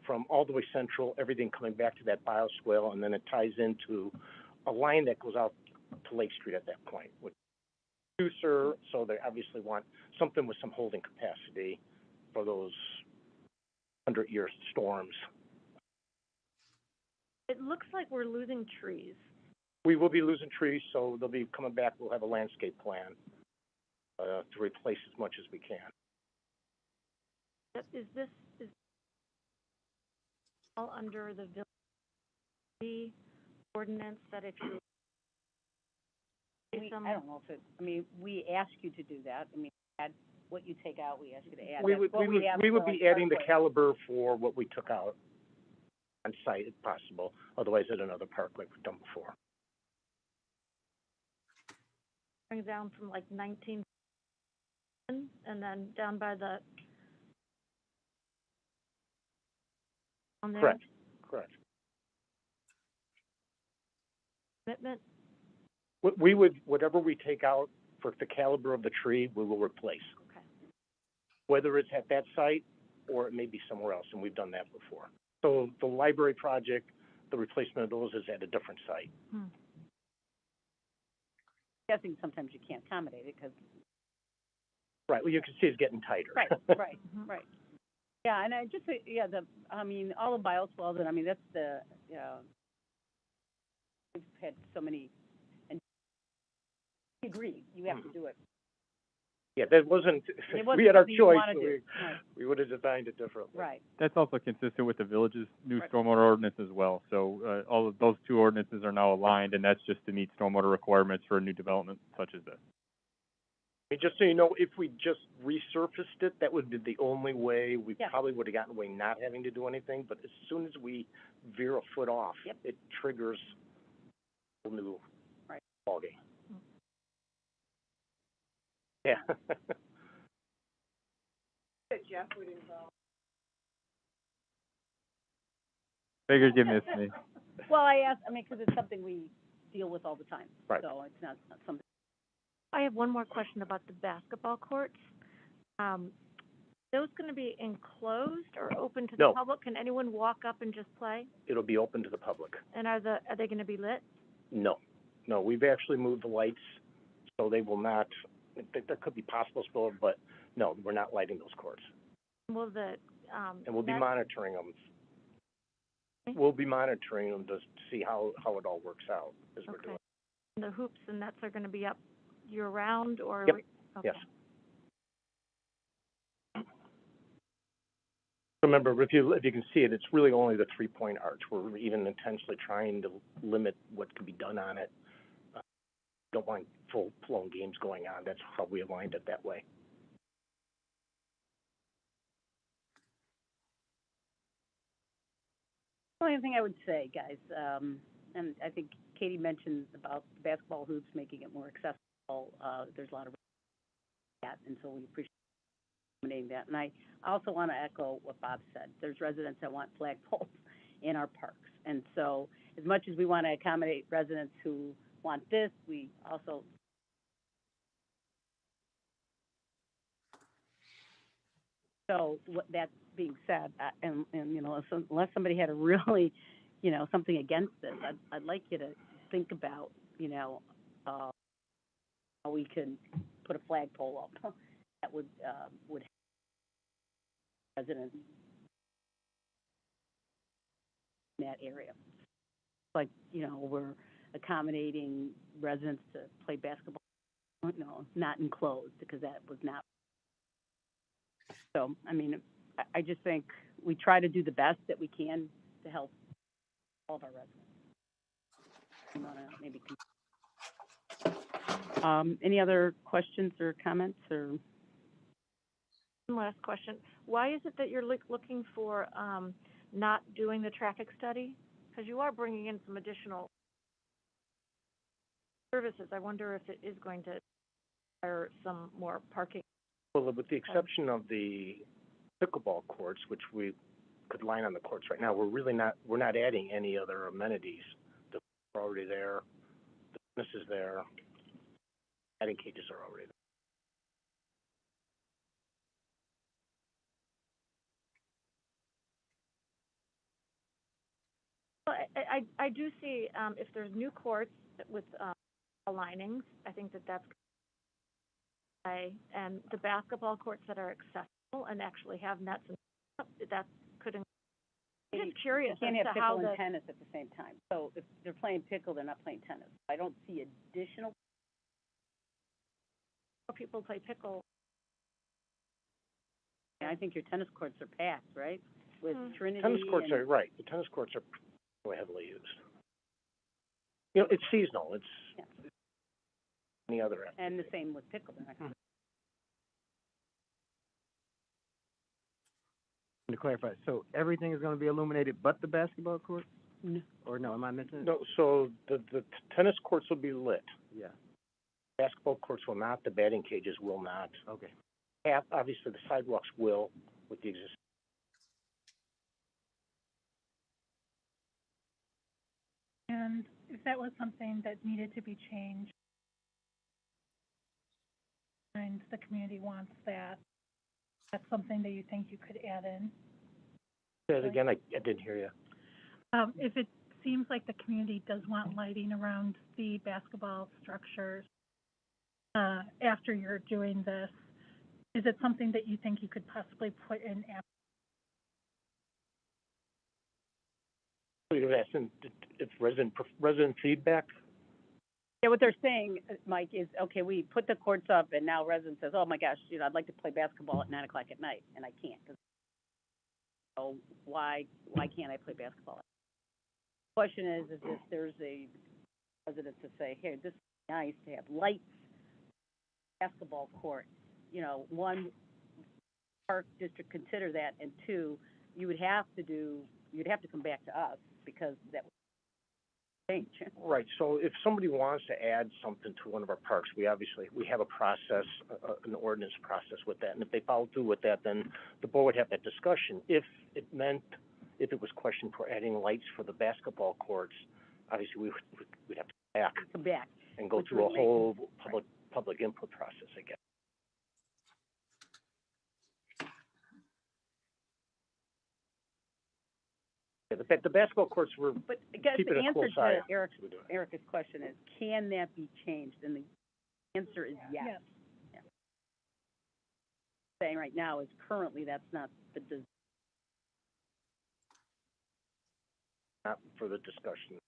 [SPEAKER 4] from all the way central, everything coming back to that bioswale, and then it ties into a line that goes out to Lake Street at that point. With producer, so they obviously want something with some holding capacity for those 100-year storms.
[SPEAKER 10] It looks like we're losing trees.
[SPEAKER 4] We will be losing trees, so they'll be coming back. We'll have a landscape plan to replace as much as we can.
[SPEAKER 10] Is this all under the village ordinance that if you?
[SPEAKER 1] I don't know if it, we ask you to do that. Add what you take out, we ask you to add.
[SPEAKER 4] We would be adding the caliber for what we took out on site if possible, otherwise at another park like we've done before.
[SPEAKER 10] Bring down from like 19, and then down by the. On there.
[SPEAKER 4] Correct.
[SPEAKER 10] Commitment.
[SPEAKER 4] Whatever we take out for the caliber of the tree, we will replace.
[SPEAKER 10] Okay.
[SPEAKER 4] Whether it's at that site or it may be somewhere else, and we've done that before. So the library project, the replacement of those is at a different site.
[SPEAKER 1] Guessing sometimes you can't accommodate it because.
[SPEAKER 4] Right, well, you can see it's getting tighter.
[SPEAKER 1] Right. Yeah, and all the bioswales, and that's the, we've had so many, and we agree, you have to do it.
[SPEAKER 4] Yeah, that wasn't, we had our choice, we would have designed it differently.
[SPEAKER 1] Right.
[SPEAKER 14] That's also consistent with the village's new stormwater ordinance as well. So all of those two ordinances are now aligned, and that's just to meet stormwater requirements for a new development such as this.
[SPEAKER 4] Just so you know, if we just resurfaced it, that would be the only way. We probably would have gotten away not having to do anything. But as soon as we veer a foot off, it triggers a new ballgame. Yeah.
[SPEAKER 3] Jeff would involve.
[SPEAKER 14] Figured you missed me.
[SPEAKER 1] Well, I asked, because it's something we deal with all the time.
[SPEAKER 4] Right.
[SPEAKER 1] So it's not something.
[SPEAKER 10] I have one more question about the basketball courts. Those going to be enclosed or open to the public? Can anyone walk up and just play?
[SPEAKER 4] It'll be open to the public.
[SPEAKER 10] And are they going to be lit?
[SPEAKER 4] No, we've actually moved the lights, so they will not. There could be possible spill, but no, we're not lighting those courts.
[SPEAKER 10] Will the
[SPEAKER 4] and we'll be monitoring them. We'll be monitoring them to see how it all works out as we're doing.
[SPEAKER 10] And the hoops and nets are going to be up year-round, or?
[SPEAKER 4] Yep.
[SPEAKER 10] Okay.
[SPEAKER 4] Yes. remember, if you can see it, it's really only the 3-point arch. We're even intentionally trying to limit what can be done on it. Don't want full-blown games going on. That's how we aligned it that way.
[SPEAKER 1] The only thing I would say, guys, and I think Katie mentioned about basketball hoops making it more accessible. There's a lot of that, and so we appreciate accommodating that. And I also want to echo what Bob said. There's residents that want flagpoles in our parks, and so as much as we want to accommodate residents who want this, we also so that being said, and you know, unless somebody had a really, you know, something against this, I'd like you to think about, you know, how we can put a flagpole up that would help residents in that area. Like, you know, we're accommodating residents to play basketball, you know, not enclosed, because that was not. So, I mean, I just think we try to do the best that we can to help all of our residents. You want to maybe any other questions or comments or?
[SPEAKER 10] One last question. Why is it that you're looking for not doing the traffic study? Because you are bringing in some additional services. I wonder if it is going to require some more parking.
[SPEAKER 4] Well, with the exception of the pickleball courts, which we could line on the courts right now, we're not adding any other amenities. They're already there. The fitness is there. Batting cages are already
[SPEAKER 10] Well, I do see if there's new courts with linings, I think that's and the basketball courts that are accessible and actually have nets, and that could. I'm just curious
[SPEAKER 1] You can't
[SPEAKER 10] as
[SPEAKER 1] have
[SPEAKER 10] to
[SPEAKER 1] pickle
[SPEAKER 10] how
[SPEAKER 1] and tennis at the same time. So if they're playing pickle, they're not playing tennis. I don't see additional.
[SPEAKER 10] People play pickle.
[SPEAKER 1] I think your tennis courts are packed, right? With Trinity.
[SPEAKER 4] tennis courts are right. The tennis courts are heavily used. You know, it's seasonal. It's any other.
[SPEAKER 1] And the same with pickle.
[SPEAKER 11] To clarify, so everything is going to be illuminated but the basketball court?
[SPEAKER 1] No.
[SPEAKER 11] Or no, am I missing it?
[SPEAKER 4] No, so the tennis courts will be lit.
[SPEAKER 11] Yeah.
[SPEAKER 4] Basketball courts will not. The batting cages will not.
[SPEAKER 11] Okay.
[SPEAKER 4] Obviously, the sidewalks will with the existing.
[SPEAKER 7] And if that was something that needed to be changed, and the community wants that, that's something that you think you could add in?
[SPEAKER 4] Say it again, I didn't hear you.
[SPEAKER 7] If it seems like the community does want lighting around the basketball structures, after you're doing this, is it something that you think you could possibly put in after?
[SPEAKER 4] You're asking if resident feedback?
[SPEAKER 1] Yeah, what they're saying, Mike, is, okay, we put the courts up, and now resident says, oh my gosh, you know, I'd like to play basketball at 9 o'clock at night, and I can't. So why can't I play basketball? The question is if there's a resident to say, hey, this is nice to have lights, basketball court. You know, one, park district consider that, and two, you'd have to come back to us because that would change.
[SPEAKER 4] Right, so if somebody wants to add something to one of our parks, we have a process, an ordinance process with that, and if they follow through with that, then the board would have that discussion. If it was questioned for adding lights for the basketball courts, obviously we'd have to come back and go through a whole public input process again. Yeah, the basketball courts were
[SPEAKER 1] But I guess
[SPEAKER 4] keeping
[SPEAKER 1] the
[SPEAKER 4] a
[SPEAKER 1] answer
[SPEAKER 4] close
[SPEAKER 1] to
[SPEAKER 4] eye.
[SPEAKER 1] Erica's question is, can that be changed? And the answer is yes. Yeah. Saying right now is currently that's not the design.
[SPEAKER 4] Not for the discussion.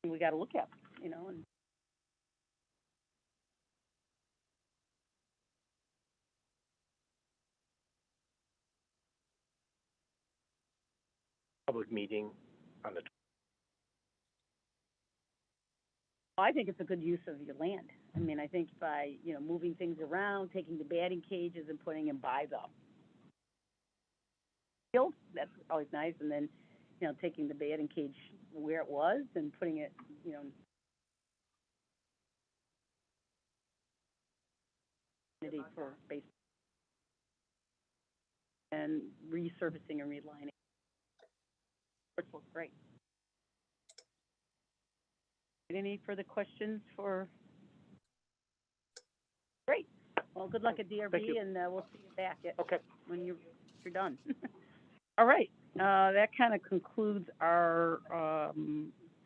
[SPEAKER 1] We got to look at, you know, and
[SPEAKER 4] public meeting on the.
[SPEAKER 1] I think it's a good use of your land. I mean, I think by, you know, moving things around, taking the batting cages and putting them by the field, that's always nice, and then, you know, taking the batting cage where it was and putting it, you know, for baseball and resurfacing and relining. It looks great. Any further questions for? Great. Well, good luck at DRB, and we'll see you back when you're done. All right. That kind of concludes our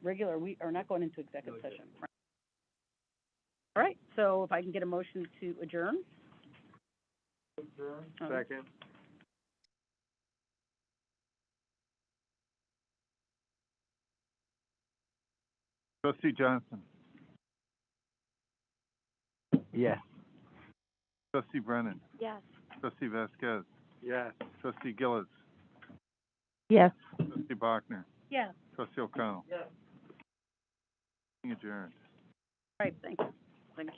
[SPEAKER 1] regular. We are not going into executive session. All right. So if I can get a motion to adjourn.
[SPEAKER 9] Second.
[SPEAKER 2] Trustee Johnson.
[SPEAKER 11] Yes.
[SPEAKER 2] Trustee Brennan.
[SPEAKER 10] Yes.
[SPEAKER 2] Trustee Vasquez.
[SPEAKER 9] Yes.
[SPEAKER 2] Trustee Gillis.
[SPEAKER 18] Yes.
[SPEAKER 2] Trustee Bachner.
[SPEAKER 7] Yes.
[SPEAKER 2] Trustee O'Connell.
[SPEAKER 18] Yes.
[SPEAKER 2] Adjourned.
[SPEAKER 1] All right. Thank you. Thank you.